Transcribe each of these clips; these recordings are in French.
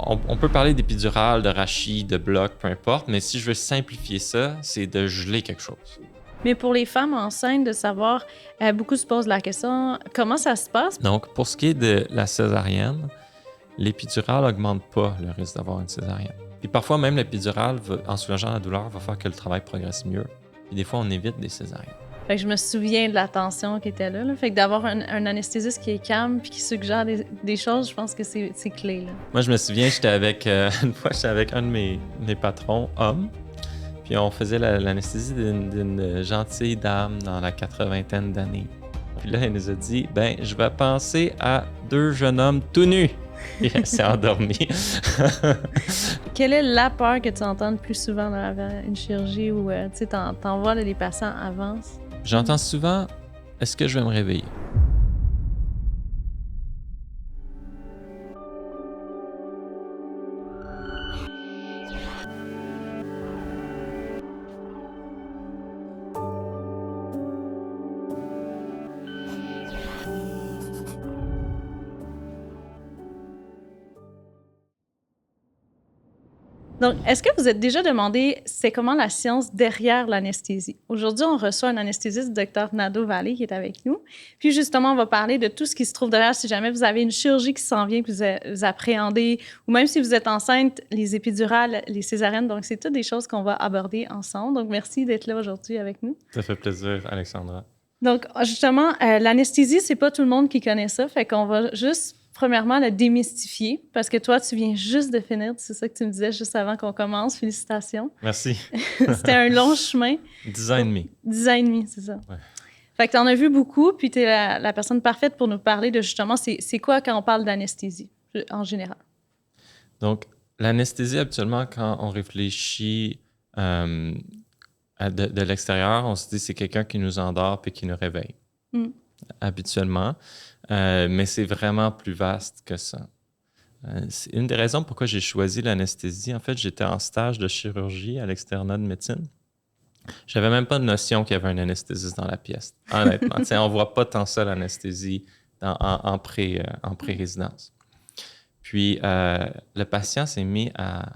On peut parler d'épidural, de rachis, de bloc, peu importe, mais si je veux simplifier ça, c'est de geler quelque chose. Mais pour les femmes enceintes, de savoir, beaucoup se posent la question, comment ça se passe? Donc, pour ce qui est de la césarienne, l'épidural n'augmente pas le risque d'avoir une césarienne. Puis parfois, même l'épidural, en soulageant la douleur, va faire que le travail progresse mieux. Puis des fois, on évite des césariennes. Fait que je me souviens de la tension qui était là. Fait que d'avoir un anesthésiste qui est calme puis qui suggère des choses, je pense que c'est clé, là. Moi, je me souviens, une fois, j'étais avec un de mes patrons, hommes, puis on faisait l'anesthésie d'une gentille dame dans la 80aine d'années. Puis là, elle nous a dit, je vais penser à 2 jeunes hommes tout nus. Et elle s'est endormie. Quelle est la peur que tu entends le plus souvent avant une chirurgie où tu sais, t'en vois là, les patients avancent? J'entends souvent, est-ce que je vais me réveiller? Donc, est-ce que vous êtes déjà demandé c'est comment la science derrière l'anesthésie? Aujourd'hui, on reçoit un anesthésiste, Dr Nadeau Vallée, qui est avec nous. Puis justement, on va parler de tout ce qui se trouve derrière si jamais vous avez une chirurgie qui s'en vient, que vous appréhendez, ou même si vous êtes enceinte, les épidurales, les césariennes. Donc, c'est toutes des choses qu'on va aborder ensemble. Donc, merci d'être là aujourd'hui avec nous. Ça fait plaisir, Alexandra. Donc, justement, l'anesthésie, c'est pas tout le monde qui connaît ça. Fait qu'on va juste premièrement, le démystifier, parce que toi, tu viens juste de finir, c'est ça que tu me disais juste avant qu'on commence. Félicitations. Merci. C'était un long chemin. 10 ans et demi. 10 ans et demi, c'est ça. Ouais. Fait que tu en as vu beaucoup, puis tu es la personne parfaite pour nous parler de justement, c'est quoi quand on parle d'anesthésie, en général? Donc, l'anesthésie, habituellement, quand on réfléchit de l'extérieur, on se dit c'est quelqu'un qui nous endort puis qui nous réveille. Habituellement. Mais c'est vraiment plus vaste que ça. C'est une des raisons pourquoi j'ai choisi l'anesthésie. En fait, j'étais en stage de chirurgie à l'externat de médecine. J'avais même pas de notion qu'il y avait un anesthésiste dans la pièce, honnêtement. On voit pas tant ça, l'anesthésie, en pré-résidence. Puis, le patient s'est mis à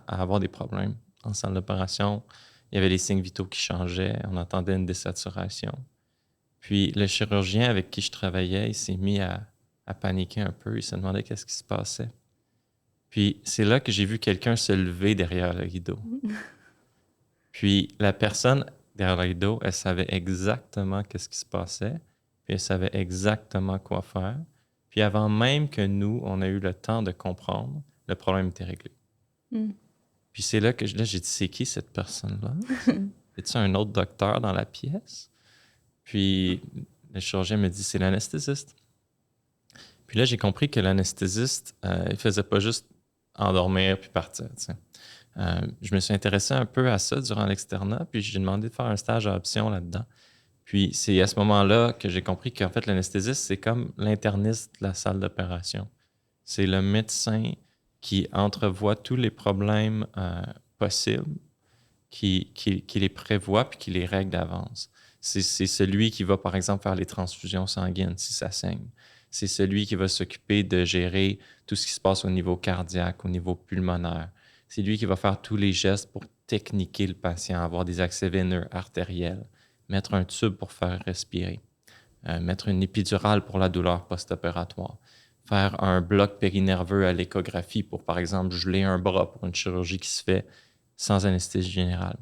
avoir des problèmes en salle d'opération. Il y avait les signes vitaux qui changeaient. On entendait une désaturation. Puis le chirurgien avec qui je travaillais, il s'est mis à paniquer un peu. Il se demandait qu'est-ce qui se passait. Puis c'est là que j'ai vu quelqu'un se lever derrière le rideau. Puis la personne derrière le rideau, elle savait exactement qu'est-ce qui se passait. Puis elle savait exactement quoi faire. Puis avant même que nous, on a eu le temps de comprendre, le problème était réglé. Puis c'est là que j'ai dit, c'est qui cette personne-là? Y a-t-il un autre docteur dans la pièce? Puis le chirurgien me dit, c'est l'anesthésiste. Puis là, j'ai compris que l'anesthésiste, il faisait pas juste endormir puis partir. Je me suis intéressé un peu à ça durant l'externat, puis j'ai demandé de faire un stage à option là-dedans. Puis c'est à ce moment-là que j'ai compris qu'en fait, l'anesthésiste, c'est comme l'interniste de la salle d'opération. C'est le médecin qui entrevoit tous les problèmes possibles, qui les prévoit puis qui les règle d'avance. C'est celui qui va, par exemple, faire les transfusions sanguines si ça saigne. C'est celui qui va s'occuper de gérer tout ce qui se passe au niveau cardiaque, au niveau pulmonaire. C'est lui qui va faire tous les gestes pour techniquer le patient, avoir des accès veineux, artériels, mettre un tube pour faire respirer, mettre une épidurale pour la douleur post-opératoire, faire un bloc périnerveux à l'échographie pour, par exemple, geler un bras pour une chirurgie qui se fait sans anesthésie générale.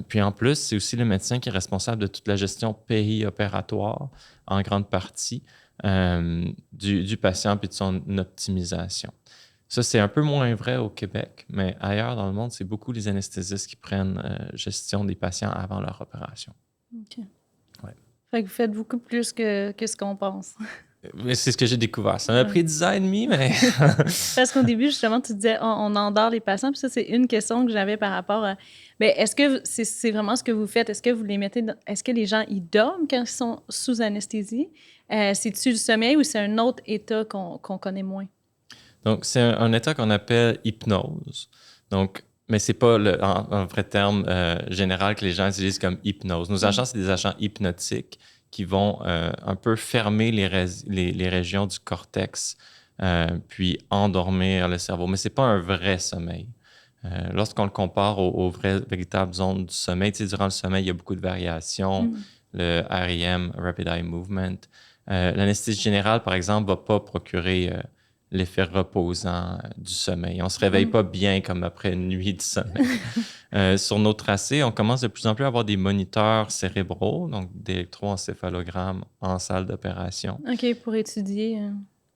Puis en plus, c'est aussi le médecin qui est responsable de toute la gestion périopératoire, en grande partie, du patient puis de son optimisation. Ça, c'est un peu moins vrai au Québec, mais ailleurs dans le monde, c'est beaucoup les anesthésistes qui prennent gestion des patients avant leur opération. OK. Ouais. Fait que vous faites beaucoup plus que ce qu'on pense. Mais c'est ce que j'ai découvert. Ça m'a pris 10 ans et demi, mais... Parce qu'au début, justement, tu disais on endort les patients. Puis ça, c'est une question que j'avais par rapport à... Bien, est-ce que c'est vraiment ce que vous faites? Est-ce que vous les mettez... Est-ce que les gens, ils dorment quand ils sont sous anesthésie? C'est-tu le sommeil ou c'est un autre état qu'on connaît moins? Donc, c'est un état qu'on appelle hypnose. Donc, mais c'est pas en vrai terme général que les gens utilisent comme hypnose. Nos agents, c'est des agents hypnotiques qui vont un peu fermer les régions du cortex puis endormir le cerveau. Mais ce n'est pas un vrai sommeil. Lorsqu'on le compare aux véritables zones du sommeil, durant le sommeil, il y a beaucoup de variations. Le REM, Rapid Eye Movement. L'anesthésie générale, par exemple, ne va pas procurer l'effet reposant du sommeil. On ne se réveille pas bien comme après une nuit de sommeil. Sur nos tracés, on commence de plus en plus à avoir des moniteurs cérébraux, donc d'électroencéphalogrammes en salle d'opération. OK, pour étudier.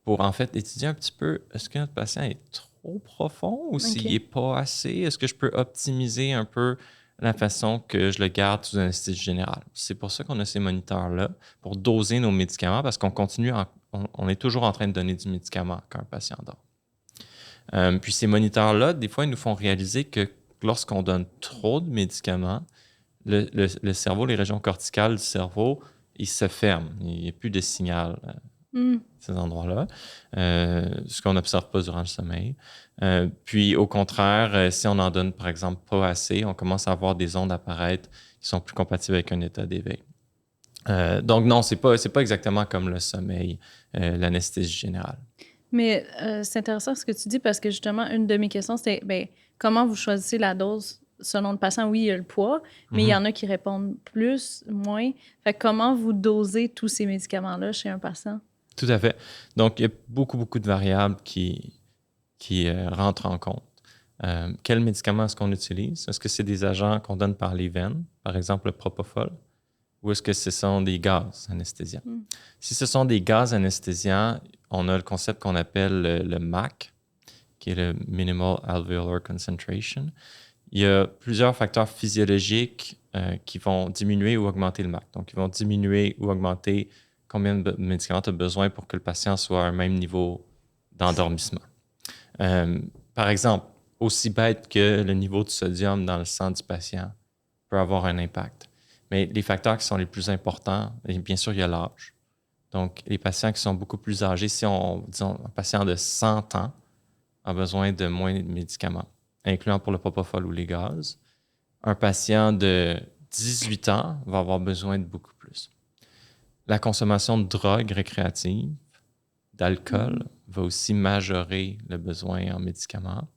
Pour en fait étudier un petit peu, est-ce que notre patient est trop profond ou s'il n'est pas assez? Est-ce que je peux optimiser un peu la façon que je le garde sous anesthésie générale? C'est pour ça qu'on a ces moniteurs-là, pour doser nos médicaments, parce qu'on continue, on est toujours en train de donner du médicament quand un patient dort. Puis ces moniteurs-là, des fois, ils nous font réaliser que lorsqu'on donne trop de médicaments, le cerveau, les régions corticales du cerveau, ils se ferment. Il n'y a plus de signal. Ces endroits-là, ce qu'on n'observe pas durant le sommeil. Puis, au contraire, si on en donne, par exemple, pas assez, on commence à avoir des ondes apparaître qui sont plus compatibles avec un état d'éveil. Donc, non, c'est pas exactement comme le sommeil, l'anesthésie générale. Mais c'est intéressant ce que tu dis parce que, justement, une de mes questions, c'était comment vous choisissez la dose selon le patient? Oui, il y a le poids, mais il y en a qui répondent plus, moins. Fait que comment vous dosez tous ces médicaments-là chez un patient? Tout à fait. Donc, il y a beaucoup de variables qui rentrent en compte. Quels médicaments est-ce qu'on utilise? Est-ce que c'est des agents qu'on donne par les veines, par exemple le propofol, ou est-ce que ce sont des gaz anesthésiants? Si ce sont des gaz anesthésiants, on a le concept qu'on appelle le MAC, qui est le Minimal Alveolar Concentration. Il y a plusieurs facteurs physiologiques qui vont diminuer ou augmenter le MAC. Donc, ils vont diminuer ou augmenter combien de médicaments tu as besoin pour que le patient soit à un même niveau d'endormissement. Par exemple, aussi bête que le niveau de sodium dans le sang du patient peut avoir un impact. Mais les facteurs qui sont les plus importants, bien sûr, il y a l'âge. Donc, les patients qui sont beaucoup plus âgés, si disons, un patient de 100 ans a besoin de moins de médicaments, incluant pour le propofol ou les gaz. Un patient de 18 ans va avoir besoin de beaucoup plus. La consommation de drogues récréatives, d'alcool, va aussi majorer le besoin en médicaments.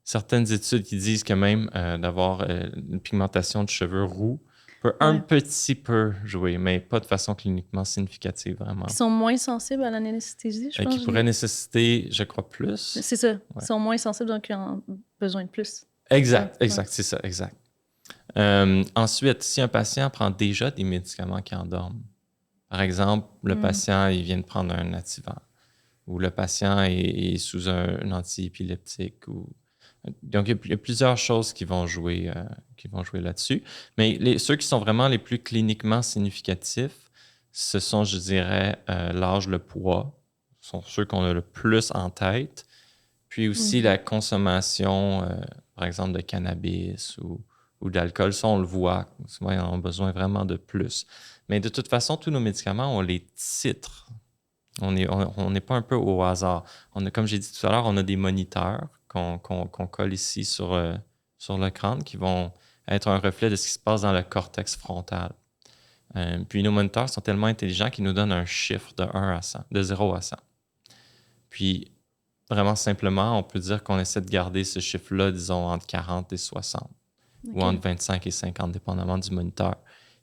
Certaines études qui disent que même d'avoir une pigmentation de cheveux roux peut un petit peu jouer, mais pas de façon cliniquement significative, vraiment. Qui sont moins sensibles à l'anesthésie, je pense. Qui pourraient nécessiter, je crois, plus. C'est ça. Ils sont moins sensibles, donc ils ont besoin de plus. Exact, c'est ça, exact. Ensuite, si un patient prend déjà des médicaments qui endorment, par exemple, le patient il vient de prendre un Ativan, ou le patient est sous un antiépileptique, donc il y a plusieurs choses qui vont jouer là-dessus. Mais ceux qui sont vraiment les plus cliniquement significatifs, ce sont, je dirais, l'âge, le poids, sont ceux qu'on a le plus en tête. Puis aussi la consommation, par exemple, de cannabis ou d'alcool. Ça, on le voit. Souvent, ils en ont besoin vraiment de plus. Mais de toute façon, tous nos médicaments, on les titre. On n'est pas un peu au hasard. Comme j'ai dit tout à l'heure, on a des moniteurs qu'on colle ici sur le crâne qui vont être un reflet de ce qui se passe dans le cortex frontal. Puis nos moniteurs sont tellement intelligents qu'ils nous donnent un chiffre de 1 à 100, de 0 à 100. Puis, vraiment simplement, on peut dire qu'on essaie de garder ce chiffre-là, disons, entre 40 et 60, ou entre 25 et 50, dépendamment du moniteur.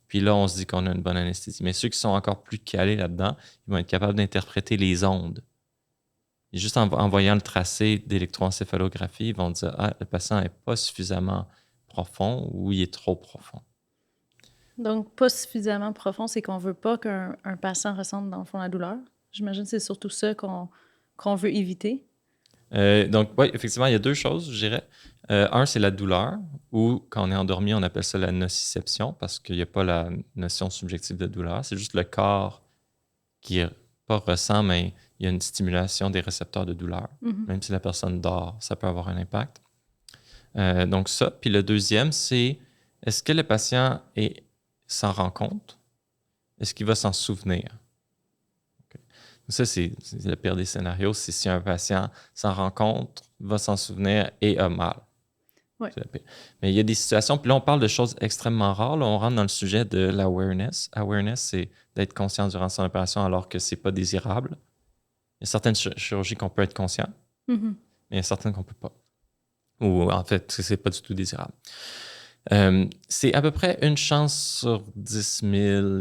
Puis là, on se dit qu'on a une bonne anesthésie. Mais ceux qui sont encore plus calés là-dedans, ils vont être capables d'interpréter les ondes. Et juste en voyant le tracé d'électroencéphalographie, ils vont dire « Ah, le patient n'est pas suffisamment profond ou il est trop profond. » Donc, pas suffisamment profond, c'est qu'on ne veut pas qu'un patient ressente, dans le fond, la douleur. J'imagine que c'est surtout ça qu'on veut éviter. Donc, oui, effectivement, il y a deux choses, je dirais. Un, c'est la douleur, ou quand on est endormi, on appelle ça la nociception, parce qu'il n'y a pas la notion subjective de douleur. C'est juste le corps qui pas ressent, mais il y a une stimulation des récepteurs de douleur. Même si la personne dort, ça peut avoir un impact. Donc ça. Puis le deuxième, c'est est-ce que le patient s'en rend compte? Est-ce qu'il va s'en souvenir? Ça, c'est le pire des scénarios. C'est si un patient s'en rend compte, va s'en souvenir et a mal. Ouais. Mais il y a des situations, puis là, on parle de choses extrêmement rares. Là, on rentre dans le sujet de l'awareness. Awareness, c'est d'être conscient durant son opération alors que c'est pas désirable. Il y a certaines chirurgies qu'on peut être conscient, Mm-hmm. mais il y a certaines qu'on ne peut pas. Ou en fait, ce n'est pas du tout désirable. C'est à peu près une chance sur 10 000,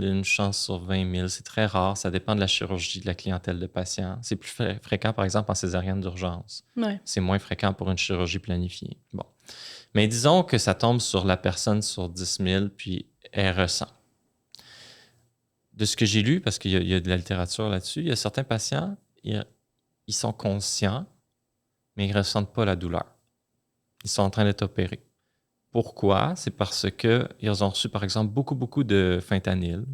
une chance sur 20 000. C'est très rare. Ça dépend de la chirurgie, de la clientèle de patients. C'est plus fréquent, par exemple, en césarienne d'urgence. Ouais. C'est moins fréquent pour une chirurgie planifiée. Bon. Mais disons que ça tombe sur la personne sur 10 000, puis elle ressent. De ce que j'ai lu, parce qu'il y a de la littérature là-dessus, il y a certains patients, ils sont conscients, mais ils ne ressentent pas la douleur. Ils sont en train d'être opérés. Pourquoi? C'est parce qu'ils ont reçu, par exemple, beaucoup de fentanyl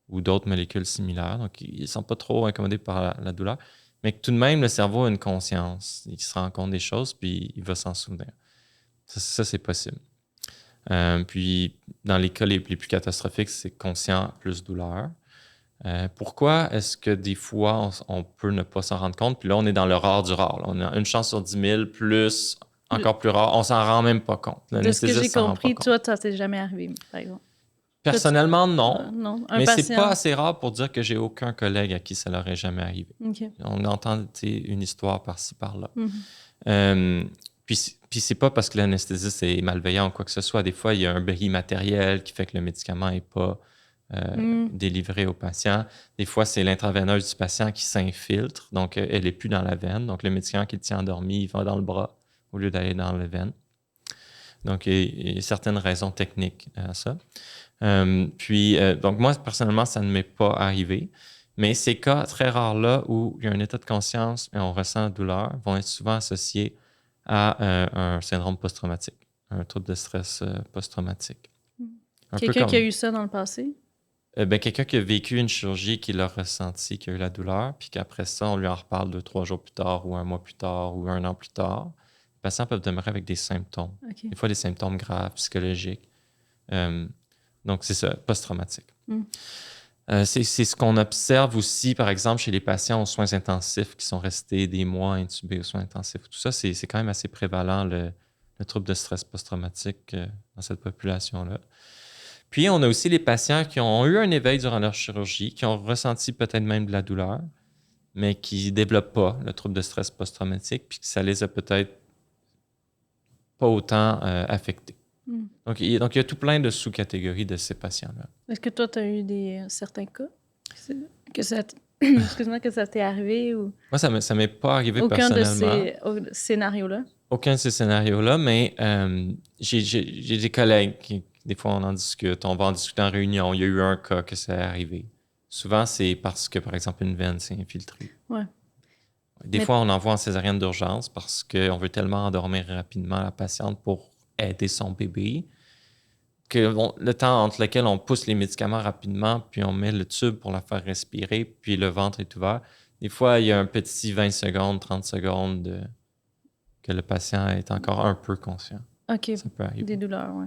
ou d'autres molécules similaires. Donc, ils ne sont pas trop incommodés par la douleur. Mais que tout de même, le cerveau a une conscience. Il se rend compte des choses, puis il va s'en souvenir. Ça c'est possible. Puis, dans les cas les plus catastrophiques, c'est conscient plus douleur. Pourquoi est-ce que des fois, on peut ne pas s'en rendre compte? Puis là, on est dans le rare du rare. Là. On a une chance sur 10 000 plus... Encore plus rare, on s'en rend même pas compte. De ce que j'ai compris, toi, ça t'est jamais arrivé, par exemple. Personnellement, non. Non. Mais c'est pas assez rare pour dire que j'ai aucun collègue à qui ça l'aurait jamais arrivé. Okay. On entend une histoire par-ci, par-là. Mm-hmm. Puis c'est pas parce que l'anesthésiste est malveillant ou quoi que ce soit. Des fois, il y a un bris matériel qui fait que le médicament n'est pas délivré au patient. Des fois, c'est l'intraveineuse du patient qui s'infiltre. Donc, elle n'est plus dans la veine. Donc, le médicament qui le tient endormi, il va dans le bras au lieu d'aller dans la veine. Donc, il y a certaines raisons techniques à ça. Donc, moi, personnellement, ça ne m'est pas arrivé. Mais ces cas très rares-là où il y a un état de conscience et on ressent la douleur vont être souvent associés à un syndrome post-traumatique, un trouble de stress post-traumatique. Quelqu'un qui a eu ça dans le passé? Quelqu'un qui a vécu une chirurgie, qui l'a ressenti, qui a eu la douleur, puis qu'après ça, on lui en reparle 2-3 jours plus tard, ou un mois plus tard, ou un an plus tard. Les patients peuvent demeurer avec des symptômes. Okay. Des fois, des symptômes graves, psychologiques. Donc, c'est ça, post-traumatique. C'est ce qu'on observe aussi, par exemple, chez les patients aux soins intensifs qui sont restés des mois intubés aux soins intensifs. Tout ça, c'est quand même assez prévalent, le trouble de stress post-traumatique dans cette population-là. Puis, on a aussi les patients qui ont eu un éveil durant leur chirurgie, qui ont ressenti peut-être même de la douleur, mais qui ne développent pas le trouble de stress post-traumatique, puis que ça les a peut-être pas autant affectés. Donc, il y a tout plein de sous-catégories de ces patients-là. Est-ce que toi, tu as eu certains cas que ça t'est arrivé? Ou... Moi, ça m'est pas arrivé Aucun personnellement. de ces scénarios-là? Aucun de ces scénarios-là, mais j'ai des collègues qui, des fois, on en discute. On va en discuter en réunion. Il y a eu un cas que ça est arrivé. Souvent, c'est parce que, par exemple, une veine s'est infiltrée. Ouais. Des fois, on envoie en césarienne d'urgence parce qu'on veut tellement endormir rapidement la patiente pour aider son bébé que le temps entre lequel on pousse les médicaments rapidement, puis on met le tube pour la faire respirer, puis le ventre est ouvert. Des fois, il y a un petit 20 secondes, 30 secondes que le patient est encore un peu conscient. OK. Ça peut arriver. Des douleurs, oui.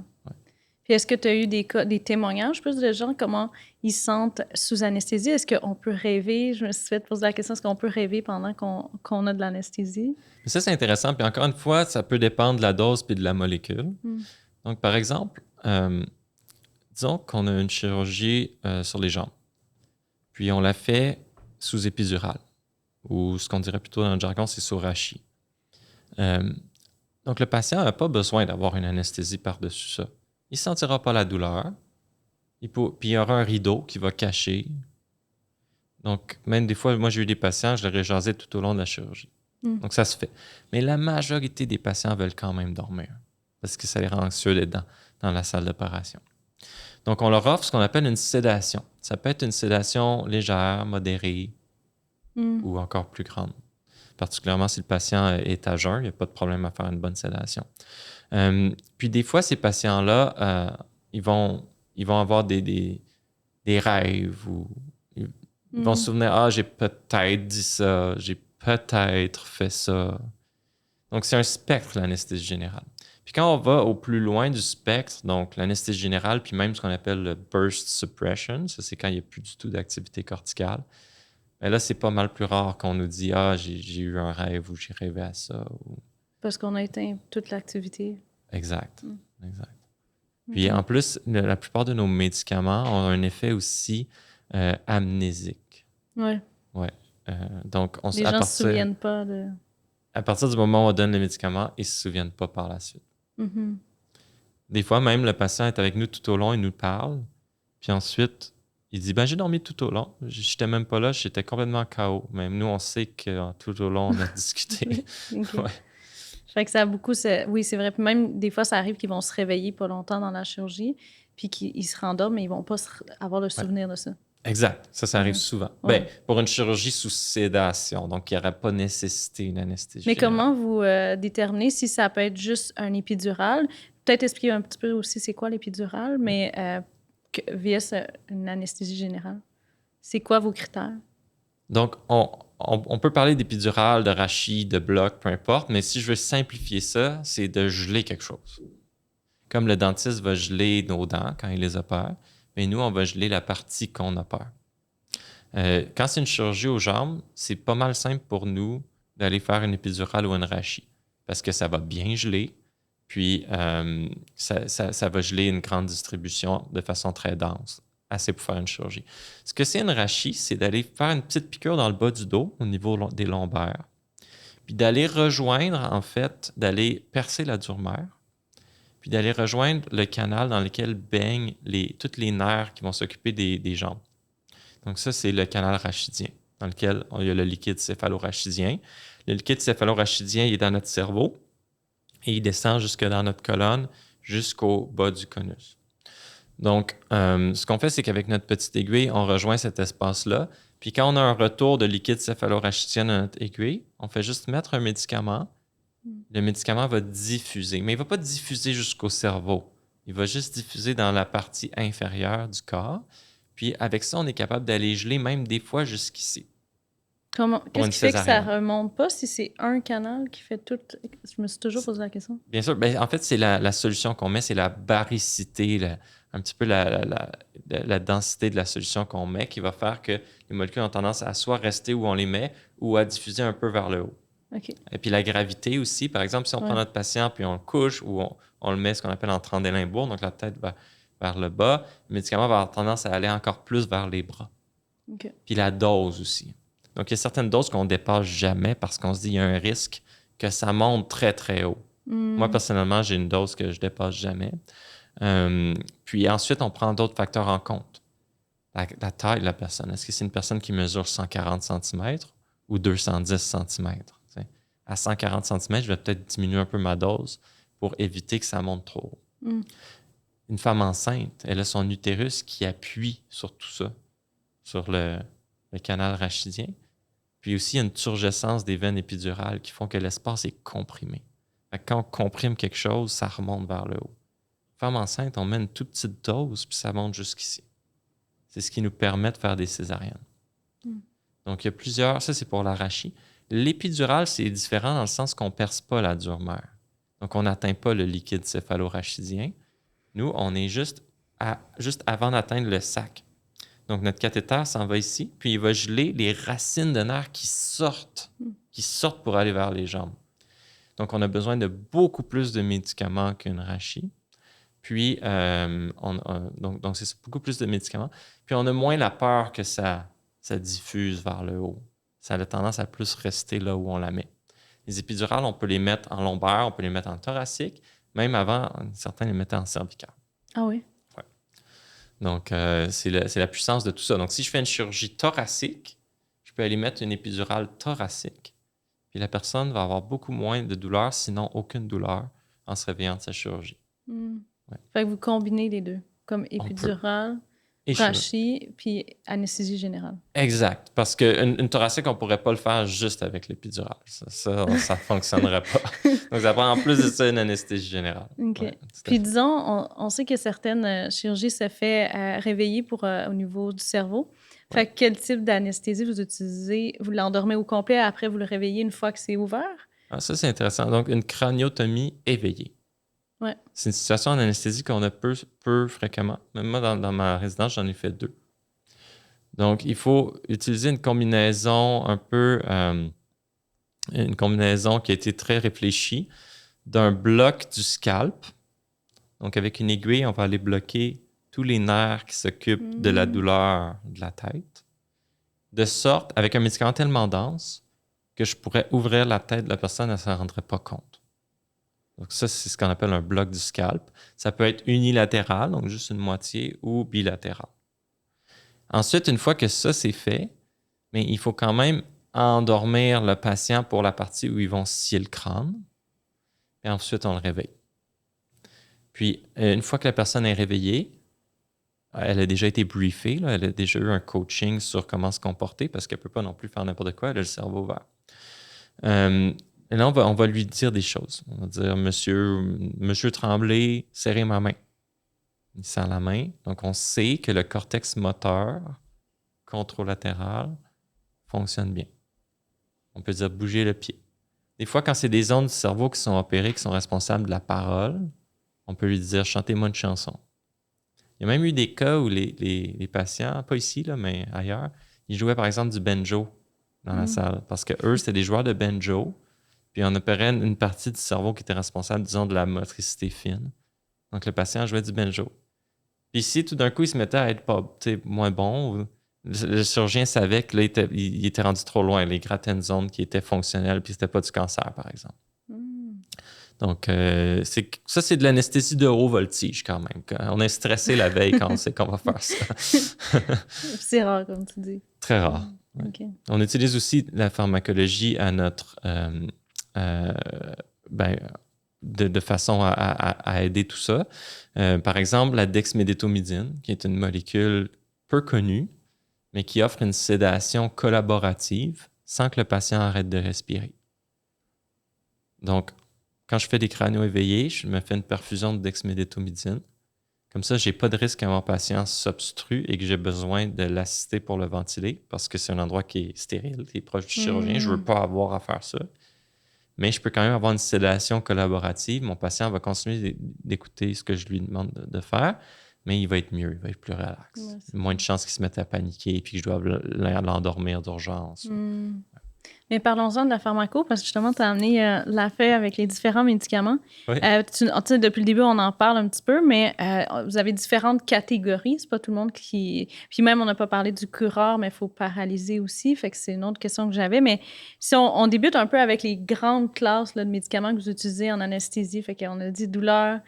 Puis est-ce que tu as eu des témoignages plus de gens, comment ils se sentent sous anesthésie? Est-ce qu'on peut rêver? Je me suis fait poser la question, est-ce qu'on peut rêver pendant qu'on a de l'anesthésie? Mais ça, c'est intéressant. Puis encore une fois, ça peut dépendre de la dose puis de la molécule. Donc, par exemple, disons qu'on a une chirurgie sur les jambes. Puis on la fait sous épidurale, ou ce qu'on dirait plutôt dans le jargon, c'est sous rachis. Donc, le patient n'a pas besoin d'avoir une anesthésie par-dessus ça. Il ne sentira pas la douleur. Puis il y aura un rideau qui va cacher. Donc, même des fois, moi, j'ai eu des patients, je leur ai jasé tout au long de la chirurgie. Donc, ça se fait. Mais la majorité des patients veulent quand même dormir parce que ça les rend anxieux d'être dans la salle d'opération. Donc, on leur offre ce qu'on appelle une sédation. Ça peut être une sédation légère, modérée ou encore plus grande. Particulièrement si le patient est à jeun, il n'y a pas de problème à faire une bonne sédation. Puis des fois, ces patients-là, ils vont avoir des rêves ou ils vont se souvenir « Ah, j'ai peut-être dit ça, j'ai peut-être fait ça ». Donc, c'est un spectre, l'anesthésie générale. Puis quand on va au plus loin du spectre, donc l'anesthésie générale, puis même ce qu'on appelle le burst suppression, ça c'est quand il n'y a plus du tout d'activité corticale, mais là, c'est pas mal plus rare qu'on nous dit « Ah, j'ai eu un rêve » ou « J'ai rêvé à ça ». Parce qu'on a éteint toute l'activité. Exact. Puis en plus, la plupart de nos médicaments ont un effet aussi amnésique. Oui. Ouais. Donc, Les gens ne se souviennent pas de... À partir du moment où on donne le médicament, ils ne se souviennent pas par la suite. Mm-hmm. Des fois, même, le patient est avec nous tout au long, il nous parle, puis ensuite, il dit « Ben, j'ai dormi tout au long. Je n'étais même pas là, j'étais complètement KO. » Même nous, on sait que tout au long, on a discuté. Okay. Ouais. Fait que ça a beaucoup... Oui, c'est vrai. Puis même, des fois, ça arrive qu'ils vont se réveiller pas longtemps dans la chirurgie, puis qu'ils se rendorment, mais ils vont pas avoir le souvenir de ça. Exact. Ça arrive souvent. Ouais. Ben, pour une chirurgie sous sédation, donc il n'y aurait pas nécessité une anesthésie. Mais comment vous déterminez si ça peut être juste un épidural? Peut-être expliquer un petit peu aussi c'est quoi l'épidural, mais via une anesthésie générale. C'est quoi vos critères? Donc, on peut parler d'épidural, de rachis, de bloc, peu importe, mais si je veux simplifier ça, c'est de geler quelque chose. Comme le dentiste va geler nos dents quand il les opère, mais nous, on va geler la partie qu'on opère. Quand c'est une chirurgie aux jambes, c'est pas mal simple pour nous d'aller faire une épidurale ou une rachis parce que ça va bien geler, puis ça va geler une grande distribution de façon très dense, assez pour faire une chirurgie. Ce que c'est une rachis, c'est d'aller faire une petite piqûre dans le bas du dos, au niveau des lombaires, puis d'aller rejoindre, en fait, d'aller percer la dure-mère, puis d'aller rejoindre le canal dans lequel baignent tous les nerfs qui vont s'occuper des jambes. Donc ça, c'est le canal rachidien, dans lequel il y a le liquide céphalorachidien. Le liquide céphalorachidien, il est dans notre cerveau et il descend jusque dans notre colonne, jusqu'au bas du conus. Donc, ce qu'on fait, c'est qu'avec notre petite aiguille, on rejoint cet espace-là. Puis quand on a un retour de liquide céphalorachidien dans notre aiguille, on fait juste mettre un médicament. Le médicament va diffuser, mais il ne va pas diffuser jusqu'au cerveau. Il va juste diffuser dans la partie inférieure du corps. Puis avec ça, on est capable d'aller geler même des fois jusqu'ici. Qu'est-ce qui fait que ça ne remonte pas si c'est un canal qui fait tout? Je me suis toujours posé la question. Bien sûr. Ben, en fait, c'est la solution qu'on met, c'est la baricité, un petit peu la densité de la solution qu'on met qui va faire que les molécules ont tendance à soit rester où on les met ou à diffuser un peu vers le haut. Okay. Et puis la gravité aussi. Par exemple, si on prend notre patient puis on le couche ou on le met ce qu'on appelle en Trendelenburg, donc la tête va vers le bas, le médicament va avoir tendance à aller encore plus vers les bras. Okay. Puis la dose aussi. Donc, il y a certaines doses qu'on ne dépasse jamais parce qu'on se dit qu'il y a un risque que ça monte très, très haut. Moi, personnellement, j'ai une dose que je ne dépasse jamais. Puis ensuite, on prend d'autres facteurs en compte. La taille de la personne. Est-ce que c'est une personne qui mesure 140 cm ou 210 cm? À 140 cm, je vais peut-être diminuer un peu ma dose pour éviter que ça monte trop haut. Une femme enceinte, elle a son utérus qui appuie sur tout ça, sur le canal rachidien. Puis aussi, il y a une turgescence des veines épidurales qui font que l'espace est comprimé. Fait que quand on comprime quelque chose, ça remonte vers le haut. Femme enceinte, on met une toute petite dose, puis ça monte jusqu'ici. C'est ce qui nous permet de faire des césariennes. Donc, il y a plusieurs... Ça, c'est pour la rachis. L'épidurale, c'est différent dans le sens qu'on ne perce pas la dure-mère. Donc, on n'atteint pas le liquide céphalorachidien. Nous, on est juste avant d'atteindre le sac. Donc, notre cathéter s'en va ici, puis il va geler les racines de nerfs qui sortent pour aller vers les jambes. Donc, on a besoin de beaucoup plus de médicaments qu'une rachis. Puis, donc c'est beaucoup plus de médicaments. Puis, on a moins la peur que ça diffuse vers le haut. Ça a tendance à plus rester là où on la met. Les épidurales, on peut les mettre en lombaire, on peut les mettre en thoracique. Même avant, certains les mettaient en cervical. Ah oui? Ouais. Donc, c'est la puissance de tout ça. Donc, si je fais une chirurgie thoracique, je peux aller mettre une épidurale thoracique. Puis la personne va avoir beaucoup moins de douleur, sinon aucune douleur, en se réveillant de sa chirurgie. Ouais. Fait que vous combinez les deux, comme épidurale, rachis, puis anesthésie générale. Exact. Parce qu'une thoracique, on ne pourrait pas le faire juste avec l'épidurale. Ça ne fonctionnerait pas. Donc, ça prend en plus de ça une anesthésie générale. OK. Ouais, puis disons, on sait que certaines chirurgies se fait réveiller au niveau du cerveau. Fait que quel type d'anesthésie vous utilisez? Vous l'endormez au complet, après vous le réveillez une fois que c'est ouvert? Ah, ça, c'est intéressant. Donc, une craniotomie éveillée. Ouais. C'est une situation en anesthésie qu'on a peu fréquemment. Même moi, dans ma résidence, j'en ai fait 2. Donc, il faut utiliser une combinaison une combinaison qui a été très réfléchie d'un bloc du scalp. Donc, avec une aiguille, on va aller bloquer tous les nerfs qui s'occupent de la douleur de la tête, de sorte, avec un médicament tellement dense, que je pourrais ouvrir la tête de la personne, elle ne s'en rendrait pas compte. Donc ça, c'est ce qu'on appelle un bloc du scalp. Ça peut être unilatéral, donc juste une moitié, ou bilatéral. Ensuite, une fois que ça, c'est fait, mais il faut quand même endormir le patient pour la partie où ils vont scier le crâne. Et ensuite, on le réveille. Puis, une fois que la personne est réveillée, elle a déjà été briefée, là, elle a déjà eu un coaching sur comment se comporter parce qu'elle ne peut pas non plus faire n'importe quoi, elle a le cerveau ouvert. Et là, on va lui dire des choses. On va dire, Monsieur Tremblay, serrez ma main. Il serre la main. Donc, on sait que le cortex moteur contralatéral fonctionne bien. On peut dire bouger le pied. Des fois, quand c'est des zones du cerveau qui sont opérées, qui sont responsables de la parole, on peut lui dire, chantez-moi une chanson. Il y a même eu des cas où les patients, pas ici, là, mais ailleurs, ils jouaient par exemple du banjo dans la salle. Parce que eux, c'était des joueurs de banjo. Puis on opérait une partie du cerveau qui était responsable, disons, de la motricité fine. Donc le patient jouait du banjo. Puis si tout d'un coup, il se mettait à être moins bon, le chirurgien savait que là, il était rendu trop loin. Il grattait une zone qui était fonctionnelle, puis c'était pas du cancer, par exemple. Donc, ça, c'est de l'anesthésie de haut voltige quand même. On est stressé la veille quand on sait qu'on va faire ça. C'est rare, comme tu dis. Très rare. Ouais. Okay. On utilise aussi la pharmacologie à notre... de façon à aider tout ça. Par exemple, la dexmédétomidine, qui est une molécule peu connue, mais qui offre une sédation collaborative sans que le patient arrête de respirer. Donc, quand je fais des crânios éveillés, je me fais une perfusion de dexmédétomidine. Comme ça, je n'ai pas de risque que mon patient s'obstrue et que j'ai besoin de l'assister pour le ventiler parce que c'est un endroit qui est stérile, qui est proche du chirurgien. Je ne veux pas avoir à faire ça. Mais je peux quand même avoir une sédation collaborative. Mon patient va continuer d'écouter ce que je lui demande de faire, mais il va être mieux, il va être plus relax. Ouais, moins de chances qu'il se mette à paniquer et que je dois l'endormir d'urgence. Mais parlons-en de la pharmaco, parce que justement, tu as amené l'affaire avec les différents médicaments. Oui. Depuis le début, on en parle un petit peu, mais vous avez différentes catégories. C'est pas tout le monde qui... Puis même, on n'a pas parlé du curare, mais il faut paralyser aussi. Fait que c'est une autre question que j'avais. Mais si on débute un peu avec les grandes classes là, de médicaments que vous utilisez en anesthésie, fait qu'on a dit douleur,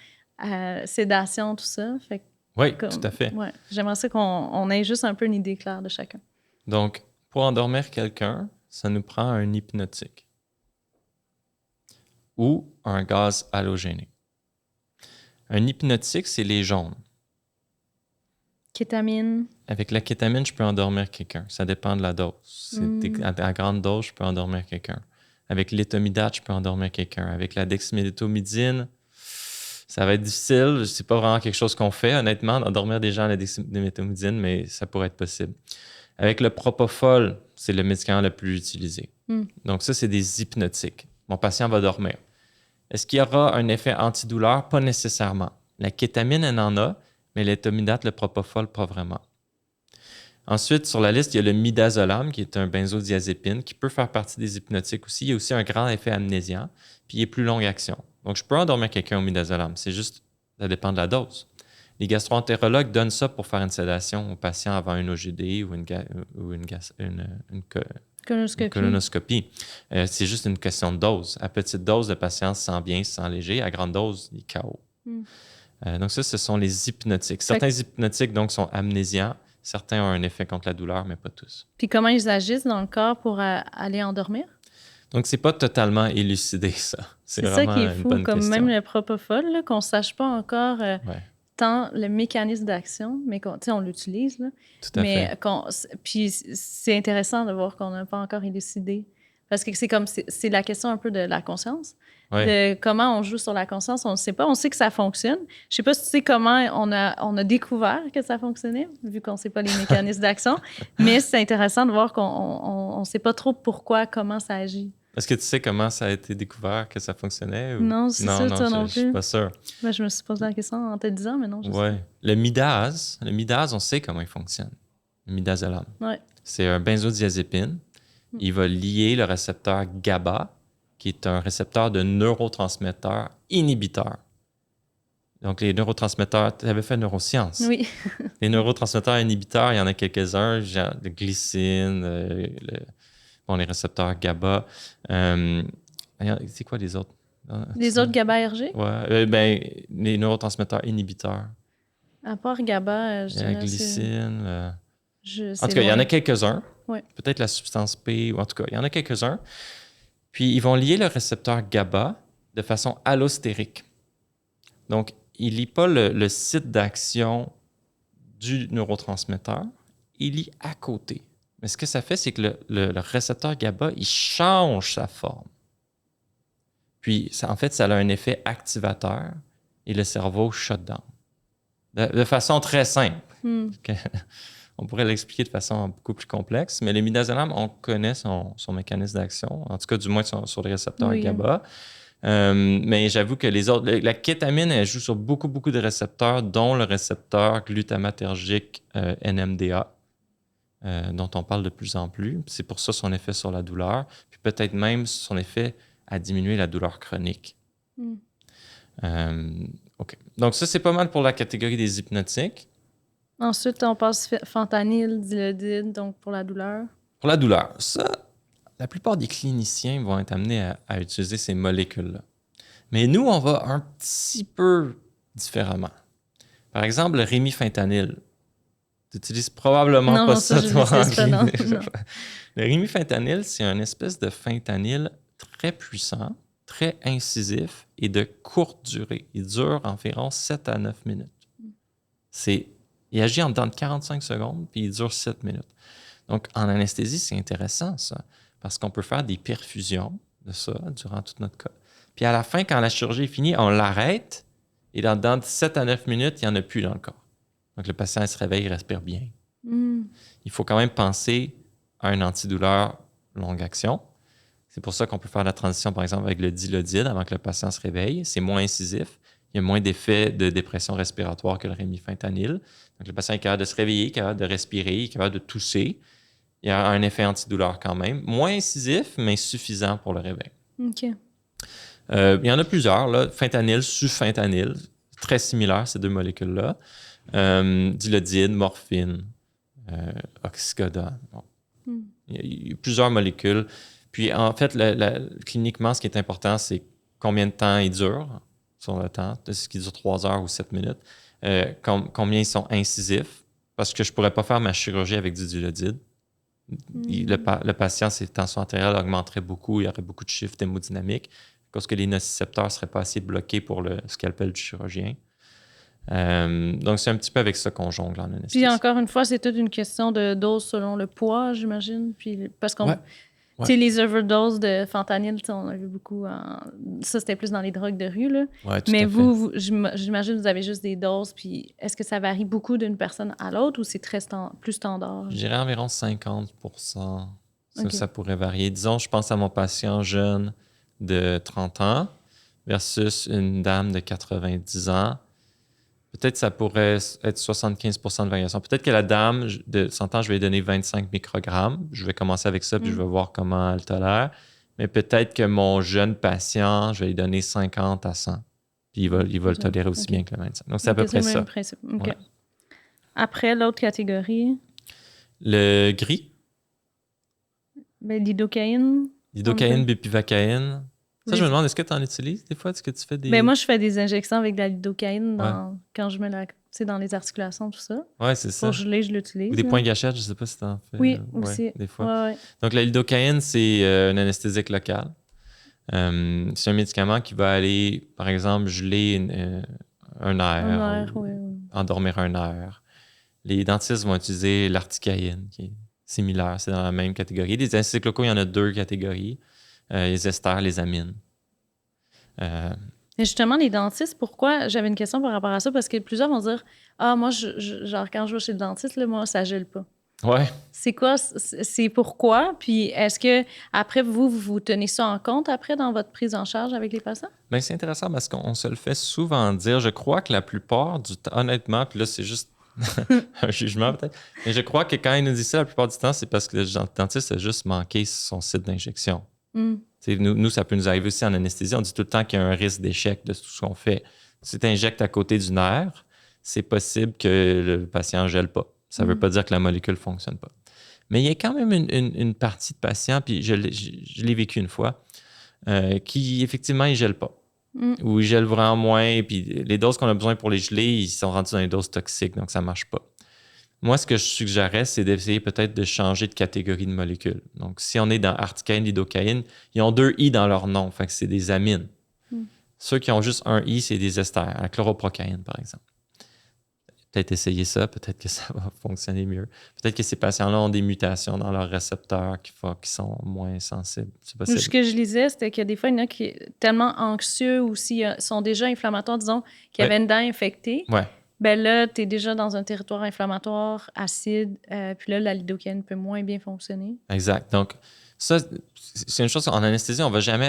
sédation, tout ça. Fait que, oui, tout à fait. Ouais, j'aimerais ça qu'on ait juste un peu une idée claire de chacun. Donc, pour endormir quelqu'un, ça nous prend un hypnotique ou un gaz halogéné. Un hypnotique, c'est les jaunes. Kétamine. Avec la kétamine, je peux endormir quelqu'un. Ça dépend de la dose. À grande dose, je peux endormir quelqu'un. Avec l'éthomidate, je peux endormir quelqu'un. Avec la dexmédétomidine, ça va être difficile. C'est pas vraiment quelque chose qu'on fait, honnêtement, d'endormir des gens à la dexmédétomidine, mais ça pourrait être possible. Avec le propofol, c'est le médicament le plus utilisé. Donc ça, c'est des hypnotiques. Mon patient va dormir. Est-ce qu'il y aura un effet antidouleur? Pas nécessairement. La kétamine, elle en a, mais l'éthomidate, le propofol, pas vraiment. Ensuite, sur la liste, il y a le midazolam, qui est un benzodiazépine, qui peut faire partie des hypnotiques aussi. Il y a aussi un grand effet amnésiant, puis il est plus longue action. Donc, je peux endormir quelqu'un au midazolam. C'est juste, ça dépend de la dose. Les gastro-entérologues donnent ça pour faire une sédation au patient avant une OGD ou une colonoscopie. C'est juste une question de dose. À petite dose, le patient se sent bien, se sent léger. À grande dose, il est KO. Donc ça, ce sont les hypnotiques. Certains hypnotiques donc, sont amnésiants. Certains ont un effet contre la douleur, mais pas tous. Puis comment ils agissent dans le corps pour aller endormir? Donc, c'est pas totalement élucidé, ça. C'est ça qui est fou, comme question. Même le propofol, là, qu'on ne sache pas encore tant le mécanisme d'action, mais on l'utilise. Là, tout à fait. Puis c'est intéressant de voir qu'on n'a pas encore élucidé. Parce que c'est la question un peu de la conscience. De comment on joue sur la conscience, on ne sait pas. On sait que ça fonctionne. Je ne sais pas si tu sais comment on a découvert que ça fonctionnait, vu qu'on ne sait pas les mécanismes d'action. Mais c'est intéressant de voir qu'on ne sait pas trop pourquoi, comment ça agit. Est-ce que tu sais comment ça a été découvert, que ça fonctionnait? Ou... Non, c'est sûr, toi non plus. Je suis pas sûr. Ben, je me suis posé la question en te disant, mais non, je sais pas. Le midase, on sait comment il fonctionne. Le midazolam. Ouais. C'est un benzodiazépine. Il va lier le récepteur GABA, qui est un récepteur de neurotransmetteur inhibiteur. Donc, les neurotransmetteurs, tu avais fait neurosciences. Oui. Les neurotransmetteurs inhibiteurs, il y en a quelques-uns, genre le glycine, les récepteurs GABA. C'est quoi les autres? Les autres GABAergiques? Ouais, les neurotransmetteurs inhibiteurs. À part GABA, je dirais... La glycine. En tout il cas, il y en a quelques-uns. Ouais. Peut-être la substance P, ou en tout cas, il y en a quelques-uns. Puis, ils vont lier le récepteur GABA de façon allostérique. Donc, il ne lie pas le site d'action du neurotransmetteur, il lie à côté. Mais ce que ça fait, c'est que le récepteur GABA, il change sa forme. Puis, en fait, ça a un effet activateur et le cerveau shut down. De façon très simple. On pourrait l'expliquer de façon beaucoup plus complexe, mais le midazolam, on connaît son mécanisme d'action, en tout cas, du moins sur les récepteurs GABA. Mais j'avoue que les autres, la kétamine, elle joue sur beaucoup de récepteurs, dont le récepteur glutamatergique NMDA, dont on parle de plus en plus. C'est pour ça son effet sur la douleur, puis peut-être même son effet à diminuer la douleur chronique. OK. Donc ça, c'est pas mal pour la catégorie des hypnotiques. Ensuite, on passe fentanyl, dilodide, donc pour la douleur. Pour la douleur, ça, la plupart des cliniciens vont être amenés à utiliser ces molécules-là. Mais nous, on va un petit peu différemment. Par exemple, le rémifentanyl. Tu n'utilises probablement pas ça, toi, en clinique. Le rémifentanyl, c'est une espèce de fentanyl très puissant, très incisif et de courte durée. Il dure environ 7 à 9 minutes. Il agit en dedans de 45 secondes, puis il dure 7 minutes. Donc, en anesthésie, c'est intéressant, ça, parce qu'on peut faire des perfusions de ça durant toute notre cas. Puis à la fin, quand la chirurgie est finie, on l'arrête, et dans de 7 à 9 minutes, il n'y en a plus dans le corps. Donc, le patient il se réveille, il respire bien. Il faut quand même penser à un antidouleur longue action. C'est pour ça qu'on peut faire la transition, par exemple, avec le dilodide avant que le patient se réveille. C'est moins incisif. Il y a moins d'effet de dépression respiratoire que le rémifentanyl. Donc, le patient est capable de se réveiller, capable de respirer, capable de tousser. Il y a un effet antidouleur quand même. Moins incisif, mais suffisant pour le réveil. OK. Il y en a plusieurs, là. Fentanyl, sufentanyl. Très similaires, ces deux molécules-là. Dilodide, morphine, oxycodone. Bon. Il y a plusieurs molécules. Puis, en fait, cliniquement, ce qui est important, c'est combien de temps il dure sur le temps. Est-ce qu'il dure 3 heures ou 7 minutes? Combien ils sont incisifs? Parce que je ne pourrais pas faire ma chirurgie avec du dilodide. Le patient, ses tensions artérielles augmenteraient beaucoup. Il y aurait beaucoup de chiffres hémodynamiques parce que les nocicepteurs ne seraient pas assez bloqués pour le scalpel du chirurgien. Donc, c'est un petit peu avec ça qu'on jongle en anesthésie. Puis, encore une fois, c'est toute une question de dose selon le poids, j'imagine. Puis, parce qu'on... Ouais. Tu sais, les overdoses de fentanyl, on a vu beaucoup. Ça, c'était plus dans les drogues de rue, là. Ouais, tout mais à vous, j'imagine que vous avez juste des doses. Puis est-ce que ça varie beaucoup d'une personne à l'autre ou c'est très plus standard? Je dirais environ 50 %. Okay. Ça pourrait varier. Disons, je pense à mon patient jeune de 30 ans versus une dame de 90 ans. Peut-être ça pourrait être 75 % de variation. Peut-être que la dame de 100 ans, je vais lui donner 25 microgrammes. Je vais commencer avec ça, puis je vais voir comment elle tolère. Mais peut-être que mon jeune patient, je vais lui donner 50 à 100. Puis il va le tolérer aussi bien que le 25. Donc, c'est à peu près ça. Okay. Après, l'autre catégorie? Le gris. Lidocaïne. Lidocaïne, bupivacaïne. Ça, je me demande, est-ce que tu en utilises des fois? Est-ce que tu fais des... moi, je fais des injections avec de la lidocaïne quand je mets dans les articulations, tout ça. Oui, c'est ça. Pour geler, je l'utilise. Ou des points gâchettes, je ne sais pas si tu en fais. Oui, aussi. Des fois. Ouais. Donc, la lidocaïne, c'est un anesthésique local. C'est un médicament qui va aller, par exemple, geler un nerf. Endormir un nerf. Les dentistes vont utiliser l'articaïne, qui est similaire. C'est dans la même catégorie. Les anesthésiques locaux, il y en a 2 catégories. Les esters, les amines. Mais justement, les dentistes, pourquoi? J'avais une question par rapport à ça, parce que plusieurs vont dire « Ah, moi, genre, quand je vais chez le dentiste, là, moi, ça gèle pas. » Ouais. C'est quoi? C'est pourquoi? Puis est-ce que après vous tenez ça en compte après dans votre prise en charge avec les patients? Bien, c'est intéressant parce qu'on se le fait souvent dire. Je crois que la plupart du temps, honnêtement, puis là, c'est juste un jugement peut-être, mais je crois que quand il nous dit ça, la plupart du temps, c'est parce que le dentiste a juste manqué son site d'injection. Nous, ça peut nous arriver aussi en anesthésie. On dit tout le temps qu'il y a un risque d'échec de tout ce qu'on fait. Si tu injectes à côté du nerf, c'est possible que le patient ne gèle pas. Ça ne veut pas dire que la molécule ne fonctionne pas. Mais il y a quand même une partie de patients, puis je l'ai vécu une fois, qui effectivement, ils ne gèlent pas. Ou ils gèlent vraiment moins, puis les doses qu'on a besoin pour les geler, ils sont rendus dans des doses toxiques, donc ça ne marche pas. Moi, ce que je suggérais, c'est d'essayer peut-être de changer de catégorie de molécules. Donc, si on est dans articaine, lidocaïne, ils ont 2 I dans leur nom, fait que c'est des amines. Ceux qui ont juste un I, c'est des esters, la chloroprocaïne, par exemple. Peut-être essayer ça, peut-être que ça va fonctionner mieux. Peut-être que ces patients-là ont des mutations dans leurs récepteurs qui sont moins sensibles. C'est possible. Ce que je lisais, c'était que des fois, il y en a qui sont tellement anxieux ou s'ils sont déjà inflammatoires, disons, qu'il y avait une dent infectée. Ouais. Ben là, tu es déjà dans un territoire inflammatoire, acide, puis là, la lidocaïne peut moins bien fonctionner. Exact. Donc, ça, c'est une chose, en anesthésie, on ne va jamais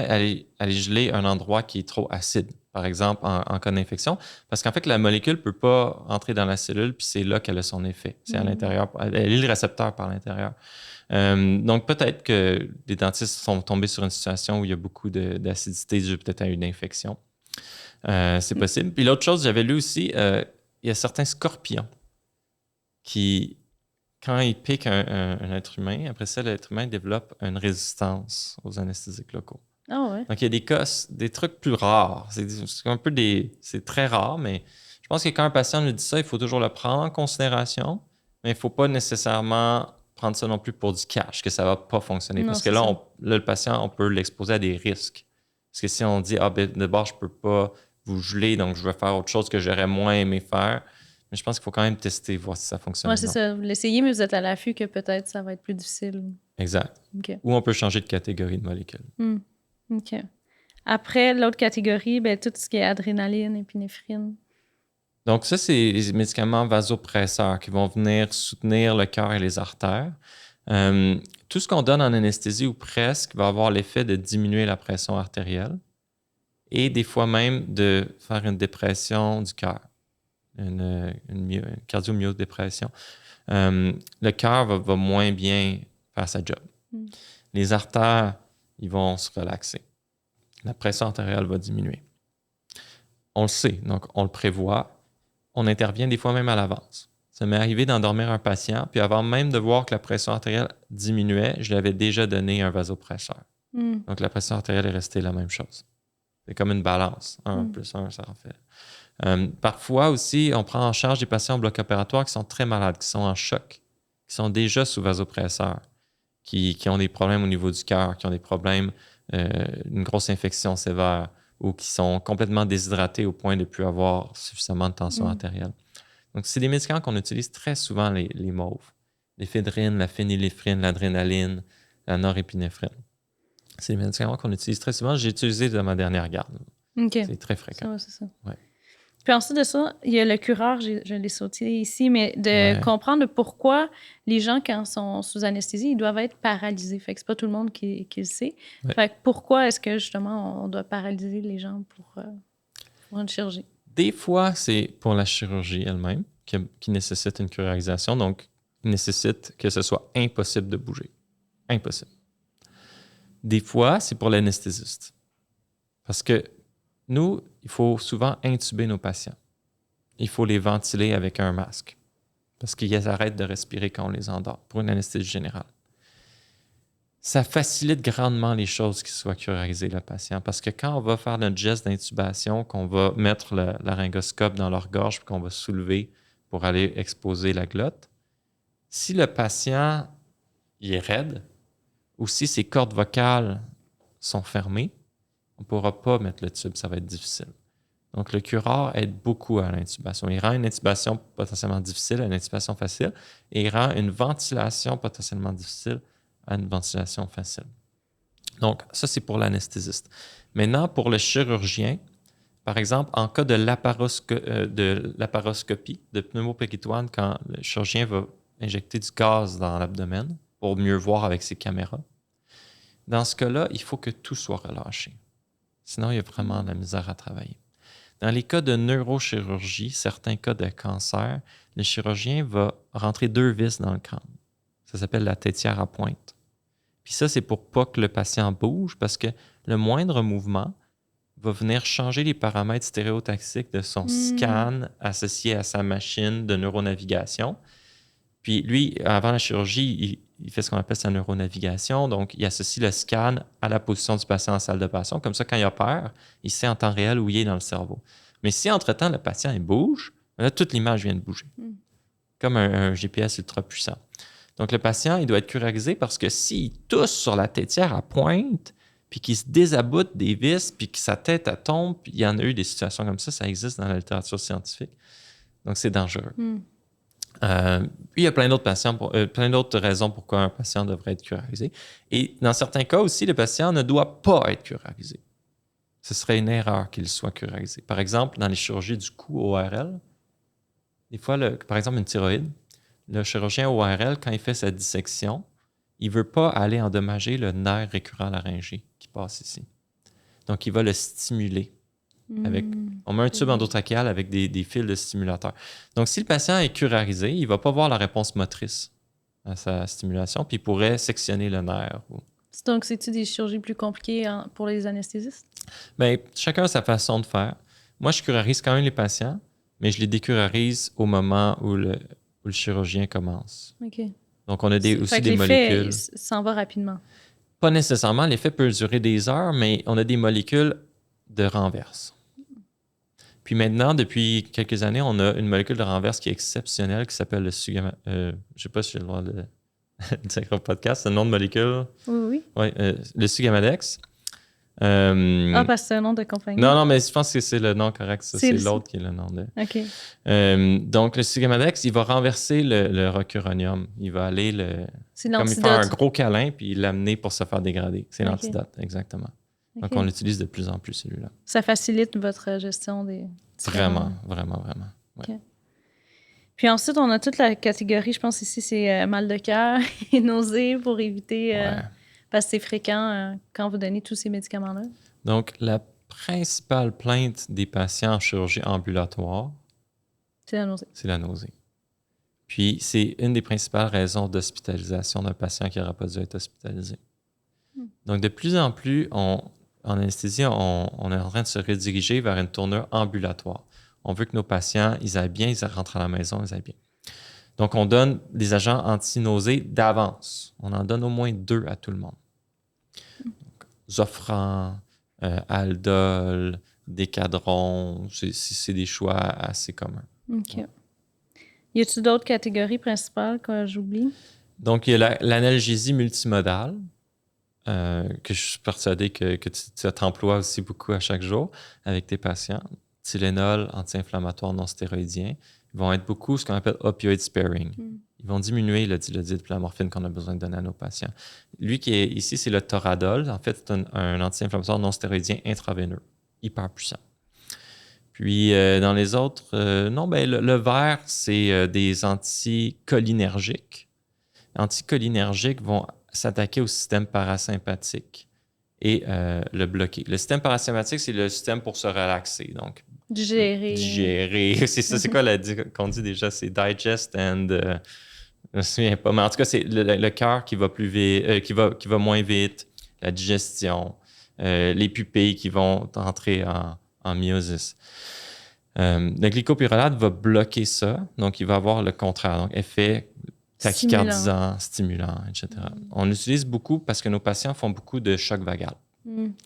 aller geler un endroit qui est trop acide, par exemple, en cas d'infection, parce qu'en fait, la molécule ne peut pas entrer dans la cellule, puis c'est là qu'elle a son effet. C'est à l'intérieur. Elle lit le récepteur par l'intérieur. Donc, peut-être que les dentistes sont tombés sur une situation où il y a beaucoup d'acidité due peut-être à une infection. C'est possible. Puis l'autre chose, j'avais lu aussi, il y a certains scorpions qui, quand ils piquent un être humain, après ça, l'être humain développe une résistance aux anesthésiques locaux. Ah ouais. Donc, il y a des cas, des trucs plus rares. C'est très rare, mais je pense que quand un patient nous dit ça, il faut toujours le prendre en considération, mais il ne faut pas nécessairement prendre ça non plus pour du cash, que ça ne va pas fonctionner. Parce que là, le patient, on peut l'exposer à des risques. Parce que si on dit, d'abord, je ne peux pas vous geler, donc je vais faire autre chose que j'aurais moins aimé faire. Mais je pense qu'il faut quand même tester, voir si ça fonctionne. Oui, c'est ça. Vous l'essayez, mais vous êtes à l'affût que peut-être ça va être plus difficile. Exact. Okay. Ou on peut changer de catégorie de molécules. OK. Après, l'autre catégorie, ben, tout ce qui est adrénaline, épinéphrine. Donc, ça, c'est les médicaments vasopresseurs qui vont venir soutenir le cœur et les artères. Tout ce qu'on donne en anesthésie ou presque va avoir l'effet de diminuer la pression artérielle et des fois même de faire une dépression du cœur, une cardiomyodépression. Le cœur va moins bien faire sa job. Les artères, ils vont se relaxer. La pression artérielle va diminuer. On le sait, donc on le prévoit. On intervient des fois même à l'avance. Ça m'est arrivé d'endormir un patient, puis avant même de voir que la pression artérielle diminuait, je lui avais déjà donné un vasopresseur. Donc, la pression artérielle est restée la même chose. C'est comme une balance. 1 plus 1, ça en fait. Parfois aussi, on prend en charge des patients au bloc opératoire qui sont très malades, qui sont en choc, qui sont déjà sous vasopresseur, qui ont des problèmes au niveau du cœur, qui ont des problèmes, une grosse infection sévère, ou qui sont complètement déshydratés au point de ne plus avoir suffisamment de tension artérielle. Donc, c'est des médicaments qu'on utilise très souvent, les mauves. L'éphédrine, la phényléphrine, l'adrénaline, la norépinéphrine. C'est des médicaments qu'on utilise très souvent. J'ai utilisé dans ma dernière garde. Okay. C'est très fréquent. C'est ça. Ouais. Puis ensuite de ça, il y a le cureur, je l'ai sauté ici, mais de comprendre pourquoi les gens, quand sont sous anesthésie, ils doivent être paralysés. Fait que c'est pas tout le monde qui le sait. Ouais. Fait que pourquoi est-ce que, justement, on doit paralyser les gens pour une chirurgie? Des fois, c'est pour la chirurgie elle-même qui nécessite une curérisation, donc qui nécessite que ce soit impossible de bouger. Impossible. Des fois, c'est pour l'anesthésiste. Parce que nous, il faut souvent intuber nos patients. Il faut les ventiler avec un masque parce qu'ils arrêtent de respirer quand on les endort pour une anesthésie générale. Ça facilite grandement les choses qui soient curérisées le patient parce que quand on va faire notre geste d'intubation, qu'on va mettre le laryngoscope dans leur gorge puis qu'on va soulever pour aller exposer la glotte, si le patient il est raide ou si ses cordes vocales sont fermées, on ne pourra pas mettre le tube, ça va être difficile. Donc, le curare aide beaucoup à l'intubation. Il rend une intubation potentiellement difficile à une intubation facile et il rend une ventilation potentiellement difficile à une ventilation facile. Donc, ça, c'est pour l'anesthésiste. Maintenant, pour le chirurgien, par exemple, en cas de laparoscopie, de pneumopéritoine, quand le chirurgien va injecter du gaz dans l'abdomen pour mieux voir avec ses caméras, dans ce cas-là, il faut que tout soit relâché. Sinon, il y a vraiment de la misère à travailler. Dans les cas de neurochirurgie, certains cas de cancer, le chirurgien va rentrer 2 vis dans le crâne. Ça s'appelle la têtière à pointe. Puis ça, c'est pour pas que le patient bouge parce que le moindre mouvement va venir changer les paramètres stéréotaxiques de son scan associé à sa machine de neuronavigation. Puis lui, avant la chirurgie, il fait ce qu'on appelle sa neuronavigation. Donc, il associe le scan à la position du patient en salle d'opération. Comme ça, quand il opère, il sait en temps réel où il est dans le cerveau. Mais si, entre-temps, le patient il bouge, là, toute l'image vient de bouger. Comme un GPS ultra puissant. Donc, le patient, il doit être curarisé parce que s'il tousse sur la tétière à pointe, puis qu'il se désaboute des vis, puis que sa tête elle tombe, puis il y en a eu des situations comme ça existe dans la littérature scientifique. Donc, c'est dangereux. Puis, il y a plein d'autres patients, plein d'autres raisons pourquoi un patient devrait être curarisé. Et dans certains cas aussi, le patient ne doit pas être curarisé. Ce serait une erreur qu'il soit curarisé. Par exemple, dans les chirurgies du cou ORL, des fois, par exemple, une thyroïde, le chirurgien ORL, quand il fait sa dissection, il ne veut pas aller endommager le nerf récurrent laryngé qui passe ici. Donc, il va le stimuler. On met un tube endotrachéal avec des fils de stimulateur. Donc, si le patient est curarisé, il ne va pas voir la réponse motrice à sa stimulation, puis il pourrait sectionner le nerf. Donc, c'est-tu des chirurgies plus compliquées pour les anesthésistes? Bien, chacun a sa façon de faire. Moi, je curarise quand même les patients, mais je les décurarise au moment où le chirurgien commence. OK. Donc, on a aussi des molécules. L'effet s'en va rapidement. Pas nécessairement. L'effet peut durer des heures, mais on a des molécules de renverse. Puis maintenant, depuis quelques années, on a une molécule de renverse qui est exceptionnelle, qui s'appelle le Sugamadex. Je ne sais pas si j'ai le droit de dire au podcast, c'est le nom de molécule. Oui. Oui, le Sugamadex. Parce que c'est un nom de compagnie. Non, mais je pense que c'est le nom correct. Ça, c'est l'autre qui est le nom de... OK. Donc, le Sugamadex, il va renverser le rocuronium. Il va aller comme il fait un gros câlin, puis l'amener pour se faire dégrader. C'est l'antidote, exactement. Okay. Donc, on l'utilise de plus en plus, celui-là. Ça facilite votre gestion des... Vraiment. Ouais. Okay. Puis ensuite, on a toute la catégorie, je pense ici, c'est mal de cœur et nausées pour éviter... parce que c'est fréquent quand vous donnez tous ces médicaments-là. Donc, la principale plainte des patients en chirurgie ambulatoire, c'est la nausée. C'est la nausée. Puis, c'est une des principales raisons d'hospitalisation d'un patient qui n'aurait pas dû être hospitalisé. Donc, de plus en plus, en anesthésie, on est en train de se rediriger vers une tournure ambulatoire. On veut que nos patients, ils aillent bien, ils rentrent à la maison, ils aillent bien. Donc, on donne des agents anti-nausées d'avance. On en donne au moins 2 à tout le monde. Donc, Zofran, Aldol, Décadron, c'est des choix assez communs. OK. Ouais. Y a-t-il d'autres catégories principales que j'oublie? Donc, il y a l'analgésie multimodale, que je suis persuadé que tu t'emploies aussi beaucoup à chaque jour avec tes patients. Tylenol, anti-inflammatoire non stéroïdien. Ils vont être beaucoup ce qu'on appelle opioid sparing. Ils vont diminuer le dilodide et la morphine qu'on a besoin de donner à nos patients. Lui qui est ici, c'est le Toradol. En fait, c'est un anti-inflammatoire non stéroïdien intraveineux, hyper puissant. Puis, dans les autres, le vert, c'est des anticholinergiques. Les anticholinergiques vont s'attaquer au système parasympathique et le bloquer. Le système parasympathique, c'est le système pour se relaxer. Donc, digérer. C'est ça, c'est quoi qu'on dit déjà? C'est digest and... je me souviens pas, mais en tout cas, c'est le cœur qui va plus vite, qui va moins vite, la digestion, les pupilles qui vont entrer en myosis. Le glycopyrrolate va bloquer ça, donc il va avoir le contraire, donc effet tachycardisant, stimulant, etc. On utilise beaucoup parce que nos patients font beaucoup de chocs vagal.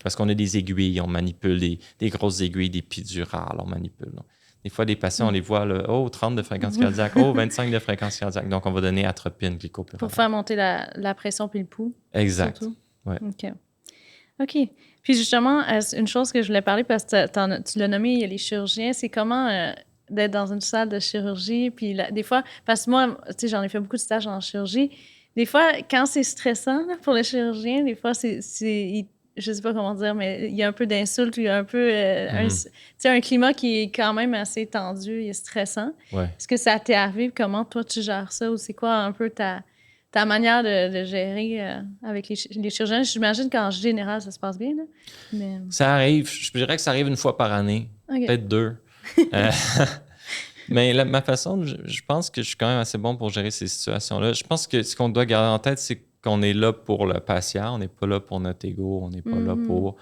Parce qu'on a des aiguilles, on manipule des grosses aiguilles, des pédurales, on manipule. Donc. Des fois, des patients, on les voit, 30 de fréquence cardiaque, 25 de fréquence cardiaque. Donc, on va donner atropine, glycopyrrolate. Pour faire monter la pression puis le pouls. Exact. Ouais. OK. Puis justement, une chose que je voulais parler, parce que tu l'as nommé, il y a les chirurgiens, c'est comment d'être dans une salle de chirurgie. Puis des fois, parce que moi, tu sais, j'en ai fait beaucoup de stages en chirurgie. Des fois, quand c'est stressant là, pour le chirurgien, des fois, je sais pas comment dire, mais il y a un peu d'insulte, il y a un peu un climat qui est quand même assez tendu et stressant. Ouais. Est-ce que ça t'est arrivé? Comment toi, tu gères ça? Ou c'est quoi un peu ta manière de gérer avec les chirurgiens? J'imagine qu'en général, ça se passe bien. Là. Mais... Ça arrive. Je dirais que ça arrive une fois par année. Okay. Peut-être 2. Mais ma façon, je pense que je suis quand même assez bon pour gérer ces situations-là. Je pense que ce qu'on doit garder en tête, c'est qu'on est là pour le patient. On n'est pas là pour notre ego. On n'est pas là pour...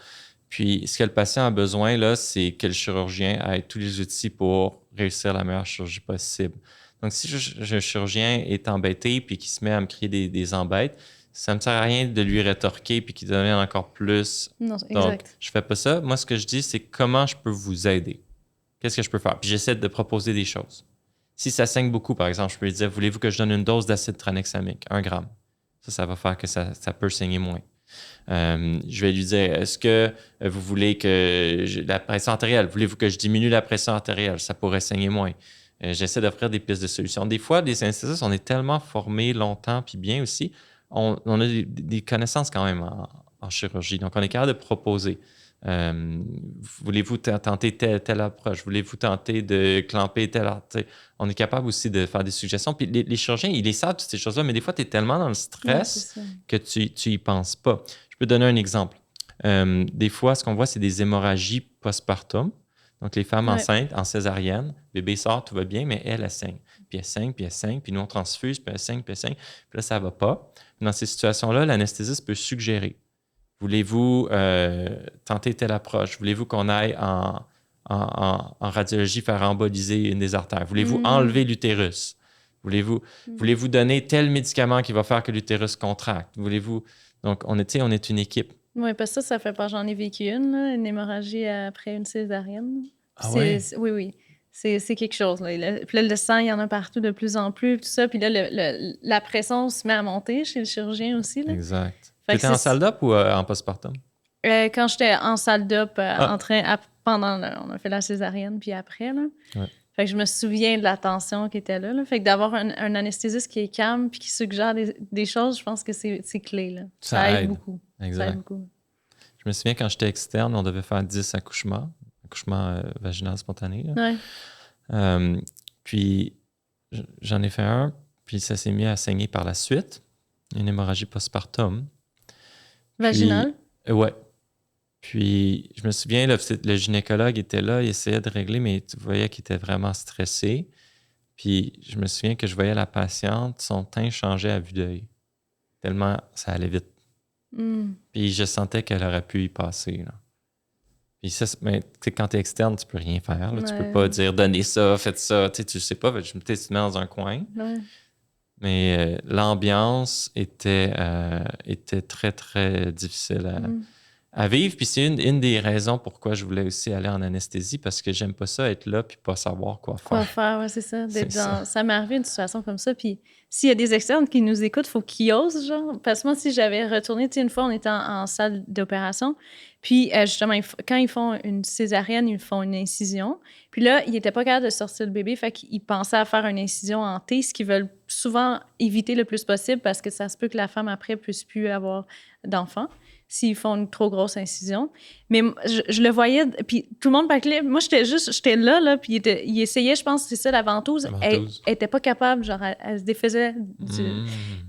Puis, ce que le patient a besoin, là, c'est que le chirurgien ait tous les outils pour réussir la meilleure chirurgie possible. Donc, si le chirurgien est embêté puis qu'il se met à me créer des embêtes, ça ne me sert à rien de lui rétorquer puis qu'il devienne encore plus. Non, Donc, exact. je ne fais pas ça. Moi, ce que je dis, c'est comment je peux vous aider. Qu'est-ce que je peux faire? Puis, j'essaie de proposer des choses. Si ça saigne beaucoup, par exemple, je peux lui dire, voulez-vous que je donne une dose d'acide tranexamique, 1 gramme? Ça va faire que ça peut saigner moins. Je vais lui dire, est-ce que vous voulez que la pression artérielle, voulez-vous que je diminue la pression artérielle? Ça pourrait saigner moins. J'essaie d'offrir des pistes de solutions. Des fois, des anesthésistes, on est tellement formés longtemps, puis bien aussi, on a des connaissances quand même en chirurgie. Donc, on est capable de proposer. Voulez-vous tenter telle approche? Voulez-vous tenter de clamper telle artère? On est capable aussi de faire des suggestions. Puis les chirurgiens, ils les savent, toutes ces choses-là, mais des fois, tu es tellement dans le stress que tu y penses pas. Je peux donner un exemple. Des fois, ce qu'on voit, c'est des hémorragies postpartum. Donc, les femmes enceintes, en césarienne, bébé sort, tout va bien, mais elle saigne. Puis elle saigne, puis elle saigne, puis nous, on transfuse, puis elle saigne, puis elle saigne. Puis là, ça ne va pas. Dans ces situations-là, l'anesthésiste peut suggérer. Voulez-vous tenter telle approche? Voulez-vous qu'on aille en radiologie faire emboliser une des artères? Voulez-vous enlever l'utérus? Voulez-vous donner tel médicament qui va faire que l'utérus contracte? Voulez-vous... Donc, on est une équipe. Oui, parce que ça fait pas. J'en ai vécu une hémorragie après une césarienne. Ah ouais? Oui. C'est quelque chose. Là. Puis là, le sang, il y en a partout de plus en plus, tout ça. Puis là, la pression se met à monter chez le chirurgien aussi. Là. Exact. Tu étais en salle d'op ou en postpartum? Quand j'étais en salle d'op, on a fait la césarienne, puis après. Là. Ouais. Fait que je me souviens de la tension qui était là. Fait que d'avoir un anesthésiste qui est calme puis qui suggère des choses, je pense que c'est clé. Là. Ça aide beaucoup. Exact. Ça aide beaucoup. Je me souviens quand j'étais externe, on devait faire 10 accouchements vaginal spontané. Là. Puis j'en ai fait un, puis ça s'est mis à saigner par la suite. Une hémorragie postpartum. Vaginal? Ouais. Puis je me souviens, le gynécologue était là, il essayait de régler, mais tu voyais qu'il était vraiment stressé. Puis je me souviens que je voyais la patiente, son teint changeait à vue d'œil. Tellement ça allait vite. Puis je sentais qu'elle aurait pu y passer. Là. Puis ça, mais quand tu es externe, tu peux rien faire. Là. Tu peux pas dire donnez ça, faites ça. Tu sais pas, tu te mets dans un coin. Ouais. Mais l'ambiance était très, très difficile à vivre. Puis c'est une des raisons pourquoi je voulais aussi aller en anesthésie, parce que j'aime pas ça être là puis pas savoir quoi faire. Quoi faire, oui, c'est ça. Ça m'est arrivé une situation comme ça. Puis s'il y a des externes qui nous écoutent, il faut qu'ils osent, genre. Parce que moi, si j'avais retourné, tu sais, une fois, on était en salle d'opération. Puis justement, quand ils font une césarienne, ils font une incision. Puis là, ils n'étaient pas capables de sortir le bébé. Fait qu'ils pensaient à faire une incision en T, ce qu'ils veulent souvent éviter le plus possible parce que ça se peut que la femme, après, puisse plus avoir d'enfant s'ils font une trop grosse incision. Mais je le voyais, puis tout le monde parlait. Moi, j'étais là, puis il essayait, je pense, c'est ça, la ventouse. Elle était pas capable, genre, elle se défaisait.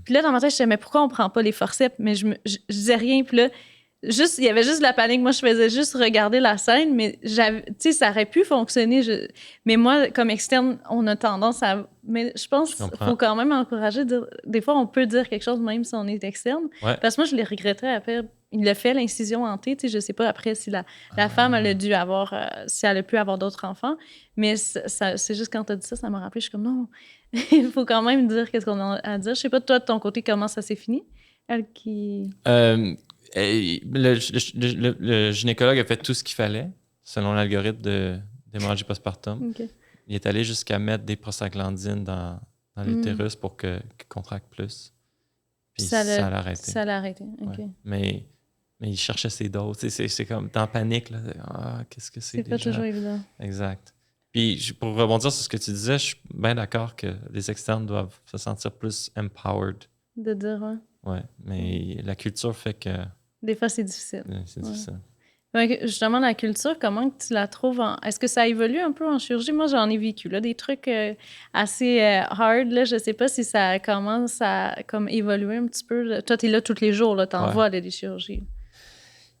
Puis là, dans ma tête, je disais, mais pourquoi on prend pas les forceps? Mais je disais rien, puis là, il y avait juste la panique. Moi, je faisais juste regarder la scène, mais tu sais, ça aurait pu fonctionner. Mais moi, comme externe, on a tendance à... Mais je pense qu'il faut quand même encourager. Des fois, on peut dire quelque chose même si on est externe. Ouais. Parce que moi, je les regretterais après. Il l'a fait, l'incision en T. Tu sais, je sais pas après si la femme, elle a dû avoir... si elle a pu avoir d'autres enfants. Mais c'est juste quand tu as dit ça, ça m'a rappelé. Je suis comme, non, il faut quand même dire qu'est-ce qu'on a à dire. Je sais pas, toi, de ton côté, comment ça s'est fini? Elle qui... Le gynécologue a fait tout ce qu'il fallait selon l'algorithme d'hémorragie postpartum. Okay. Il est allé jusqu'à mettre des prostaglandines dans l'utérus pour qu'il contracte plus. Puis ça l'a arrêté. Ça l'a arrêté, OK. Ouais. Mais il cherchait ses doses. C'est comme dans panique. Là. Qu'est-ce que c'est déjà? C'est pas toujours évident. Exact. Puis pour rebondir sur ce que tu disais, je suis bien d'accord que les externes doivent se sentir plus empowered. De dire, ouais. Oui, mais la culture fait que... Des fois, c'est difficile. C'est difficile. Ouais, justement, la culture, comment tu la trouves? Est-ce que ça évolue un peu en chirurgie? Moi, j'en ai vécu, là, des trucs assez hard. Là. Je sais pas si ça commence à comme, évoluer un petit peu. Toi, tu es là tous les jours, tu en vois des chirurgies.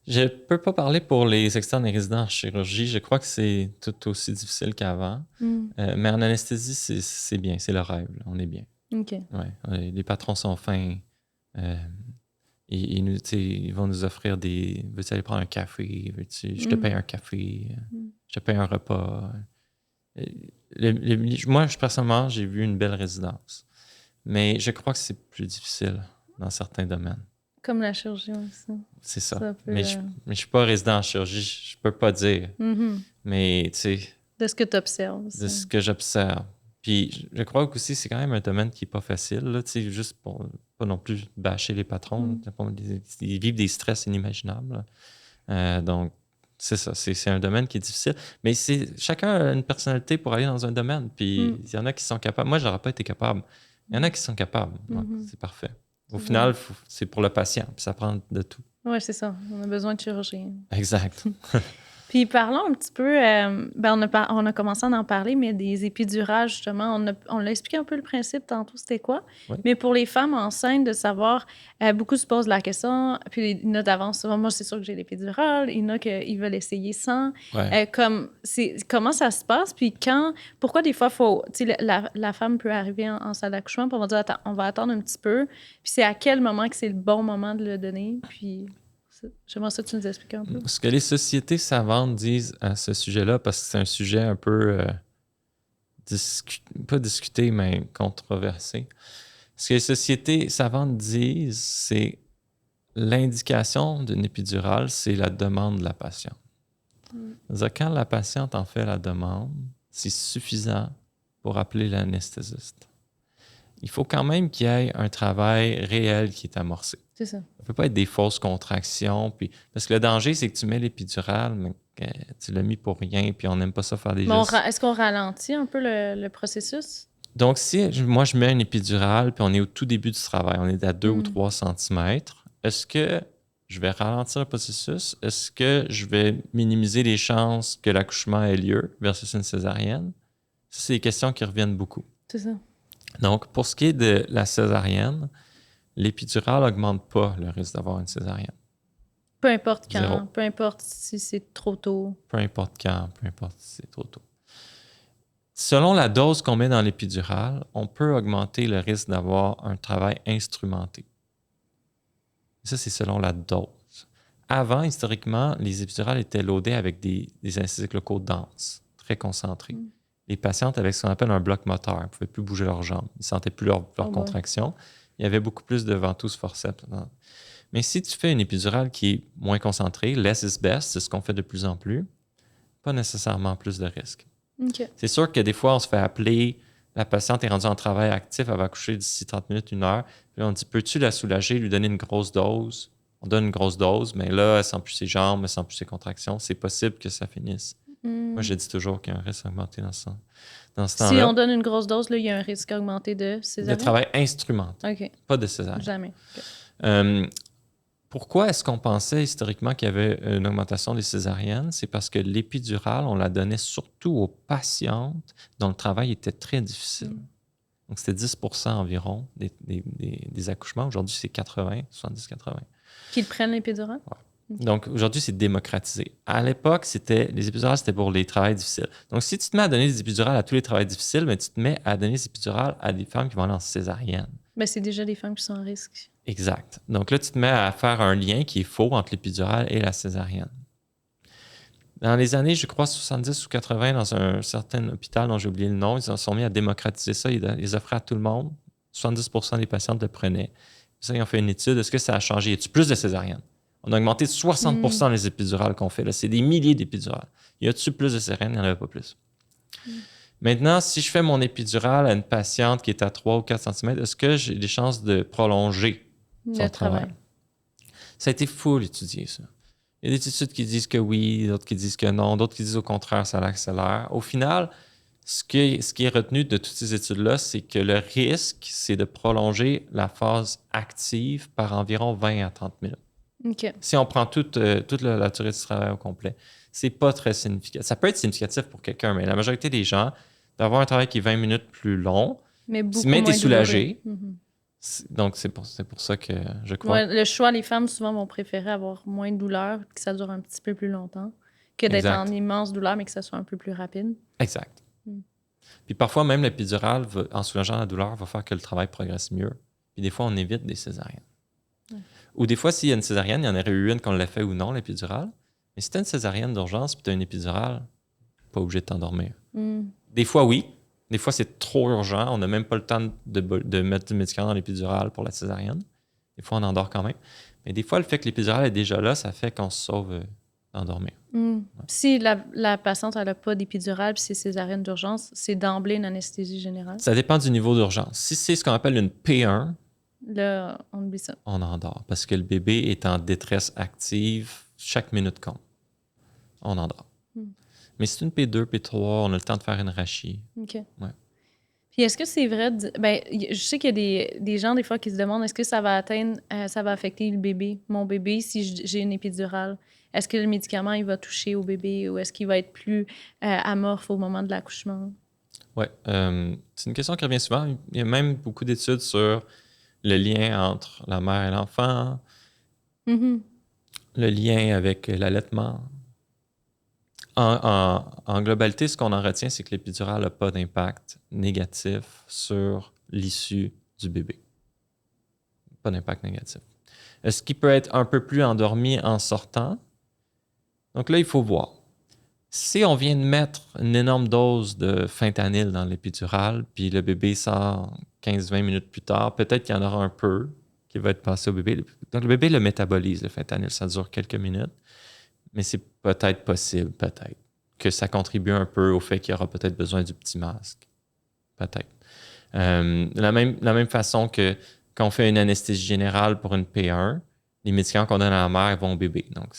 Je peux pas parler pour les externes et résidents en chirurgie. Je crois que c'est tout aussi difficile qu'avant. Mais en anesthésie, c'est bien. C'est le rêve. Là. On est bien. OK. Ouais, les patrons sont fins. Ils vont nous offrir des... Veux-tu aller prendre un café? Je te paye un café. Je te paye un repas. Moi, personnellement, j'ai vu une belle résidence. Mais je crois que c'est plus difficile dans certains domaines. Comme la chirurgie aussi. C'est ça. Mais je ne suis pas résident en chirurgie, je peux pas dire. Mais, tu sais... De ce que tu observes. De ce que j'observe. Puis, je crois aussi c'est quand même un domaine qui n'est pas facile, là, juste pour pas non plus bâcher les patrons. Ils vivent des stress inimaginables. Donc, c'est ça. C'est un domaine qui est difficile. Mais chacun a une personnalité pour aller dans un domaine. Puis, il y en a qui sont capables. Moi, je n'aurais pas été capable. Il y en a qui sont capables. Donc, c'est parfait. Au final, c'est pour le patient. Puis, ça prend de tout. Oui, c'est ça. On a besoin de chirurgie. Exact. Puis parlons un petit peu, on a commencé à en parler, mais des épidurales, justement, on l'a expliqué un peu le principe tantôt, c'était quoi? Oui. Mais pour les femmes enceintes, de savoir, beaucoup se posent la question, puis il y en a d'avance, souvent, moi, c'est sûr que j'ai l'épidurale, il y en a qui veulent essayer sans. Ouais. Comment ça se passe? Puis pourquoi des fois, la femme peut arriver en salle d'accouchement, puis on va dire, attends, on va attendre un petit peu, puis c'est à quel moment que c'est le bon moment de le donner, puis... J'aimerais ça que tu nous expliques un peu. Ce que les sociétés savantes disent à ce sujet-là, parce que c'est un sujet un peu pas discuté, mais controversé. Ce que les sociétés savantes disent, c'est l'indication d'une épidurale, c'est la demande de la patiente. C'est-à-dire, quand la patiente en fait la demande, c'est suffisant pour appeler l'anesthésiste. Il faut quand même qu'il y ait un travail réel qui est amorcé. C'est ça. Ça ne peut pas être des fausses contractions. Parce que le danger, c'est que tu mets l'épidurale, mais tu l'as mis pour rien, puis on n'aime pas ça faire des gestes. Est-ce qu'on ralentit un peu le processus? Donc, si moi, je mets une épidurale, puis on est au tout début du travail, on est à 2 ou 3 cm, est-ce que je vais ralentir le processus? Est-ce que je vais minimiser les chances que l'accouchement ait lieu versus une césarienne? Ça, c'est des questions qui reviennent beaucoup. C'est ça. Donc, pour ce qui est de la césarienne, l'épidurale n'augmente pas le risque d'avoir une césarienne. Peu importe quand, Zéro. peu importe si c'est trop tôt. Peu importe quand, peu importe si c'est trop tôt. Selon la dose qu'on met dans l'épidurale, on peut augmenter le risque d'avoir un travail instrumenté. Ça, c'est selon la dose. Avant, historiquement, les épidurales étaient loadées avec des anesthésiques locaux denses, très concentrés. Les patientes avaient ce qu'on appelle un bloc moteur. Ils ne pouvaient plus bouger leurs jambes. Ils ne sentaient plus leur contraction. Il y avait beaucoup plus de ventouses forceps. Mais si tu fais une épidurale qui est moins concentrée, less is best, c'est ce qu'on fait de plus en plus, pas nécessairement plus de risques. Okay. C'est sûr que des fois, on se fait appeler, la patiente est rendue en travail actif, elle va accoucher d'ici 30 minutes, 1 heure. Puis on dit, peux-tu la soulager, lui donner une grosse dose? On donne une grosse dose, mais là, elle ne sent plus ses jambes, elle ne sent plus ses contractions. C'est possible que ça finisse. Moi, je dis toujours qu'il y a un risque augmenté dans ce temps-là. Si on donne une grosse dose, là, il y a un risque augmenté de césarienne? De travail instrumental, pas de césarienne. Jamais. Okay. Pourquoi est-ce qu'on pensait historiquement qu'il y avait une augmentation des césariennes? C'est parce que l'épidurale, on la donnait surtout aux patientes dont le travail était très difficile. Donc, c'était 10% environ des accouchements. Aujourd'hui, c'est 70-80. Qu'ils prennent l'épidurale? Ouais. Okay. Donc, aujourd'hui, c'est démocratisé. À l'époque, les épidurales, c'était pour les travails difficiles. Donc, si tu te mets à donner des épidurales à tous les travails difficiles, mais tu te mets à donner des épidurales à des femmes qui vont aller en césarienne. Mais c'est déjà des femmes qui sont en risque. Exact. Donc là, tu te mets à faire un lien qui est faux entre l'épidurale et la césarienne. Dans les années, je crois, 70 ou 80, dans un certain hôpital dont j'ai oublié le nom, ils se sont mis à démocratiser ça. Ils les offraient à tout le monde. 70% des patientes le prenaient. Puis ça, ils ont fait une étude. Est-ce que ça a changé? Y a-t-il plus de césariennes? On a augmenté de 60% les épidurales qu'on fait. Là. C'est des milliers d'épidurales. Y a-t-il plus de césariennes? Il n'y en avait pas plus. Maintenant, si je fais mon épidurale à une patiente qui est à 3 ou 4 cm, est-ce que j'ai des chances de prolonger son travail? Ça a été full étudié, ça. Il y a des études qui disent que oui, d'autres qui disent que non, d'autres qui disent au contraire, ça l'accélère. Au final, ce qui est retenu de toutes ces études-là, c'est que le risque, c'est de prolonger la phase active par environ 20 à 30 minutes. Okay. Si on prend toute la durée du travail au complet, c'est pas très significatif. Ça peut être significatif pour quelqu'un, mais la majorité des gens, d'avoir un travail qui est 20 minutes plus long, mais tu es soulagé. Donc, c'est pour ça que je crois. Ouais, le choix, les femmes, souvent, vont préférer avoir moins de douleur, que ça dure un petit peu plus longtemps, que d'être en immense douleur, mais que ça soit un peu plus rapide. Exact. Puis parfois, même l'épidurale, en soulageant la douleur, va faire que le travail progresse mieux. Puis des fois, on évite des césariennes. Ou des fois, s'il y a une césarienne, il y en aurait eu une qu'on l'a fait ou non, l'épidurale. Mais si tu as une césarienne d'urgence puis tu as une épidurale, pas obligé de t'endormir. Des fois, oui. Des fois, c'est trop urgent. On n'a même pas le temps de mettre du médicament dans l'épidurale pour la césarienne. Des fois, on endort quand même. Mais des fois, le fait que l'épidurale est déjà là, ça fait qu'on se sauve d'endormir. Ouais. Si la patiente n'a pas d'épidurale puis c'est césarienne d'urgence, c'est d'emblée une anesthésie générale? Ça dépend du niveau d'urgence. Si c'est ce qu'on appelle une P1, là, on oublie ça. On endort parce que le bébé est en détresse active. Chaque minute compte. On endort. Mais c'est une P2, P3, on a le temps de faire une rachie. OK. Ouais. Puis est-ce que c'est vrai... je sais qu'il y a des gens, des fois, qui se demandent est-ce que ça va affecter le bébé, mon bébé, si j'ai une épidurale? Est-ce que le médicament, il va toucher au bébé ou est-ce qu'il va être plus amorphe au moment de l'accouchement? Oui. C'est une question qui revient souvent. Il y a même beaucoup d'études sur le lien entre la mère et l'enfant, le lien avec l'allaitement. En globalité, ce qu'on en retient, c'est que l'épidurale n'a pas d'impact négatif sur l'issue du bébé. Pas d'impact négatif. Est-ce qu'il peut être un peu plus endormi en sortant? Donc là, il faut voir. Si on vient de mettre une énorme dose de fentanyl dans l'épidurale, puis le bébé sort 15-20 minutes plus tard, peut-être qu'il y en aura un peu qui va être passé au bébé. Donc le bébé le métabolise, le fentanyl, ça dure quelques minutes. Mais c'est peut-être possible, peut-être, que ça contribue un peu au fait qu'il y aura peut-être besoin du petit masque. Peut-être. La même façon que quand on fait une anesthésie générale pour une P1, les médicaments qu'on donne à la mère vont au bébé. Donc,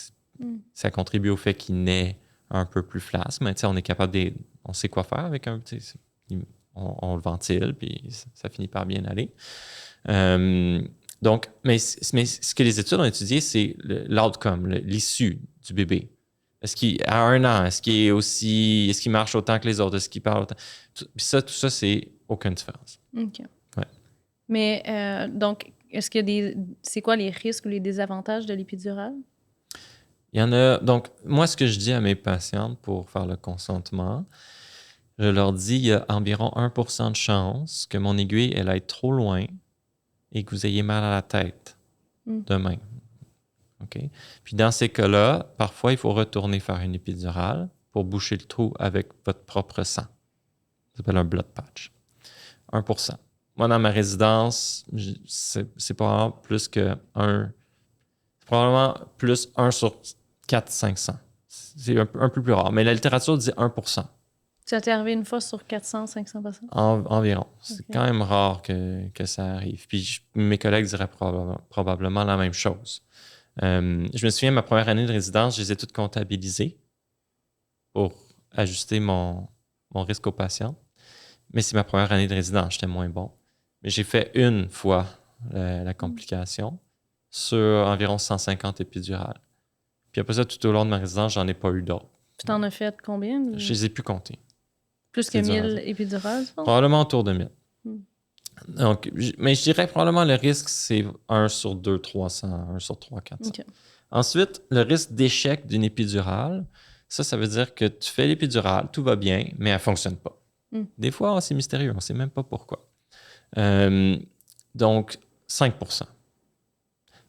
ça contribue au fait qu'il naît un peu plus flasque. Mais on est capable on sait quoi faire avec un... On le ventile, puis ça finit par bien aller. Donc, mais ce que les études ont étudié, c'est l'outcome, l'issue du bébé. À 1 an, est-ce qu'il marche autant que les autres? Est-ce qu'il parle autant? Tout ça, c'est aucune différence. OK. Ouais. Mais donc, est-ce qu'il y a c'est quoi les risques ou les désavantages de l'épidurale? Il y en a. Donc, moi, ce que je dis à mes patientes pour faire le consentement, je leur dis il y a environ 1% de chance que mon aiguille, elle aille trop loin et que vous ayez mal à la tête demain. OK? Puis dans ces cas-là, parfois, il faut retourner faire une épidurale pour boucher le trou avec votre propre sang. Ça s'appelle un blood patch. 1%. Moi, dans ma résidence, c'est probablement plus que 1. C'est probablement plus 1 sur 400-500. C'est un peu plus rare. Mais la littérature dit 1%. Ça t'est arrivé une fois sur 400-500 personnes? Environ. C'est quand même rare que ça arrive. Puis mes collègues diraient probablement la même chose. Je me souviens, ma première année de résidence, je les ai toutes comptabilisées pour ajuster mon risque aux patients. Mais c'est ma première année de résidence, j'étais moins bon. Mais j'ai fait une fois la complication sur environ 150 épidurales. Puis après ça, tout au long de ma résidence, j'en ai pas eu d'autres. Tu t'en as fait combien? Je les ai plus comptés. Plus que 1000 épidurales, je pense? Probablement autour de 1000. Donc, mais je dirais probablement le risque, c'est 1 sur 2, 300, 1 sur 3, 400. Okay. Ensuite, le risque d'échec d'une épidurale, ça veut dire que tu fais l'épidurale, tout va bien, mais elle ne fonctionne pas. Des fois, c'est mystérieux, on ne sait même pas pourquoi. Donc, 5%.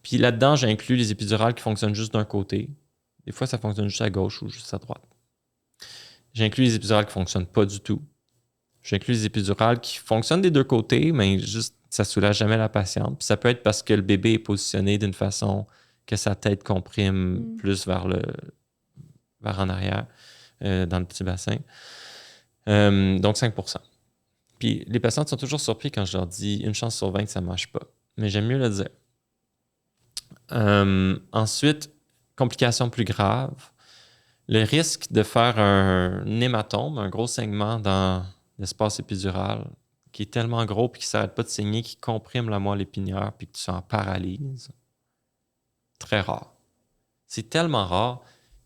Puis là-dedans, j'ai inclus les épidurales qui fonctionnent juste d'un côté. Des fois, ça fonctionne juste à gauche ou juste à droite. J'ai inclus les épidurales qui ne fonctionnent pas du tout. J'ai inclus les épidurales qui fonctionnent des deux côtés, mais juste ça ne soulage jamais la patiente. Puis ça peut être parce que le bébé est positionné d'une façon que sa tête comprime plus vers en arrière, dans le petit bassin. Donc 5%. Puis les patientes sont toujours surpris quand je leur dis une chance sur 20 que ça ne marche pas. Mais j'aime mieux le dire. Ensuite, complications plus graves. Le risque de faire un hématome, un gros saignement dans l'espace épidural, qui est tellement gros puis qui ne s'arrête pas de saigner, qui comprime la moelle épinière puis que tu en paralyses, très rare. C'est tellement rare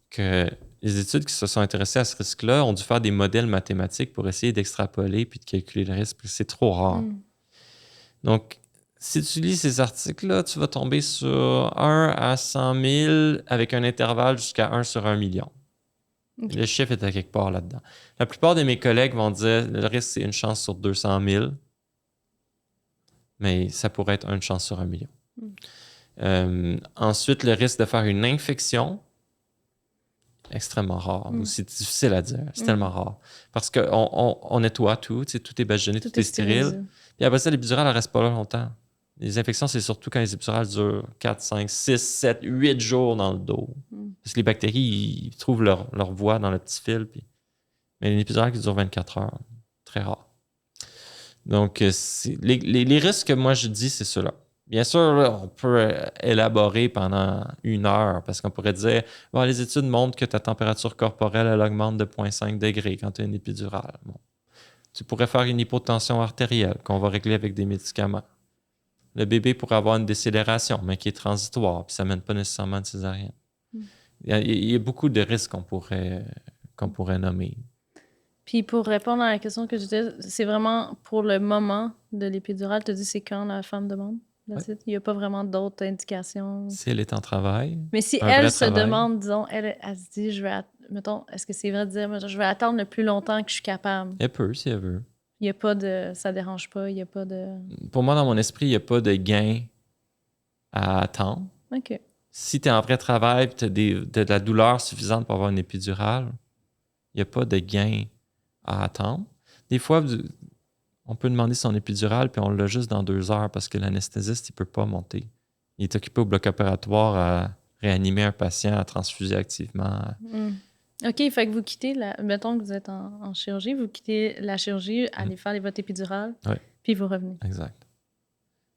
que les études qui se sont intéressées à ce risque-là ont dû faire des modèles mathématiques pour essayer d'extrapoler puis de calculer le risque, c'est trop rare. Donc, si tu lis ces articles-là, tu vas tomber sur 1 à 100 000 avec un intervalle jusqu'à 1 sur 1 million. Okay. Le chiffre est à quelque part là-dedans. La plupart de mes collègues vont dire le risque, c'est une chance sur 200 000, mais ça pourrait être une chance sur 1 million. Ensuite, le risque de faire une infection, extrêmement rare. C'est difficile à dire. C'est tellement rare. Parce qu'on nettoie tout. Tout est badigeonné, tout est stérile. Puis après ça, l'épidurale, elle ne reste pas là longtemps. Les infections, c'est surtout quand les épidurales durent 4, 5, 6, 7, 8 jours dans le dos. Parce que les bactéries, ils trouvent leur voie dans le petit fil. Mais une épidurale qui dure 24 heures, très rare. Donc, les risques que moi je dis, c'est ceux-là. Bien sûr, là, on peut élaborer pendant 1 heure parce qu'on pourrait dire les études montrent que ta température corporelle elle augmente de 0,5 degrés quand tu as une épidurale. Bon. Tu pourrais faire une hypotension artérielle qu'on va régler avec des médicaments. Le bébé pourrait avoir une décélération, mais qui est transitoire, puis ça ne mène pas nécessairement à une césarienne. Il y a beaucoup de risques qu'on pourrait nommer. Puis pour répondre à la question que je disais, c'est vraiment pour le moment de l'épidurale, tu dis c'est quand la femme demande? Ouais. Il n'y a pas vraiment d'autres indications. Si elle est en travail. Mais si elle se demande, disons, elle se dit, mettons, est-ce que c'est vrai de dire, je vais attendre le plus longtemps que je suis capable? Elle peut, si elle veut. Il n'y a pas de... Ça dérange pas, il n'y a pas de... Pour moi, dans mon esprit, il n'y a pas de gain à attendre. OK. Si tu es en vrai travail et tu as de la douleur suffisante pour avoir une épidurale, il n'y a pas de gain à attendre. Des fois, on peut demander son épidurale puis on l'a juste dans 2 heures parce que l'anesthésiste, il ne peut pas monter. Il est occupé au bloc opératoire à réanimer un patient, à transfuser activement. OK, fait que vous quittez, mettons que vous êtes en chirurgie, vous quittez la chirurgie, allez faire votre épidurale, puis vous revenez. Exact.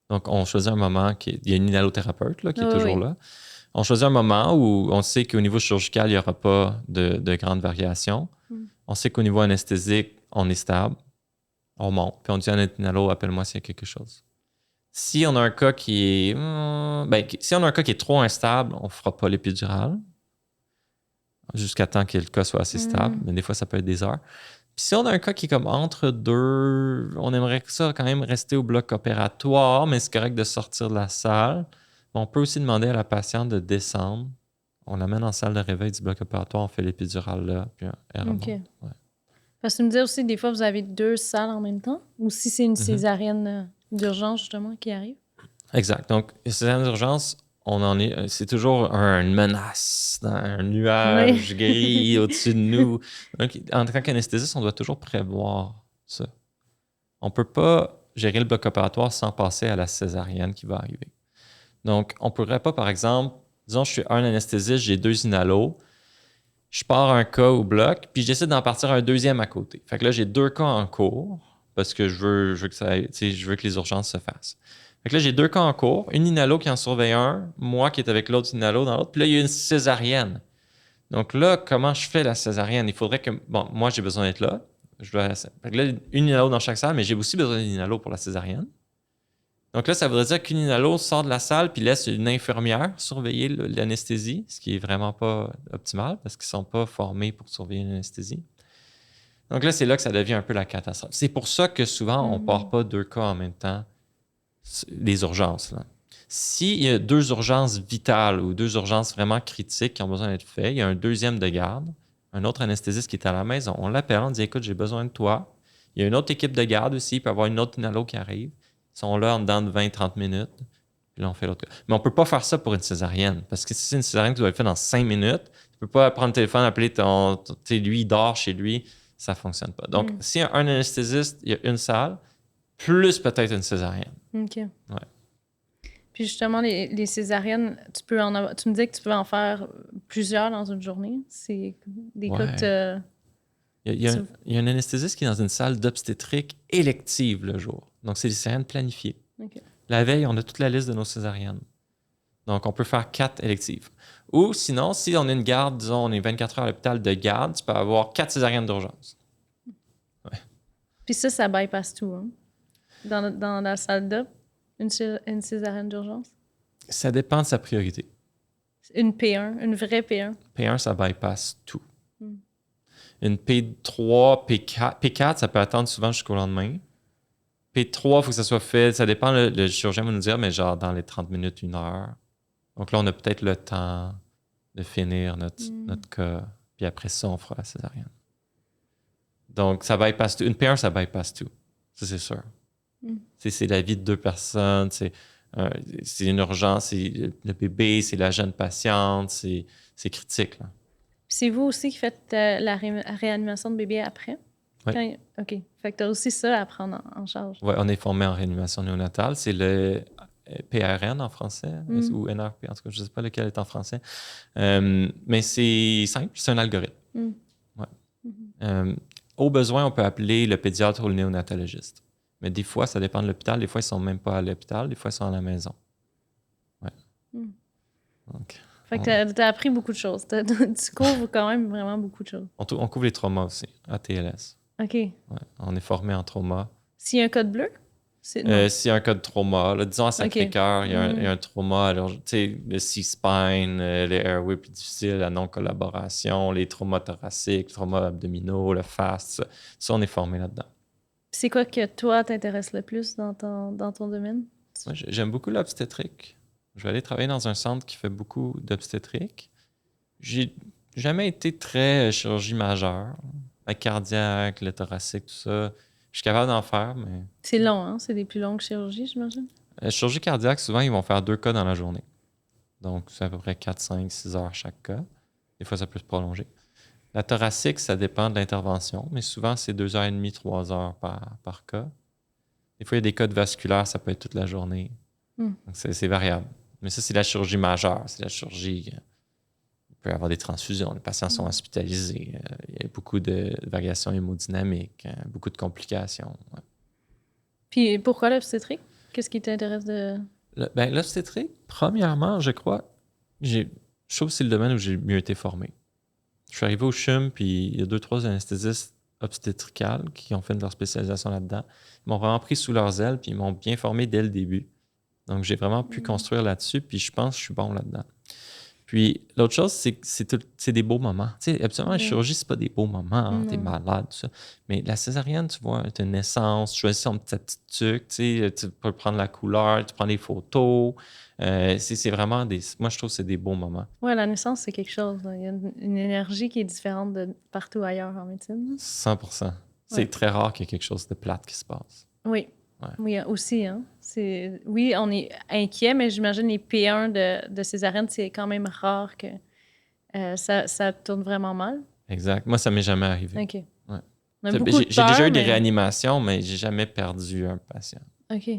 Donc, on choisit un moment, il y a une inhalothérapeute là, qui est toujours là. On choisit un moment où on sait qu'au niveau chirurgical, il n'y aura pas de grandes variations. On sait qu'au niveau anesthésique, on est stable. On monte. Puis on dit à notre inhalo, appelle-moi s'il y a quelque chose. Si on a un cas qui est trop instable, on ne fera pas l'épidurale jusqu'à temps que le cas soit assez stable. Mais des fois, ça peut être des heures. Puis si on a un cas qui est comme entre deux, on aimerait ça quand même rester au bloc opératoire, mais c'est correct de sortir de la salle. On peut aussi demander à la patiente de descendre. On l'amène en salle de réveil du bloc opératoire, on fait l'épidurale là, puis elle remonte. Okay. Ouais. Parce que tu me disais aussi, des fois, vous avez 2 salles en même temps? Ou si c'est une césarienne d'urgence, justement, qui arrive? Exact. Donc, une césarienne d'urgence, c'est toujours une menace, un nuage gris au-dessus de nous. Donc, en tant qu'anesthésiste, on doit toujours prévoir ça. On ne peut pas gérer le bloc opératoire sans passer à la césarienne qui va arriver. Donc, on ne pourrait pas, par exemple, disons, je suis un anesthésiste, j'ai 2 inhalos, je pars un cas au bloc, puis j'essaie d'en partir un deuxième à côté. Fait que là, j'ai 2 cas en cours parce que je veux que les urgences se fassent. Fait que là, j'ai 2 cas en cours, une inhalo qui en surveille un, moi qui est avec l'autre inhalo dans l'autre, puis là, il y a une césarienne. Donc là, comment je fais la césarienne? Il faudrait que... Bon, moi, j'ai besoin d'être là. Fait que là, une inhalo dans chaque salle, mais j'ai aussi besoin d'une inhalo pour la césarienne. Donc là, ça voudrait dire qu'une inhalo sort de la salle puis laisse une infirmière surveiller l'anesthésie, ce qui est vraiment pas optimal parce qu'ils sont pas formés pour surveiller l'anesthésie. Donc là, c'est là que ça devient un peu la catastrophe. C'est pour ça que souvent, on ne part pas 2 cas en même temps, les urgences. Là. S'il y a 2 urgences vitales ou 2 urgences vraiment critiques qui ont besoin d'être faites, il y a un deuxième de garde, un autre anesthésiste qui est à la maison. On l'appelle, on dit « Écoute, j'ai besoin de toi. » Il y a une autre équipe de garde aussi, il peut y avoir une autre inhalo qui arrive. Ils sont là en dedans de 20-30 minutes. Puis là, on fait l'autre cas. Mais on ne peut pas faire ça pour une césarienne. Parce que si c'est une césarienne que tu dois faire dans 5 minutes, tu ne peux pas prendre le téléphone, appeler lui, il dort chez lui. Ça ne fonctionne pas. Donc, si un anesthésiste, il y a une salle, plus peut-être une césarienne. OK. Ouais. Puis justement, les césariennes, tu me disais que tu peux en faire plusieurs dans une journée. C'est des cas que il y a un anesthésiste qui est dans une salle d'obstétrique élective le jour. Donc, c'est des césariennes planifiées. Okay. La veille, on a toute la liste de nos césariennes. Donc, on peut faire 4 électives. Ou sinon, si on a une garde, disons, on est 24 heures à l'hôpital de garde, tu peux avoir 4 césariennes d'urgence. Ouais. Puis ça bypasse tout, hein? Dans la salle d'op, une césarienne d'urgence? Ça dépend de sa priorité. Une P1, une vraie P1? P1, ça bypasse tout. Une P3, P4, ça peut attendre souvent jusqu'au lendemain. P3, il faut que ça soit fait. Ça dépend, le chirurgien va nous dire, mais genre dans les 30 minutes, 1 heure. Donc là, on a peut-être le temps de finir notre cas. Puis après ça, on fera la césarienne. Donc, ça bypasse tout. Une P1, ça bypasse tout. Ça, c'est sûr. C'est la vie de 2 personnes. C'est une urgence, c'est le bébé, c'est la jeune patiente, c'est critique. Là. C'est vous aussi qui faites la réanimation de bébé après? Oui. OK. Fait que tu as aussi ça à prendre en charge. Oui, on est formé en réanimation néonatale. C'est le PRN en français, ou NRP, en tout cas, je ne sais pas lequel est en français. Mais c'est simple, c'est un algorithme. Ouais. Au besoin, on peut appeler le pédiatre ou le néonatologiste. Mais des fois, ça dépend de l'hôpital. Des fois, ils ne sont même pas à l'hôpital. Des fois, ils sont à la maison. Ouais. Donc, fait que tu as appris beaucoup de choses. Tu couvres quand même vraiment beaucoup de choses. On couvre les traumas aussi, à TLS. OK. Ouais. On est formé en trauma. S'il y a un code bleu? S'il y a un cas de trauma, là, disons à Sacré-Cœur, il y a un trauma, alors, le C-spine, les airways plus difficiles, la non-collaboration, les traumas thoraciques, les traumas abdominaux, le FAST, ça, on est formé là-dedans. C'est quoi que toi t'intéresse le plus dans ton domaine? Moi, j'aime beaucoup l'obstétrique. Je vais aller travailler dans un centre qui fait beaucoup d'obstétrique. J'ai jamais été très chirurgie majeure, la cardiaque, le thoracique, tout ça. Je suis capable d'en faire, mais... C'est long, hein? C'est des plus longues chirurgies, j'imagine? Chirurgie cardiaque, souvent, ils vont faire 2 cas dans la journée. Donc, c'est à peu près 4, 5, 6 heures chaque cas. Des fois, ça peut se prolonger. La thoracique, ça dépend de l'intervention, mais souvent, c'est 2h30, 3 heures par cas. Des fois, il y a des cas de vasculaire, ça peut être toute la journée. Donc, c'est variable. Mais ça, c'est la chirurgie majeure. C'est la chirurgie... Il peut y avoir des transfusions, les patients sont hospitalisés. Il y a beaucoup de variations hémodynamiques, beaucoup de complications. Ouais. Puis pourquoi l'obstétrique? Qu'est-ce qui t'intéresse de... L'obstétrique, premièrement, je crois, je trouve que c'est le domaine où j'ai mieux été formé. Je suis arrivé au CHUM, puis il y a 2-3 anesthésistes obstétricales qui ont fait de leur spécialisation là-dedans. Ils m'ont vraiment pris sous leurs ailes, puis ils m'ont bien formé dès le début. Donc, j'ai vraiment pu construire là-dessus, puis je pense que je suis bon là-dedans. Puis, l'autre chose, c'est que c'est des beaux moments. Tu sais, absolument, la chirurgie, c'est pas des beaux moments. Hein, t'es malade, tout ça. Mais la césarienne, tu vois, t'as une naissance, tu choisis ta petite tuque, tu peux prendre la couleur, tu prends des photos. C'est vraiment des... Moi, je trouve que c'est des beaux moments. Oui, la naissance, c'est quelque chose. Là. Il y a une énergie qui est différente de partout ailleurs en médecine. 100%. C'est très rare qu'il y ait quelque chose de plate qui se passe. Oui. Ouais. Oui, aussi. Hein. Oui, on est inquiet, mais j'imagine les P1 de césarienne, c'est quand même rare que ça tourne vraiment mal. Exact. Moi, ça ne m'est jamais arrivé. OK. Ouais. J'ai déjà eu des réanimations, mais j'ai jamais perdu un patient. OK.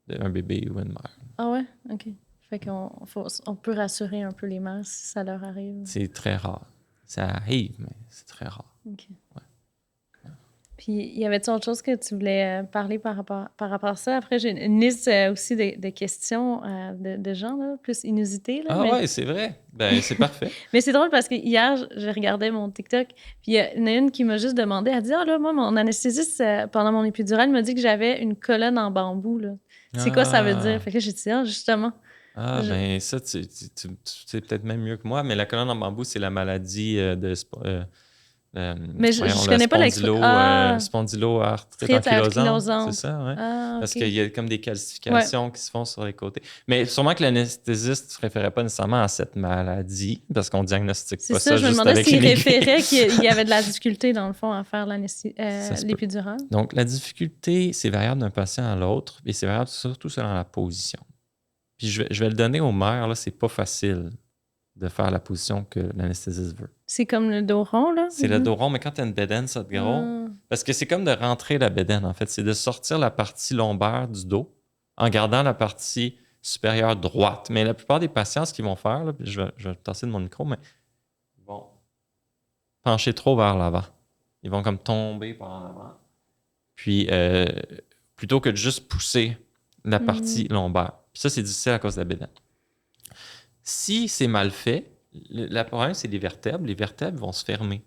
Un bébé ou une mère. Ah ouais? OK. Fait qu'on peut rassurer un peu les mères si ça leur arrive. C'est très rare. Ça arrive, mais c'est très rare. OK. Ouais. Puis, y avait-il autre chose que tu voulais parler par rapport à ça? Après, j'ai une liste aussi de questions de gens, là, plus inusitées. Là, ouais, c'est vrai. Ben, c'est parfait. Mais c'est drôle parce que hier, je regardais mon TikTok, puis il y en a une qui m'a juste demandé, elle dit « Ah là, moi, mon anesthésiste, pendant mon épidural, m'a dit que j'avais une colonne en bambou. Là. C'est quoi ça veut dire? » Fait que j'ai dit « Ah, justement. » Ben ça, tu sais peut-être même mieux que moi, mais la colonne en bambou, c'est la maladie de... mais je connais pas l'expression. Spondyloarthrite ankylosante. C'est ça, oui. Parce okay. qu'il y a comme des calcifications qui se font sur les côtés. Mais sûrement que l'anesthésiste ne se référait pas nécessairement à cette maladie, parce qu'on diagnostique pas ça juste avec je me demandais s'il référait qu'il y avait de la difficulté, dans le fond, à faire l'épidurale. Donc, la difficulté, c'est variable d'un patient à l'autre, et c'est variable surtout selon la position. Puis je vais le donner aux mères, là, c'est pas facile de faire la position que l'anesthésiste veut. C'est comme le dos rond, là? C'est le dos rond, mais quand tu as une bédaine, ça te gros. Parce que c'est comme de rentrer la bédaine, en fait. C'est de sortir la partie lombaire du dos en gardant la partie supérieure droite. Mais la plupart des patients, ce qu'ils vont faire, là, je vais tasser de mon micro, mais ils vont pencher trop vers l'avant. Ils vont comme tomber par en avant. Puis, plutôt que de juste pousser la partie lombaire. Puis ça, c'est difficile à cause de la bédaine. Si c'est mal fait, le problème, c'est les vertèbres. Les vertèbres vont se fermer.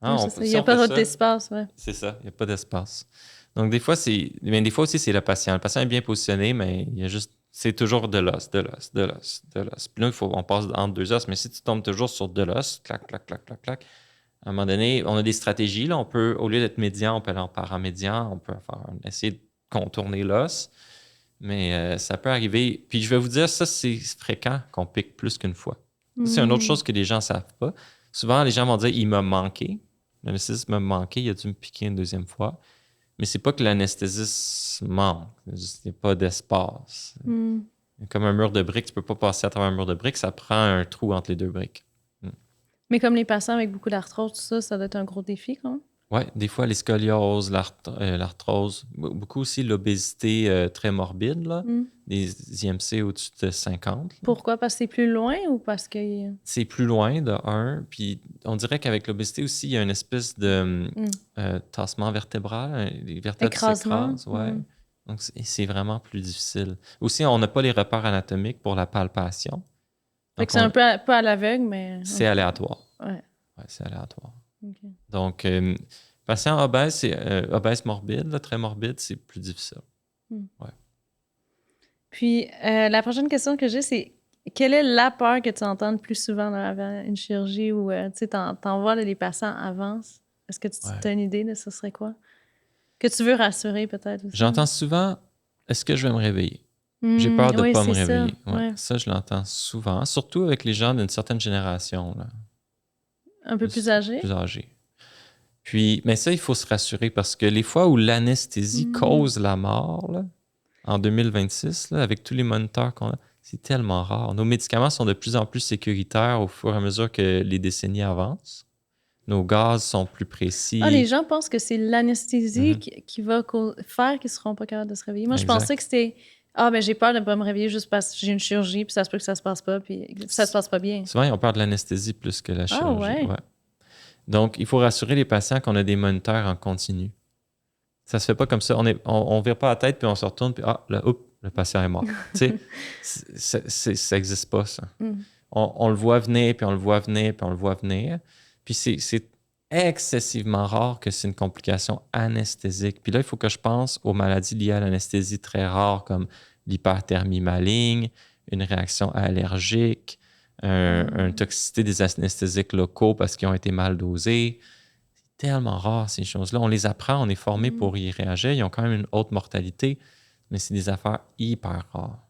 Hein, il n'y a pas d'espace. Ouais. C'est ça, il n'y a pas d'espace. Donc, des fois aussi, c'est le patient. Le patient est bien positionné, mais il y a juste, c'est toujours de l'os. Puis là, on passe entre 2 os. Mais si tu tombes toujours sur de l'os, clac, clac, clac, clac, clac, à un moment donné, on a des stratégies. Là, on peut, au lieu d'être médian, on peut aller en paramédian. On peut essayer de contourner l'os. Mais ça peut arriver. Puis je vais vous dire, ça, c'est fréquent qu'on pique plus qu'une fois. C'est une autre chose que les gens ne savent pas. Souvent, les gens vont dire « il m'a manqué ». L'anesthésiste m'a manqué, il a dû me piquer une 2e fois. Mais c'est pas que l'anesthésiste manque. Il n'y a pas d'espace. Comme un mur de briques, tu peux pas passer à travers un mur de briques, ça prend un trou entre les deux briques. Mais comme les patients avec beaucoup d'arthrose, tout ça, ça doit être un gros défi quand même. Oui, des fois, les scolioses, l'arthrose, beaucoup aussi l'obésité très morbide, là, des IMC au-dessus de 50. Là. Pourquoi? Parce que c'est plus loin ou parce que... C'est plus loin, de un. Puis on dirait qu'avec l'obésité aussi, il y a une espèce de tassement vertébral. Les vertèbres s'écrasent. Ouais. Donc, c'est vraiment plus difficile. Aussi, on n'a pas les repères anatomiques pour la palpation. Donc, c'est un peu pas à l'aveugle, mais... C'est aléatoire. Ouais, c'est aléatoire. Okay. Donc, patient obèse, obèse morbide, là, très morbide, c'est plus difficile. Ouais. Puis, la prochaine question que j'ai, c'est quelle est la peur que tu entends le plus souvent là, avant une chirurgie ou, tu sais, t'en vois là, les patients avancent? Est-ce que tu as une idée de ce serait quoi? Que tu veux rassurer peut-être aussi? J'entends souvent, est-ce que je vais me réveiller? J'ai peur de ne pas me réveiller. Ça, je l'entends souvent, surtout avec les gens d'une certaine génération. Là. Un peu plus âgés? Plus âgés. Puis, mais ça, il faut se rassurer parce que les fois où l'anesthésie cause la mort, là, en 2026, là, avec tous les moniteurs qu'on a, c'est tellement rare. Nos médicaments sont de plus en plus sécuritaires au fur et à mesure que les décennies avancent. Nos gaz sont plus précis. Ah, les gens pensent que c'est l'anesthésie qui va faire qu'ils ne seront pas capables de se réveiller. Moi, je pensais que c'était... Ah, ben j'ai peur de ne pas me réveiller juste parce que j'ai une chirurgie, puis ça se peut que ça se passe pas, puis ça se passe pas bien. Souvent, ils ont peur de l'anesthésie plus que la chirurgie. Ah, ouais. Donc, il faut rassurer les patients qu'on a des moniteurs en continu. Ça se fait pas comme ça. On vire pas la tête, puis on se retourne, puis le patient est mort. Tu sais, ça n'existe pas, ça. On le voit venir, puis on le voit venir, puis on le voit venir. Puis c'est excessivement rare que c'est une complication anesthésique. Puis là, il faut que je pense aux maladies liées à l'anesthésie très rares, comme l'hyperthermie maligne, une réaction allergique, une toxicité des anesthésiques locaux parce qu'ils ont été mal dosés. C'est tellement rare, ces choses-là. On les apprend, on est formé pour y réagir. Ils ont quand même une haute mortalité, mais c'est des affaires hyper rares.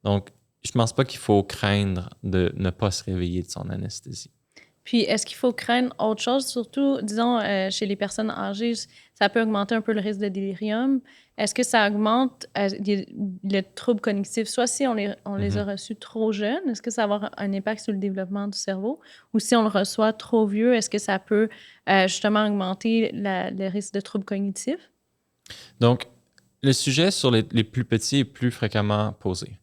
Donc, je ne pense pas qu'il faut craindre de ne pas se réveiller de son anesthésie. Puis, est-ce qu'il faut craindre autre chose? Surtout, disons, chez les personnes âgées, ça peut augmenter un peu le risque de délirium. Est-ce que ça augmente le trouble cognitif? Soit si on les a reçus trop jeunes, est-ce que ça va avoir un impact sur le développement du cerveau? Ou si on le reçoit trop vieux, est-ce que ça peut justement augmenter le risque de troubles cognitifs? Donc, le sujet sur les plus petits est plus fréquemment posé.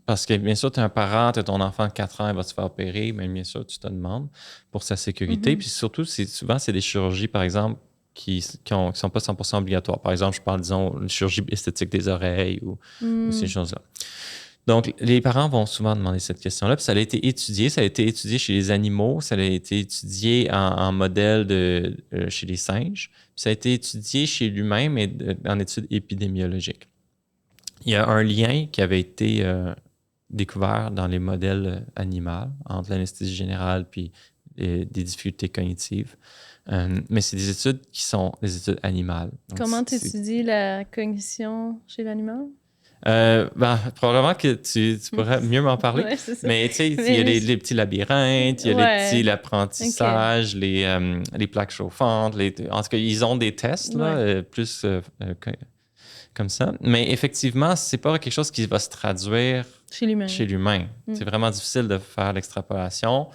Parce que, bien sûr, tu es un parent, tu as ton enfant de 4 ans, il va se faire opérer, mais bien sûr, tu te demandes pour sa sécurité. Puis surtout, souvent, c'est des chirurgies, par exemple, qui sont pas 100% obligatoires. Par exemple, je parle, disons, une chirurgie esthétique des oreilles ou ces choses-là. Donc, les parents vont souvent demander cette question-là. Puis ça a été étudié chez les animaux, ça a été étudié en modèle chez les singes, puis ça a été étudié chez l'humain, mais en études épidémiologiques. Il y a un lien qui avait été découvert dans les modèles animaux entre l'anesthésie générale puis des difficultés cognitives. Mais c'est des études qui sont des études animales. Donc, comment tu étudies la cognition chez l'animal? Probablement que tu pourrais mieux m'en parler. Ouais, mais tu sais, il y a les petits labyrinthes, il y a les petits apprentissages, les plaques chauffantes. En tout cas, ils ont des tests là, plus comme ça. Mais effectivement, c'est pas quelque chose qui va se traduire chez l'humain. C'est vraiment difficile de faire l'extrapolation.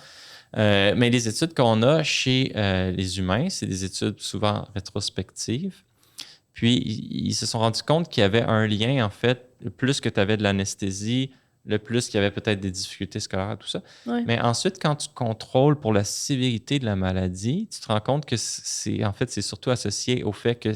Mais les études qu'on a chez les humains, c'est des études souvent rétrospectives. Puis, ils se sont rendus compte qu'il y avait un lien, en fait, le plus que tu avais de l'anesthésie, le plus qu'il y avait peut-être des difficultés scolaires, tout ça. Ouais. Mais ensuite, quand tu contrôles pour la sévérité de la maladie, tu te rends compte que c'est surtout associé au fait que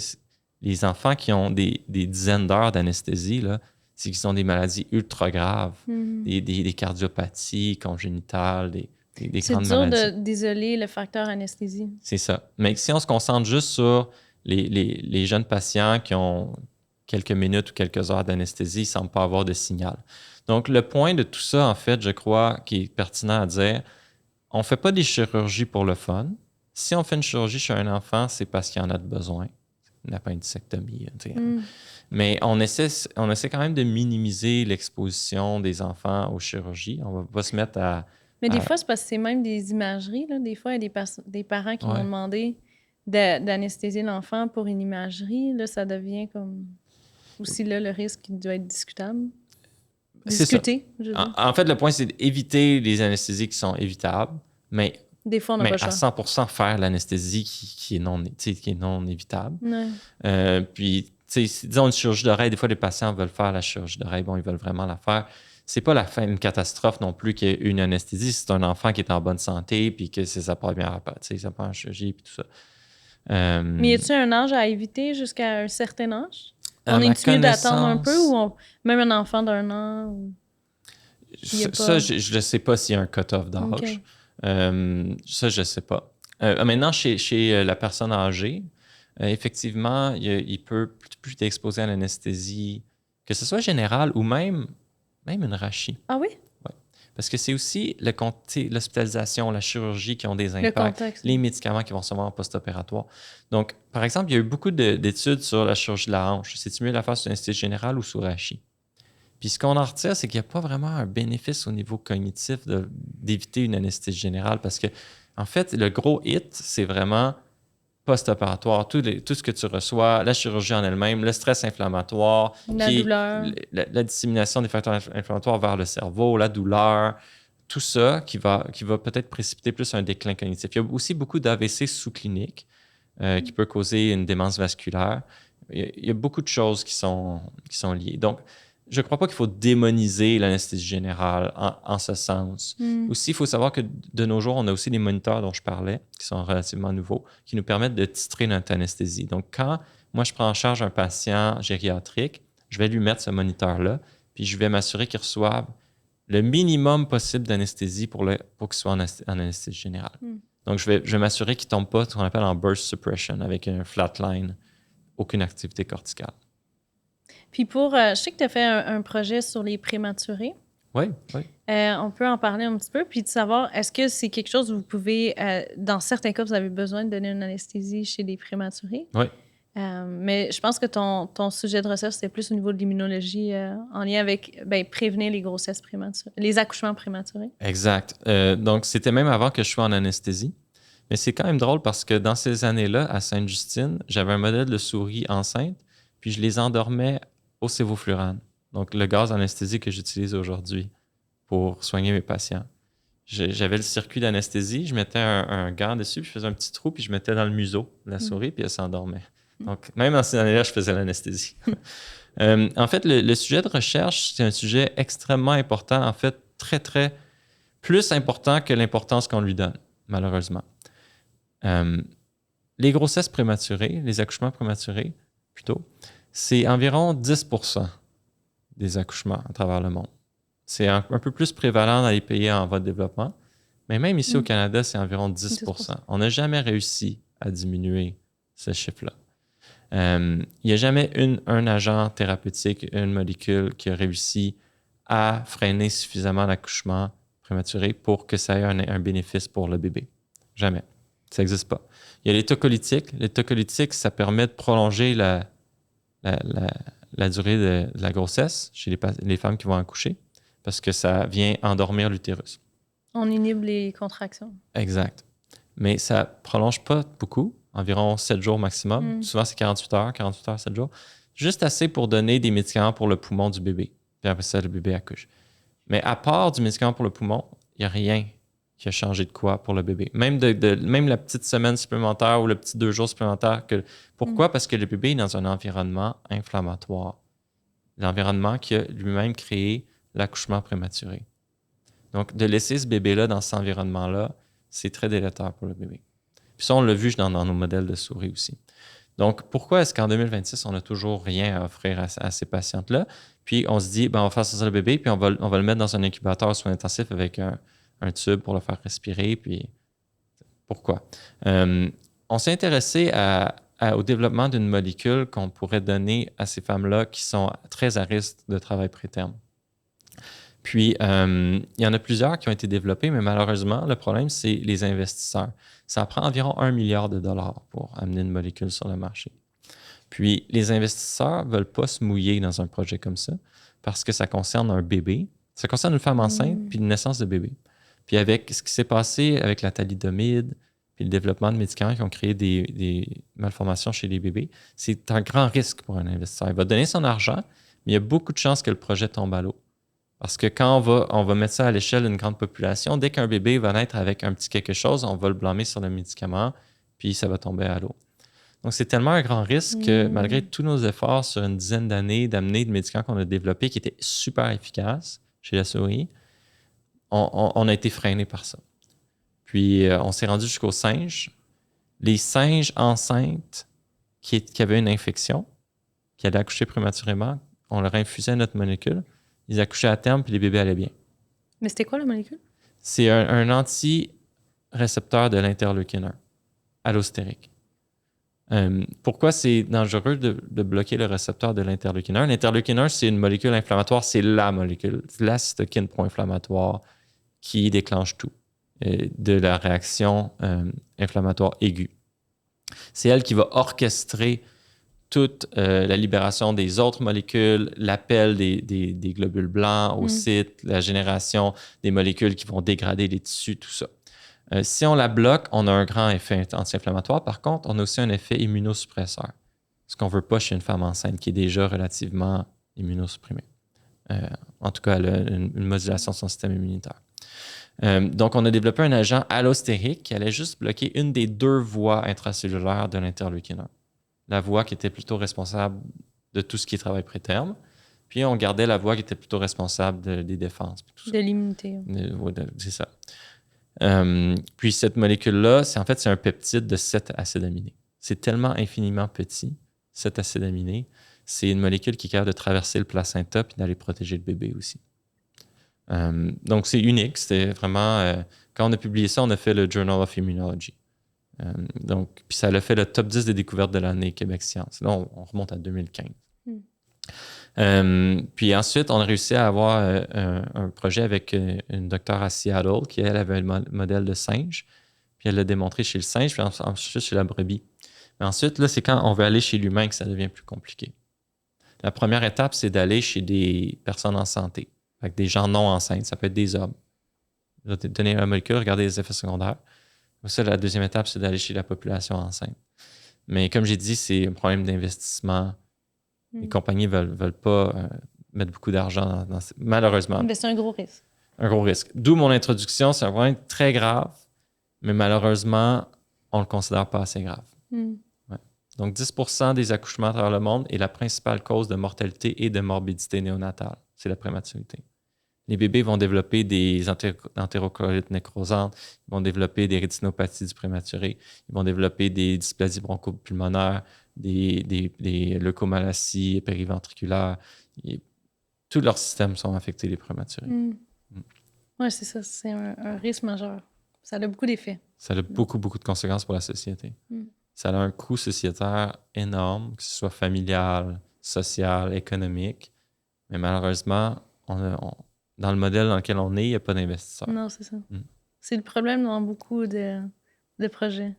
les enfants qui ont des dizaines d'heures d'anesthésie, là, c'est qu'ils ont des maladies ultra graves, des cardiopathies congénitales, des grandes maladies. C'est dur d'isoler le facteur anesthésie. C'est ça. Mais si on se concentre juste sur les jeunes patients qui ont quelques minutes ou quelques heures d'anesthésie, ils ne semblent pas avoir de signal. Donc, le point de tout ça, en fait, je crois, qui est pertinent à dire, on ne fait pas des chirurgies pour le fun. Si on fait une chirurgie chez un enfant, c'est parce qu'il en a de besoin. Une appendicectomie. Mais on essaie quand même de minimiser l'exposition des enfants aux chirurgies. On ne va pas se mettre à... Mais des fois, c'est parce que c'est même des imageries. Là. Des fois, il y a des parents qui m'ont demandé d'anesthésier l'enfant pour une imagerie, là, ça devient comme... Aussi, là, le risque doit être discutable. Discuté, je veux dire. En fait, le point, c'est d'éviter les anesthésies qui sont évitables, mais, des fois, on n'a pas le choix. À 100% faire l'anesthésie qui est non évitable. Ouais. Puis, disons une chirurgie d'oreille, des fois, les patients veulent faire la chirurgie d'oreille, ils veulent vraiment la faire. C'est pas la fin d'une catastrophe non plus qu'il y ait une anesthésie. C'est un enfant qui est en bonne santé, puis que c'est sa première, ça prend une chirurgie, puis tout ça. Mais y a-t-il un âge à éviter jusqu'à un certain âge? On est-tu mieux d'attendre un peu ou même un enfant d'1 an? Ou... Ça, je ne sais pas s'il y a un cut-off d'âge. Okay. Ça, je ne sais pas. Maintenant, chez la personne âgée, effectivement, il peut plus être exposé à l'anesthésie, que ce soit générale ou même une rachis. Ah oui? Oui. Parce que c'est aussi l'hospitalisation, la chirurgie qui ont des impacts, les médicaments qui vont se voir en post-opératoire. Donc, par exemple, il y a eu beaucoup d'études sur la chirurgie de la hanche. C'est-tu mieux la faire sur anesthésie générale ou sous rachis? Puis ce qu'on en retire, c'est qu'il n'y a pas vraiment un bénéfice au niveau cognitif d'éviter une anesthésie générale parce que, en fait, le gros hit, c'est vraiment post-opératoire, tout ce que tu reçois, la chirurgie en elle-même, le stress inflammatoire, la douleur, la dissémination des facteurs inflammatoires vers le cerveau, la douleur, tout ça qui va peut-être précipiter plus un déclin cognitif. Il y a aussi beaucoup d'AVC sous-cliniques qui peut causer une démence vasculaire. Il y a beaucoup de choses qui sont liées. Donc, je ne crois pas qu'il faut démoniser l'anesthésie générale en ce sens. Aussi, il faut savoir que de nos jours, on a aussi les moniteurs dont je parlais, qui sont relativement nouveaux, qui nous permettent de titrer notre anesthésie. Donc, quand moi, je prends en charge un patient gériatrique, je vais lui mettre ce moniteur-là, puis je vais m'assurer qu'il reçoive le minimum possible d'anesthésie pour qu'il soit en anesthésie générale. Donc, je vais m'assurer qu'il ne tombe pas ce qu'on appelle en burst suppression, avec un flatline, aucune activité corticale. Puis je sais que tu as fait un projet sur les prématurés. Oui. On peut en parler un petit peu, puis de savoir, est-ce que c'est quelque chose où vous pouvez, dans certains cas, vous avez besoin de donner une anesthésie chez les prématurés? Oui. Mais je pense que ton sujet de recherche, c'était plus au niveau de l'immunologie en lien avec prévenir les grossesses prématurées, les accouchements prématurés. Exact. Donc, c'était même avant que je sois en anesthésie. Mais c'est quand même drôle parce que dans ces années-là, à Sainte-Justine, j'avais un modèle de souris enceinte, puis je les endormais au sévoflurane, donc le gaz anesthésique que j'utilise aujourd'hui pour soigner mes patients. J'avais le circuit d'anesthésie, je mettais un gant dessus, puis je faisais un petit trou, puis je mettais dans le museau la souris, puis elle s'endormait. Donc, même dans ces années-là, je faisais l'anesthésie. En fait, le sujet de recherche, c'est un sujet extrêmement important, en fait, très, très plus important que l'importance qu'on lui donne, malheureusement. Les grossesses prématurées, les accouchements prématurés, plutôt, c'est environ 10% des accouchements à travers le monde. C'est un peu plus prévalent dans les pays en voie de développement, mais même ici au Canada, c'est environ 10%. On n'a jamais réussi à diminuer ce chiffre-là. Il n'y a jamais un agent thérapeutique, une molécule qui a réussi à freiner suffisamment l'accouchement prématuré pour que ça ait un bénéfice pour le bébé. Jamais. Ça n'existe pas. Il y a les tocolytiques. Les tocolytiques, ça permet de prolonger la durée de la grossesse chez les femmes qui vont accoucher parce que ça vient endormir l'utérus. On inhibe les contractions. Exact. Mais ça ne prolonge pas beaucoup, environ 7 jours maximum. Souvent, c'est 48 heures, 7 jours. Juste assez pour donner des médicaments pour le poumon du bébé. Puis après ça, le bébé accouche. Mais à part du médicament pour le poumon, il n'y a rien qui a changé de quoi pour le bébé. Même la petite semaine supplémentaire ou le petit 2 jours supplémentaires. Pourquoi? Parce que le bébé est dans un environnement inflammatoire. L'environnement qui a lui-même créé l'accouchement prématuré. Donc, de laisser ce bébé-là dans cet environnement-là, c'est très délétère pour le bébé. Puis ça, on l'a vu dans nos modèles de souris aussi. Donc, pourquoi est-ce qu'en 2026, on n'a toujours rien à offrir à ces patientes-là? Puis, on se dit, on va faire ça le bébé, puis on va le mettre dans un incubateur soins intensifs avec un tube pour le faire respirer. Puis, pourquoi? On s'est intéressé au développement d'une molécule qu'on pourrait donner à ces femmes-là qui sont très à risque de travail préterme. Puis, il y en a plusieurs qui ont été développés, mais malheureusement, le problème, c'est les investisseurs. Ça prend environ $1 milliard pour amener une molécule sur le marché. Puis, les investisseurs ne veulent pas se mouiller dans un projet comme ça parce que ça concerne un bébé. Ça concerne une femme enceinte puis une naissance de bébé. Puis, avec ce qui s'est passé avec la thalidomide, puis le développement de médicaments qui ont créé des malformations chez les bébés, c'est un grand risque pour un investisseur. Il va donner son argent, mais il y a beaucoup de chances que le projet tombe à l'eau. Parce que quand on va mettre ça à l'échelle d'une grande population, dès qu'un bébé va naître avec un petit quelque chose, on va le blâmer sur le médicament, puis ça va tomber à l'eau. Donc, c'est tellement un grand risque que malgré tous nos efforts sur une dizaine d'années d'amener des médicaments qu'on a développés qui étaient super efficaces chez la souris, on a été freiné par ça. Puis, on s'est rendu jusqu'aux singes. Les singes enceintes qui avaient une infection, qui allaient accoucher prématurément, on leur infusait notre molécule. Ils accouchaient à terme, puis les bébés allaient bien. Mais c'était quoi la molécule? C'est un anti-récepteur de l'interleukine 1, allostérique. Pourquoi c'est dangereux de bloquer le récepteur de l'interleukine 1? L'interleukine 1, c'est une molécule inflammatoire, c'est la molécule, la cytokine pro-inflammatoire qui déclenche tout, de la réaction inflammatoire aiguë. C'est elle qui va orchestrer toute la libération des autres molécules, l'appel des globules blancs au site, la génération des molécules qui vont dégrader les tissus, tout ça. Si on la bloque, on a un grand effet anti-inflammatoire. Par contre, on a aussi un effet immunosuppresseur, ce qu'on ne veut pas chez une femme enceinte qui est déjà relativement immunosupprimée. En tout cas, elle a une modulation de son système immunitaire. Donc, on a développé un agent allostérique qui allait juste bloquer une des deux voies intracellulaires de l'interleukine 1. La voie qui était plutôt responsable de tout ce qui est travail préterme, puis on gardait la voie qui était plutôt responsable des défenses. De l'immunité. Oui, c'est ça. Puis cette molécule-là, c'est un peptide de 7 acides aminés. C'est tellement infiniment petit, 7 acides aminés. C'est une molécule qui est capable de traverser le placenta puis d'aller protéger le bébé aussi. Donc, c'est unique. C'était vraiment... quand on a publié ça, on a fait le Journal of Immunology. Donc, puis ça a fait le top 10 des découvertes de l'année Québec Science. Là, on remonte à 2015. Puis ensuite, on a réussi à avoir un projet avec une docteure à Seattle qui, elle, avait un modèle de singe. Puis elle l'a démontré chez le singe, puis ensuite chez la brebis. Mais ensuite, là, c'est quand on veut aller chez l'humain que ça devient plus compliqué. La première étape, c'est d'aller chez des personnes en santé, avec des gens non enceintes. Ça peut être des hommes. Vous allez donner la molécule, regarder les effets secondaires. Ça, la deuxième étape, c'est d'aller chez la population enceinte. Mais comme j'ai dit, c'est un problème d'investissement. Les compagnies ne veulent pas mettre beaucoup d'argent malheureusement. Mais c'est un gros risque. Un gros risque. D'où mon introduction, c'est un problème très grave, mais malheureusement, on ne le considère pas assez grave. Ouais. Donc, 10% des accouchements à travers le monde est la principale cause de mortalité et de morbidité néonatale. C'est la prématurité. Les bébés vont développer des entérocolites nécrosantes, ils vont développer des rétinopathies du prématuré, ils vont développer des dysplasies bronchopulmonaires, des leucomalacies périventriculaires. Tous leurs systèmes sont affectés, les prématurés. Oui, c'est ça. C'est un risque majeur. Ça a beaucoup d'effets. Ça a beaucoup, beaucoup de conséquences pour la société. Ça a un coût sociétaire énorme, que ce soit familial, social, économique. Mais malheureusement, dans le modèle dans lequel on est, il n'y a pas d'investisseurs. Non, c'est ça. C'est le problème dans beaucoup de projets.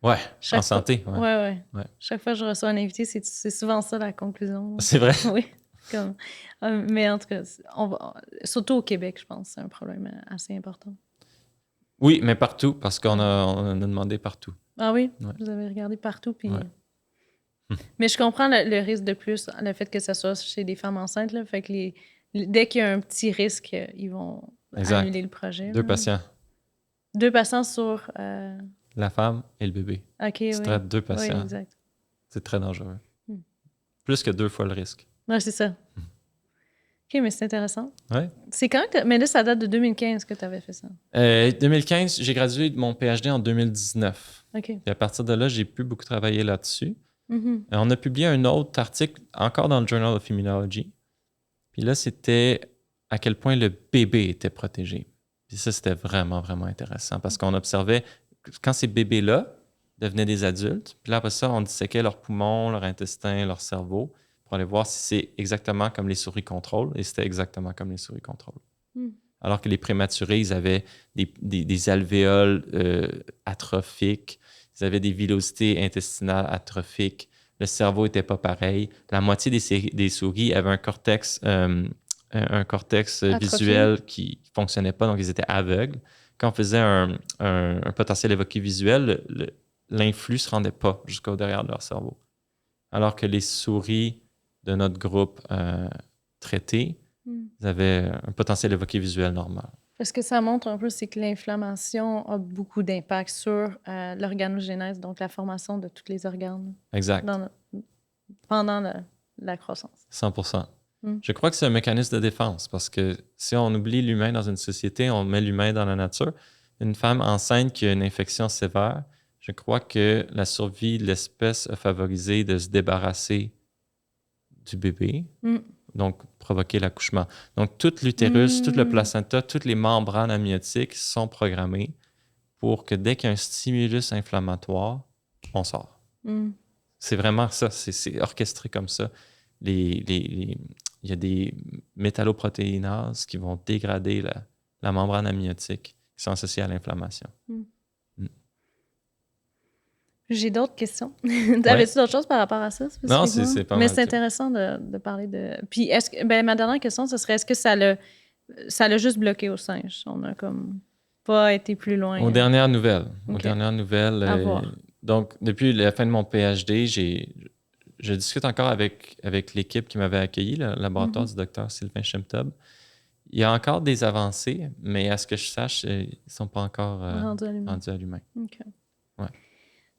Oui, en santé. Oui. Chaque fois que je reçois un invité, c'est souvent ça la conclusion. C'est vrai? Oui. Mais en tout cas, surtout au Québec, je pense, c'est un problème assez important. Oui, mais partout, parce qu'on a demandé partout. Ah oui? Ouais. Vous avez regardé partout, puis... Mais je comprends le risque de plus, le fait que ça soit chez des femmes enceintes, là, fait que dès qu'il y a un petit risque, ils vont annuler le projet. 2 patients. 2 patients sur... La femme et le bébé. OK, tu traites 2 patients. Oui, exact. C'est très dangereux. Plus que 2 fois le risque. Oui, c'est ça. OK, mais c'est intéressant. Oui. C'est quand que... Mais là, ça date de 2015 que tu avais fait ça. 2015, j'ai gradué de mon PhD en 2019. OK. Et à partir de là, j'ai pu beaucoup travailler là-dessus. On a publié un autre article, encore dans le Journal of Immunology. Puis là, c'était à quel point le bébé était protégé. Puis ça, c'était vraiment, vraiment intéressant parce qu'on observait quand ces bébés-là devenaient des adultes, puis là, après ça, on disséquait leurs poumons, leur intestin, leur cerveau pour aller voir si c'est exactement comme les souris contrôle. Et c'était exactement comme les souris contrôle. Alors que les prématurés, ils avaient des alvéoles atrophiques, ils avaient des villosités intestinales atrophiques, le cerveau n'était pas pareil. La moitié des souris avaient un cortex visuel qui ne fonctionnait pas, donc ils étaient aveugles. quand on faisait un potentiel évoqué visuel, l'influx ne se rendait pas jusqu'au derrière de leur cerveau. Alors que les souris de notre groupe traité, ils avaient un potentiel évoqué visuel normal. Ce que ça montre un peu, c'est que l'inflammation a beaucoup d'impact sur l'organogénèse, donc la formation de tous les organes. Exact. Pendant la croissance. 100%. Je crois que c'est un mécanisme de défense parce que si on oublie l'humain dans une société, on met l'humain dans la nature. Une femme enceinte qui a une infection sévère, je crois que la survie de l'espèce a favorisé de se débarrasser du bébé, donc provoquer l'accouchement. Donc, tout l'utérus, tout le placenta, toutes les membranes amniotiques sont programmées pour que dès qu'il y a un stimulus inflammatoire, on sort. C'est vraiment ça, c'est orchestré comme ça. Il y a des métalloprotéinases qui vont dégrader la membrane amniotique qui sont associées à l'inflammation. J'ai d'autres questions. Avais-tu d'autres choses par rapport à ça? Non, c'est pas mal. Mais c'est intéressant de parler de... Puis, ma dernière question, ce serait, est-ce que ça l'a juste bloqué au singe? On a comme pas été plus loin. Aux dernières nouvelles. Okay. Aux dernières nouvelles. Donc, depuis la fin de mon PhD, je discute encore avec l'équipe qui m'avait accueilli, le laboratoire du docteur Sylvain Chemtob. Il y a encore des avancées, mais à ce que je sache, ils ne sont pas encore rendus à l'humain. OK. Ouais.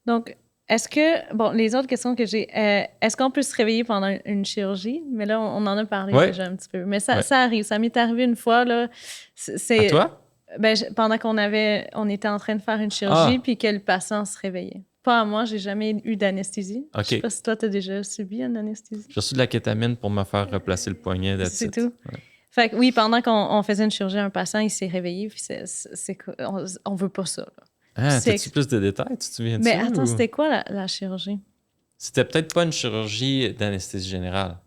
Donc, est-ce que... Bon, les autres questions que j'ai... est-ce qu'on peut se réveiller pendant une chirurgie? Mais là, on en a parlé déjà un petit peu. Mais ça arrive. Ça m'est arrivé une fois, là. À toi? Pendant on était en train de faire une chirurgie, puis que le patient se réveillait. Pas à moi, j'ai jamais eu d'anesthésie. Okay. Je sais pas si toi, tu as déjà subi une anesthésie. J'ai reçu de la kétamine pour me faire replacer le poignet. C'est tout. Ouais. Fait que oui, pendant qu'on faisait une chirurgie à un patient, il s'est réveillé, puis on veut pas ça. Là. Ah, t'as-tu plus de détails? Tu te souviens de ça? Mais attends, c'était quoi la chirurgie? C'était peut-être pas une chirurgie d'anesthésie générale.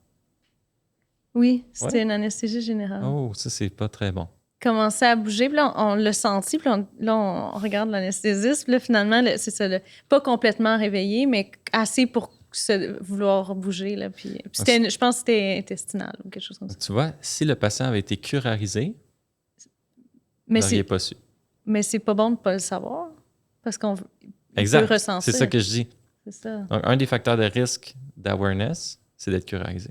Oui, c'était une anesthésie générale. Oh, ça, c'est pas très bon. Commençait à bouger, puis là, on l'a senti, puis là, on regarde l'anesthésiste, puis là, finalement, c'est ça, pas complètement réveillé, mais assez pour vouloir bouger, là, puis je pense que c'était intestinal ou quelque chose comme ça. Tu vois, si le patient avait été curarisé, vous n'auriez pas su. Mais c'est pas bon de ne pas le savoir, parce qu'on peut ressentir. C'est ça que je dis. C'est ça. Donc, un des facteurs de risque d'awareness, c'est d'être curarisé.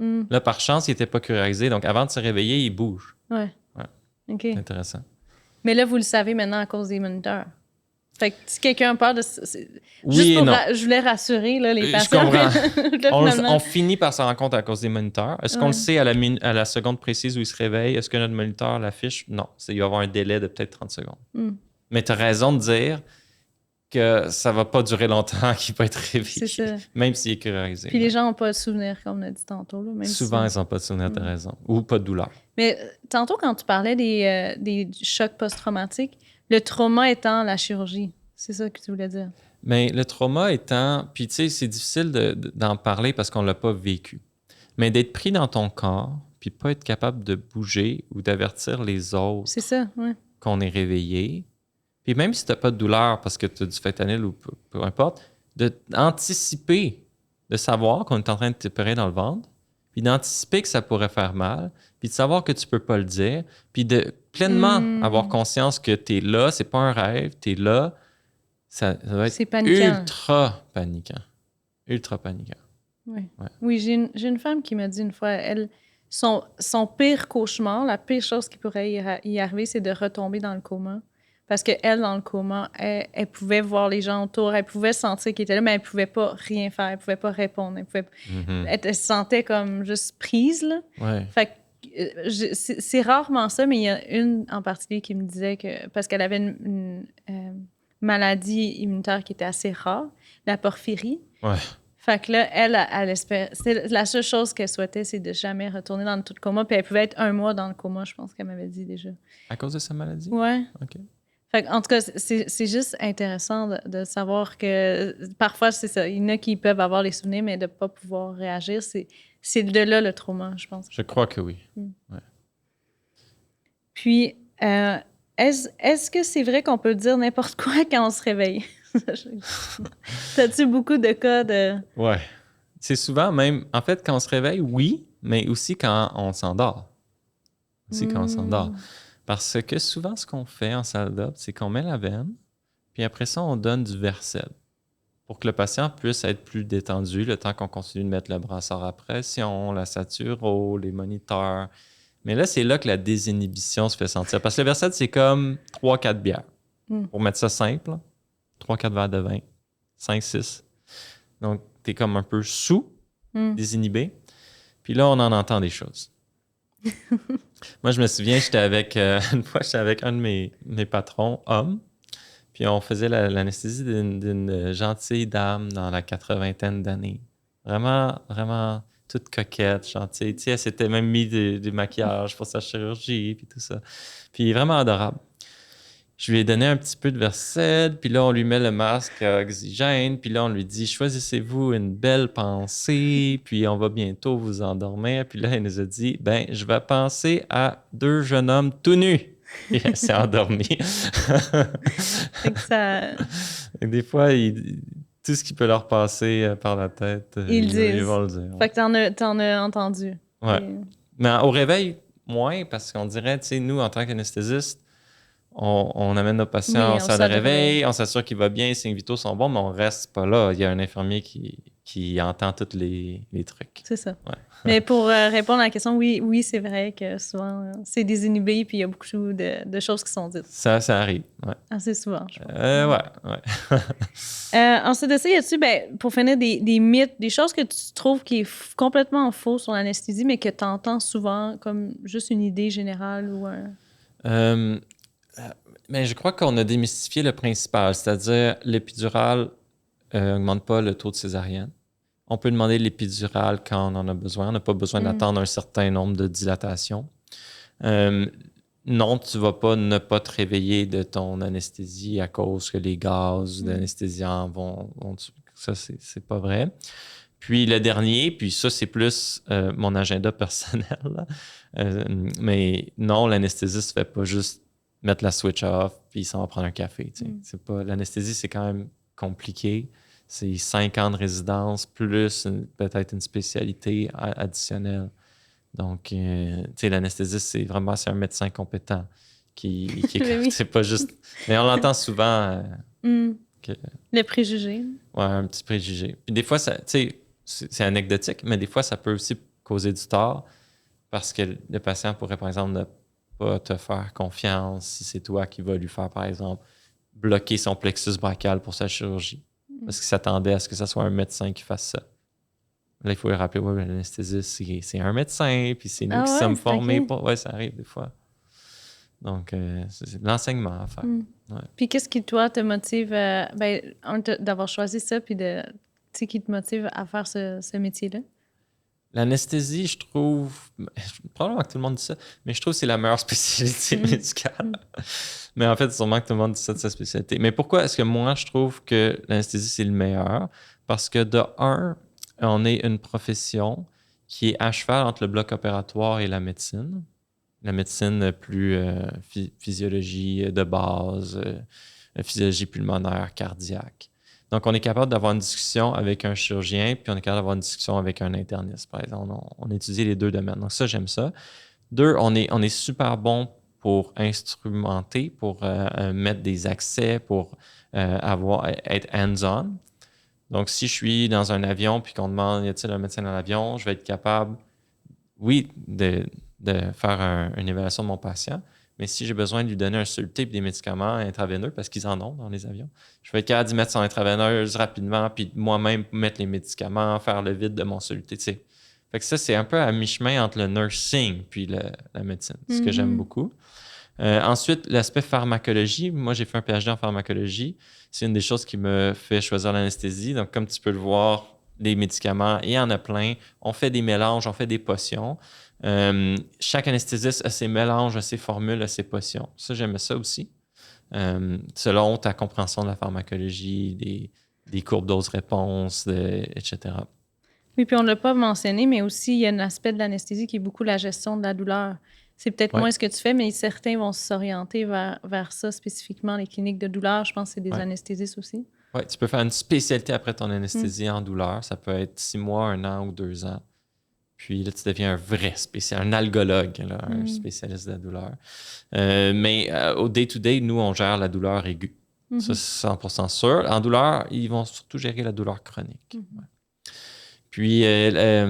Là, par chance, il n'était pas curarisé, donc avant de se réveiller, il bouge. Ouais. OK. C'est intéressant. Mais là, vous le savez maintenant à cause des moniteurs. Fait que si quelqu'un a peur de... je voulais rassurer là, les patients. Je comprends. On finit par se rendre compte à cause des moniteurs. Est-ce qu'on le sait à la seconde précise où il se réveille? Est-ce que notre moniteur l'affiche? Non. Il va y avoir un délai de peut-être 30 secondes. Mais tu as raison de dire que ça va pas durer longtemps qu'il va être réveillé, même s'il est curarisé. Puis les gens n'ont pas de souvenir, comme on a dit tantôt. Là, même souvent, ils n'ont pas de souvenir, tu as raison. Ou pas de douleur. Mais tantôt, quand tu parlais des chocs post-traumatiques, le trauma étant la chirurgie, c'est ça que tu voulais dire? Mais le trauma étant... Puis tu sais, c'est difficile d'en parler parce qu'on ne l'a pas vécu. Mais d'être pris dans ton corps, puis pas être capable de bouger ou d'avertir les autres qu'on est réveillé... Puis même si tu n'as pas de douleur parce que tu as du fentanyl ou peu importe, d'anticiper, de savoir qu'on est en train de t'opérer dans le ventre, puis d'anticiper que ça pourrait faire mal, puis de savoir que tu ne peux pas le dire, puis de pleinement avoir conscience que tu es là, c'est pas un rêve, tu es là, ça va être ultra paniquant. Ultra paniquant. Oui, oui, j'ai une femme qui m'a dit une fois, son pire cauchemar, la pire chose qui pourrait y arriver, c'est de retomber dans le coma. Parce qu'elle, dans le coma, elle pouvait voir les gens autour, elle pouvait sentir qu'ils étaient là, mais elle ne pouvait pas rien faire, elle ne pouvait pas répondre. Elle se sentait comme juste prise. Là. Ouais. Fait que c'est rarement ça, mais il y a une en particulier qui me disait que, parce qu'elle avait une maladie immunitaire qui était assez rare, la porphyrie. Ouais. Fait que là, elle espère. C'est la seule chose qu'elle souhaitait, c'est de jamais retourner dans le tout coma. Puis elle pouvait être 1 mois dans le coma, je pense qu'elle m'avait dit déjà. À cause de sa maladie? Ouais. OK. Fait en tout cas, c'est juste intéressant de savoir que parfois, c'est ça. Il y en a qui peuvent avoir les souvenirs, mais de ne pas pouvoir réagir. C'est de là le trauma, je pense. Je crois que oui. Ouais. Puis, est-ce que c'est vrai qu'on peut dire n'importe quoi quand on se réveille? T'as-tu beaucoup de cas de... Ouais. C'est souvent même... En fait, quand on se réveille, oui, mais aussi quand on s'endort. Quand on s'endort. Parce que souvent, ce qu'on fait en salle d'op, c'est qu'on met la veine, puis après ça, on donne du Versed pour que le patient puisse être plus détendu le temps qu'on continue de mettre le brassard à pression, la saturo, les moniteurs. Mais là, c'est là que la désinhibition se fait sentir. Parce que le Versed, c'est comme 3-4 bières. Pour mettre ça simple, 3-4 verres de vin, 5-6. Donc, t'es comme un peu sous, désinhibé. Puis là, on en entend des choses. Moi, je me souviens, une fois, j'étais avec un de mes patrons, hommes, puis on faisait l'anesthésie d'une gentille dame dans la 80aine d'années. Vraiment, vraiment toute coquette, gentille. Tu sais, elle s'était même mis du maquillage pour sa chirurgie, puis tout ça. Puis vraiment adorable. Je lui ai donné un petit peu de Versed, puis là, on lui met le masque à oxygène, puis là, on lui dit « Choisissez-vous une belle pensée, puis on va bientôt vous endormir. » Puis là, elle nous a dit « Ben, je vais penser à 2 jeunes hommes tout nus. » Et elle s'est endormie. Et des fois, tout ce qui peut leur passer par la tête, ils vont le dire. Fait que t'en as entendu. Ouais. Mais au réveil, moins, parce qu'on dirait, tu sais, nous, en tant qu'anesthésistes, on amène nos patients en salle de réveil, on s'assure qu'il va bien, les signes vitaux sont bons, mais on reste pas là. Il y a un infirmier qui entend tous les trucs. C'est ça. Ouais. Mais pour répondre à la question, oui, c'est vrai que souvent, c'est désinhibé puis il y a beaucoup de choses qui sont dites. Ça arrive, ouais. Assez souvent, je pense. Ouais. Ensuite de ça, y a-tu, pour finir, des mythes, des choses que tu trouves qui est complètement faux sur l'anesthésie, mais que tu entends souvent comme juste une idée générale ou un... Mais je crois qu'on a démystifié le principal, c'est-à-dire l'épidurale n'augmente pas le taux de césarienne. On peut demander l'épidurale quand on en a besoin. On n'a pas besoin d'attendre un certain nombre de dilatations. Non, tu ne vas pas ne pas te réveiller de ton anesthésie à cause que les gaz d'anesthésiant vont ça, c'est pas vrai. Puis le dernier, puis ça, c'est plus mon agenda personnel. Mais non, l'anesthésiste ne fait pas juste mettre la switch off, puis il s'en va prendre un café. C'est pas, l'anesthésie, c'est quand même compliqué. C'est 5 ans de résidence, plus peut-être une spécialité additionnelle. Donc, tu sais, l'anesthésiste, c'est un médecin compétent qui c'est pas juste... Mais on l'entend souvent. Le préjugé. Ouais, un petit préjugé. Puis des fois, tu sais, c'est anecdotique, mais des fois, ça peut aussi causer du tort parce que le patient pourrait, par exemple, ne pas te faire confiance si c'est toi qui vas lui faire, par exemple, bloquer son plexus brachial pour sa chirurgie. Parce qu'il s'attendait à ce que ce soit un médecin qui fasse ça. Là, il faut lui rappeler, ouais, l'anesthésiste, c'est un médecin, puis c'est nous qui sommes formés pour... Ouais, ça arrive des fois. Donc, c'est de l'enseignement à faire. Ouais. Puis qu'est-ce qui, toi, te motive d'avoir choisi ça, puis qui te motive à faire ce métier-là? L'anesthésie, je trouve... Probablement que tout le monde dit ça, mais je trouve que c'est la meilleure spécialité médicale. Mais en fait, sûrement que tout le monde dit ça de sa spécialité. Mais pourquoi est-ce que moi, je trouve que l'anesthésie, c'est le meilleur? Parce que de un, on est une profession qui est à cheval entre le bloc opératoire et la médecine. La médecine plus physiologie de base, physiologie pulmonaire, cardiaque. Donc, on est capable d'avoir une discussion avec un chirurgien, puis on est capable d'avoir une discussion avec un interniste, par exemple. On étudie les deux domaines. Donc, ça, j'aime ça. Deux, on est super bon pour instrumenter, pour mettre des accès, pour être hands-on. Donc, si je suis dans un avion puis qu'on demande, y a-t-il un médecin dans l'avion, je vais être capable, oui, de faire une évaluation de mon patient, mais si j'ai besoin de lui donner un soluté et des médicaments intraveineux, parce qu'ils en ont dans les avions, je vais être capable d'y mettre son intraveineuse rapidement, puis moi-même mettre les médicaments, faire le vide de mon soluté, tu sais. Fait que ça, c'est un peu à mi-chemin entre le nursing puis la médecine, ce que j'aime beaucoup. Ensuite, l'aspect pharmacologie. Moi, j'ai fait un PhD en pharmacologie. C'est une des choses qui me fait choisir l'anesthésie. Donc, comme tu peux le voir, les médicaments, il y en a plein. On fait des mélanges, on fait des potions. Chaque anesthésiste a ses mélanges, a ses formules, a ses potions. Ça, j'aimais ça aussi. Selon ta compréhension de la pharmacologie, des courbes dose-réponse, etc. Oui, puis on ne l'a pas mentionné, mais aussi, il y a un aspect de l'anesthésie qui est beaucoup la gestion de la douleur. C'est peut-être moins ce que tu fais, mais certains vont s'orienter vers ça spécifiquement, les cliniques de douleur. Je pense que c'est des anesthésistes aussi. Oui, tu peux faire une spécialité après ton anesthésie en douleur. Ça peut être 6 mois, 1 an ou 2 ans. Puis là, tu deviens un vrai spécialiste, un algologue, là, un spécialiste de la douleur. Mais au day-to-day, nous, on gère la douleur aiguë. Ça, c'est 100% sûr. En douleur, ils vont surtout gérer la douleur chronique. Ouais. Puis,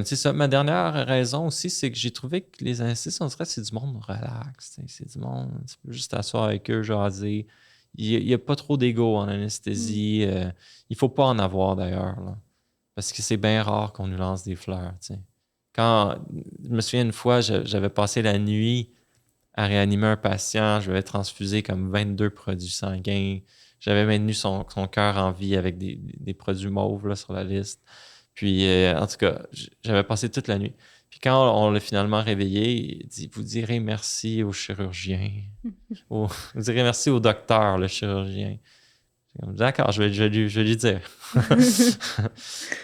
c'est ça. Ma dernière raison aussi, c'est que j'ai trouvé que les anesthésistes, on dirait que c'est du monde relax. C'est du monde, tu peux juste t'asseoir avec eux, jaser. Il n'y a pas trop d'ego en anesthésie. Il ne faut pas en avoir, d'ailleurs, là, parce que c'est bien rare qu'on nous lance des fleurs. T'sais. Quand, je me souviens une fois, j'avais passé la nuit à réanimer un patient. Je lui avais transfusé comme 22 produits sanguins. J'avais maintenu son cœur en vie avec des produits mauves là, sur la liste. Puis, en tout cas, j'avais passé toute la nuit. Puis quand on l'a finalement réveillé, il dit « Vous direz merci au chirurgien. Vous direz merci au docteur, le chirurgien. » D'accord, je vais lui dire.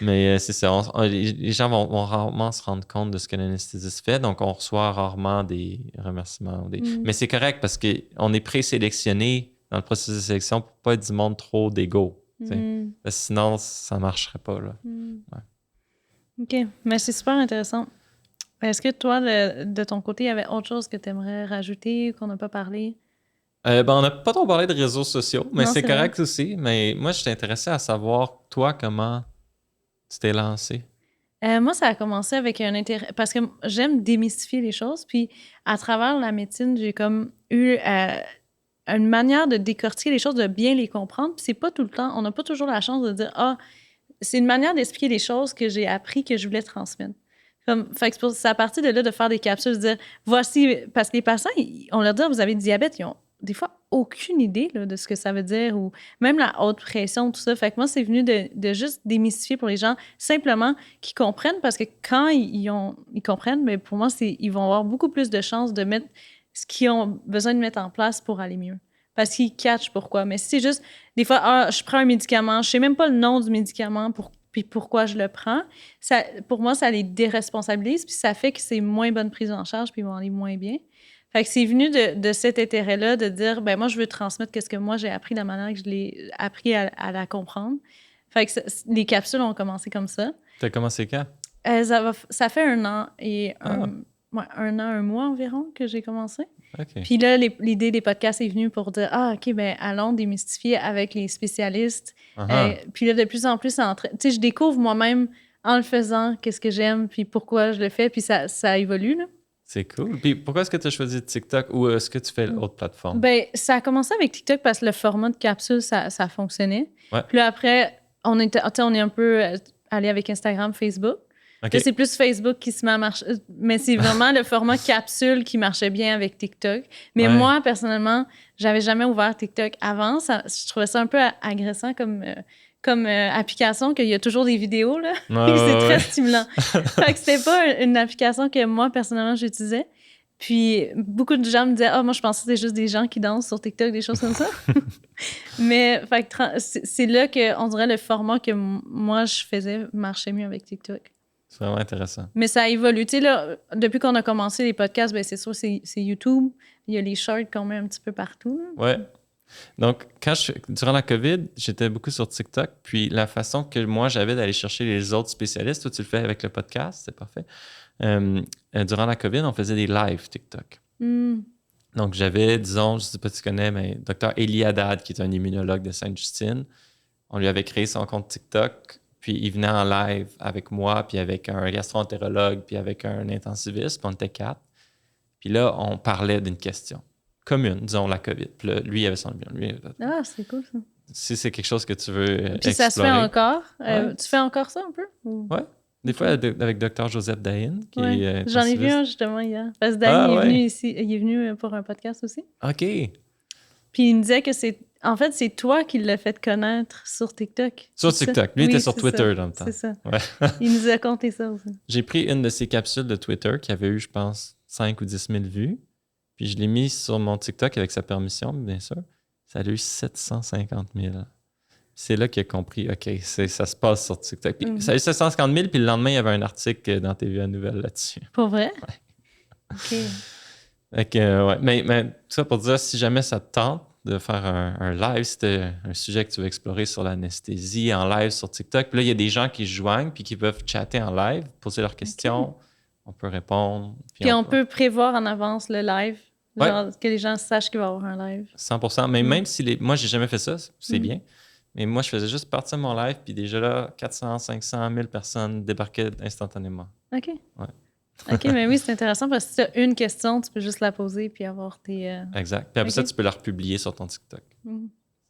Mais c'est ça. Les gens vont rarement se rendre compte de ce que l'anesthésiste fait. Donc, on reçoit rarement des remerciements. Mais c'est correct parce qu'on est présélectionné dans le processus de sélection pour pas être du monde trop d'ego. Sinon, ça ne marcherait pas. Là. Ouais. OK. Mais c'est super intéressant. Est-ce que toi, de ton côté, il y avait autre chose que tu aimerais rajouter qu'on n'a pas parlé? On n'a pas trop parlé de réseaux sociaux, mais Non, c'est correct vrai. aussi. Mais moi, je suis intéressé à savoir, toi, comment tu t'es lancé. Moi, ça a commencé avec un intérêt... Parce que j'aime démystifier les choses. Puis, à travers la médecine, j'ai comme eu une manière de décortiquer les choses, de bien les comprendre. Puis, c'est pas tout le temps... On n'a pas toujours la chance de dire « Ah, c'est une manière d'expliquer les choses que j'ai appris, que je voulais transmettre. » Fait que c'est à partir de là de faire des capsules, de dire « Voici... » Parce que les patients, on leur dit « Vous avez du diabète. » Ils ont des fois aucune idée là, de ce que ça veut dire ou même la haute pression, tout ça. Fait que moi, c'est venu de juste démystifier pour les gens, simplement qu'ils comprennent, parce que quand ils comprennent, mais pour moi, ils vont avoir beaucoup plus de chances de mettre ce qu'ils ont besoin de mettre en place pour aller mieux. Parce qu'ils catchent pourquoi. Mais si c'est juste, des fois, je prends un médicament, je sais même pas le nom du médicament, puis pourquoi je le prends, ça, pour moi, ça les déresponsabilise, puis ça fait que c'est moins bonne prise en charge, puis ils vont aller moins bien. Fait que c'est venu de cet intérêt-là de dire, ben moi, je veux transmettre ce que moi, j'ai appris de la manière que je l'ai appris à la comprendre. Fait que les capsules ont commencé comme ça. Tu as commencé quand? Ça fait 1 an et un an, 1 mois environ que j'ai commencé. Okay. Puis là, l'idée des podcasts est venue pour dire, OK, ben allons démystifier avec les spécialistes. Puis là, de plus en plus, tu sais, je découvre moi-même en le faisant qu'est-ce que j'aime, puis pourquoi je le fais, puis ça évolue, là. C'est cool. Puis pourquoi est-ce que tu as choisi TikTok ou est-ce que tu fais l'autre plateforme? Ben, ça a commencé avec TikTok parce que le format de capsule, ça fonctionnait. Ouais. Puis là, après, on est un peu allé avec Instagram, Facebook. Okay. Là, c'est plus Facebook qui se met à marcher. Mais c'est vraiment le format capsule qui marchait bien avec TikTok. Mais moi, personnellement, j'avais jamais ouvert TikTok avant. Je trouvais ça un peu agressant comme application, qu'il y a toujours des vidéos, là. C'est très stimulant. Fait que c'était pas une application que moi, personnellement, j'utilisais. Puis, beaucoup de gens me disaient « Ah, moi, je pensais que c'était juste des gens qui dansent sur TikTok, des choses comme ça. » Mais fait que c'est là qu'on dirait le format que moi, je faisais marchait mieux avec TikTok. C'est vraiment intéressant. Mais ça évolue. Tu sais, là, depuis qu'on a commencé les podcasts, ben c'est sûr, c'est YouTube. Il y a les shorts qu'on met un petit peu partout. Oui. Donc, durant la COVID, j'étais beaucoup sur TikTok. Puis, la façon que moi, j'avais d'aller chercher les autres spécialistes, toi, tu le fais avec le podcast, c'est parfait. Durant la COVID, on faisait des lives TikTok. Donc, j'avais, disons, je ne sais pas si tu connais, mais Dr. Elie Haddad, qui est un immunologue de Sainte-Justine. On lui avait créé son compte TikTok. Puis, il venait en live avec moi, puis avec un gastro-entérologue, puis avec un intensiviste, puis on était 4. Puis là, on parlait d'une question commune, disons la COVID. Puis là, lui, il avait son numéro. Ah, c'est cool, ça. Si c'est quelque chose que tu veux explorer. Puis ça se fait encore? Tu fais encore ça un peu? Oui. Des fois, avec Dr. Joseph Dayen, qui est J'en ai vu un, justement, hier. Parce que Dayen est venu ici. Il est venu pour un podcast aussi. OK. Puis il me disait que en fait, c'est toi qui l'as fait connaître sur TikTok. Sur TikTok. Lui, il était sur Twitter dans le temps. C'est ça. Ouais. Il nous a conté ça aussi. J'ai pris une de ses capsules de Twitter qui avait eu, je pense, 5 ou 10 000 vues. Puis je l'ai mis sur mon TikTok avec sa permission, bien sûr. Ça a eu 750 000. C'est là qu'il a compris, OK, ça se passe sur TikTok. Puis ça a eu 750 000, puis le lendemain, il y avait un article dans TVA Nouvelles là-dessus. Pour vrai? Ouais. OK. Ouais. Mais tout ça pour dire, si jamais ça te tente de faire un live, c'était un sujet que tu veux explorer sur l'anesthésie en live sur TikTok. Puis là, il y a des gens qui se joignent puis qui peuvent chatter en live, poser leurs questions. on peut répondre. Puis on peut prévoir en avance le live, genre que les gens sachent qu'il va y avoir un live. 100%. Mais même si moi, j'ai jamais fait ça, c'est bien. Mais moi, je faisais juste partir mon live, puis déjà là, 400, 500, 1000 personnes débarquaient instantanément. OK. Ouais. OK, mais oui, c'est intéressant parce que si tu as une question, tu peux juste la poser puis avoir tes... Exact. Puis après ça, tu peux la republier sur ton TikTok.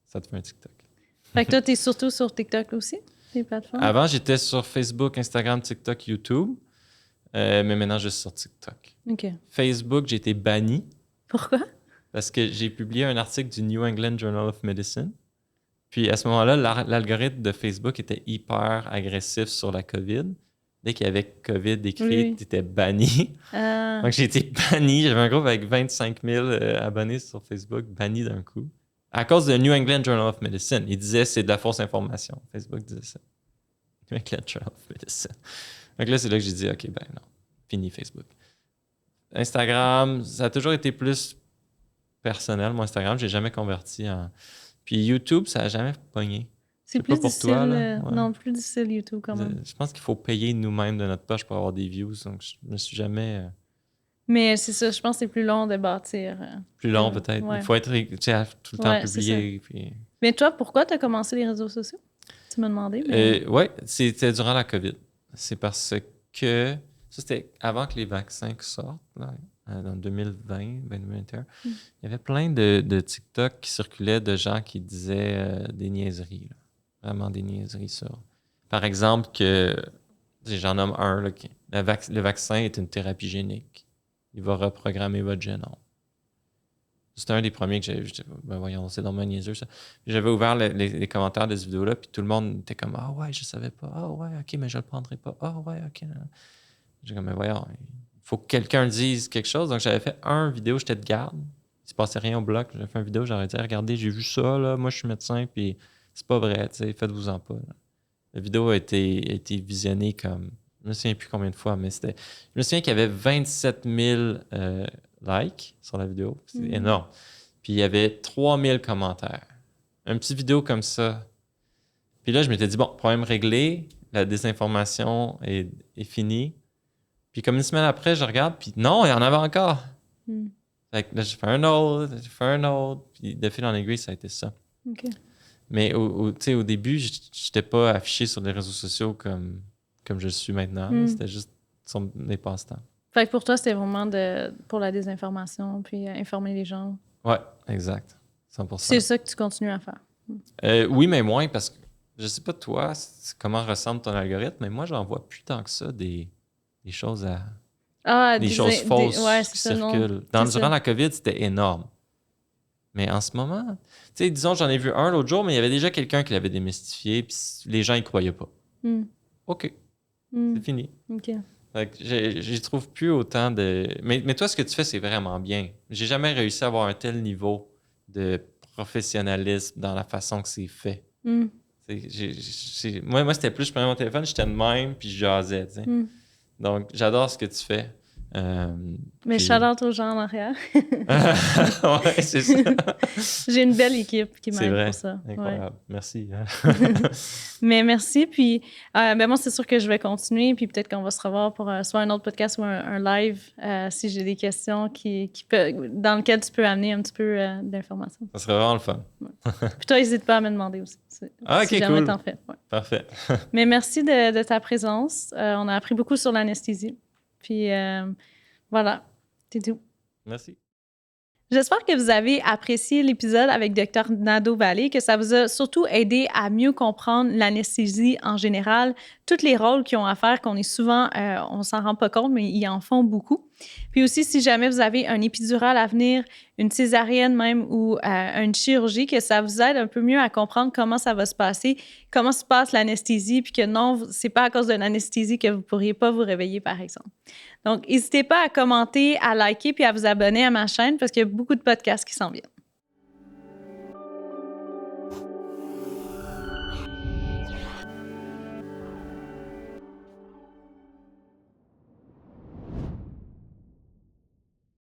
Ça te fait un TikTok. Fait que toi, tu es surtout sur TikTok aussi, les plateformes? Avant, j'étais sur Facebook, Instagram, TikTok, YouTube. Mais maintenant, je suis sur TikTok. OK. Facebook, j'ai été banni. Pourquoi? Parce que j'ai publié un article du New England Journal of Medicine. Puis à ce moment-là, l'algorithme de Facebook était hyper agressif sur la COVID. Dès qu'il y avait COVID écrit, tu étais banni. Donc j'ai été banni. J'avais un groupe avec 25 000 abonnés sur Facebook, banni d'un coup. À cause de New England Journal of Medicine. Il disait c'est de la fausse information. Facebook disait ça. New England Journal of Medicine. Donc là, c'est là que j'ai dit, OK, ben non, fini Facebook. Instagram, ça a toujours été plus personnel, mon Instagram. J'ai jamais converti en... Puis YouTube, ça n'a jamais pogné. C'est plus difficile. Toi, là. Non, plus difficile YouTube quand même. Je pense qu'il faut payer nous-mêmes de notre poche pour avoir des views. Donc, je me suis jamais... Mais c'est ça, je pense que c'est plus long de bâtir. Plus long, peut-être. Ouais. Il faut être tout le temps publié. Puis... Mais toi, pourquoi tu as commencé les réseaux sociaux? Tu m'as demandé. Mais... oui, c'était durant la COVID. C'est parce que... Ça, c'était avant que les vaccins sortent, là, en 2020, 2021. Il y avait plein de TikTok qui circulaient de gens qui disaient des niaiseries. Là. Vraiment des niaiseries sur... Par exemple, que... J'en nomme un, là, le vaccin est une thérapie génique. Il va reprogrammer votre génome. C'était un des premiers que j'avais vu. Ben voyons, c'est dans ma niaiseux, ça. J'avais ouvert les commentaires de cette vidéo-là, puis tout le monde était comme « Ah ouais, je savais pas. Ah ouais, OK, mais je le prendrai pas. Ah ouais, OK. » J'ai comme « Mais voyons, il faut que quelqu'un dise quelque chose. » Donc, j'avais fait une vidéo, j'étais de garde. Il se passait rien au bloc. J'avais fait une vidéo, j'aurais dit « Regardez, j'ai vu ça, là. Moi, je suis médecin, puis c'est pas vrai, tu sais, faites-vous-en pas. » La vidéo a été visionnée comme... Je me souviens plus combien de fois, mais c'était... Je me souviens qu'il y avait 27 000 likes sur la vidéo. C'est énorme. Puis il y avait 3000 commentaires. Une petite vidéo comme ça. Puis là, je m'étais dit, bon, problème réglé, la désinformation est finie. Puis comme une semaine après, je regarde, puis non, il y en avait encore. Fait que là, j'ai fait un autre, puis de fil en aiguille, ça a été ça. Okay. Mais au début, je n'étais pas affiché sur les réseaux sociaux comme je le suis maintenant. C'était juste sur mes passe-temps. Fait que pour toi, c'était vraiment pour la désinformation, puis informer les gens. Oui, exact. 100%. C'est ça que tu continues à faire. Oui, mais moins, parce que je sais pas toi comment ressemble ton algorithme, mais moi, j'en vois plus tant que ça des choses des choses fausses qui circulent. Durant la COVID, c'était énorme. Mais en ce moment, tu sais, disons, j'en ai vu un l'autre jour, mais il y avait déjà quelqu'un qui l'avait démystifié, puis les gens y croyaient pas. OK. C'est fini. OK. Fait que j'y trouve plus autant de... Mais toi, ce que tu fais, c'est vraiment bien. J'ai jamais réussi à avoir un tel niveau de professionnalisme dans la façon que c'est fait. Moi, c'était plus, je prenais mon téléphone, j'étais de même, puis je jasais. Donc, j'adore ce que tu fais. Mais shout-out aux gens en arrière. Ouais, c'est ça. J'ai une belle équipe qui m'aide pour ça. Incroyable. Ouais. Merci. Mais merci. Puis, moi, c'est sûr que je vais continuer. Puis peut-être qu'on va se revoir pour soit un autre podcast ou un live si j'ai des questions dans lesquelles tu peux amener un petit peu d'informations. Ça serait vraiment le fun. Ouais. Puis toi, n'hésite pas à me demander aussi. Si jamais cool. T'en fais. Ouais. Parfait. Mais merci de ta présence. On a appris beaucoup sur l'anesthésie. Puis voilà, c'est tout. Merci. J'espère que vous avez apprécié l'épisode avec Dr Nadeau-Vallée, que ça vous a surtout aidé à mieux comprendre l'anesthésie en général, tous les rôles qu'ils ont à faire, qu'on est souvent, on s'en rend pas compte, mais ils en font beaucoup. Puis aussi, si jamais vous avez un épidural à venir, une césarienne même ou une chirurgie, que ça vous aide un peu mieux à comprendre comment ça va se passer, comment se passe l'anesthésie, puis que non, c'est pas à cause de l'anesthésie que vous pourriez pas vous réveiller, par exemple. Donc, n'hésitez pas à commenter, à liker, puis à vous abonner à ma chaîne parce qu'il y a beaucoup de podcasts qui s'en viennent.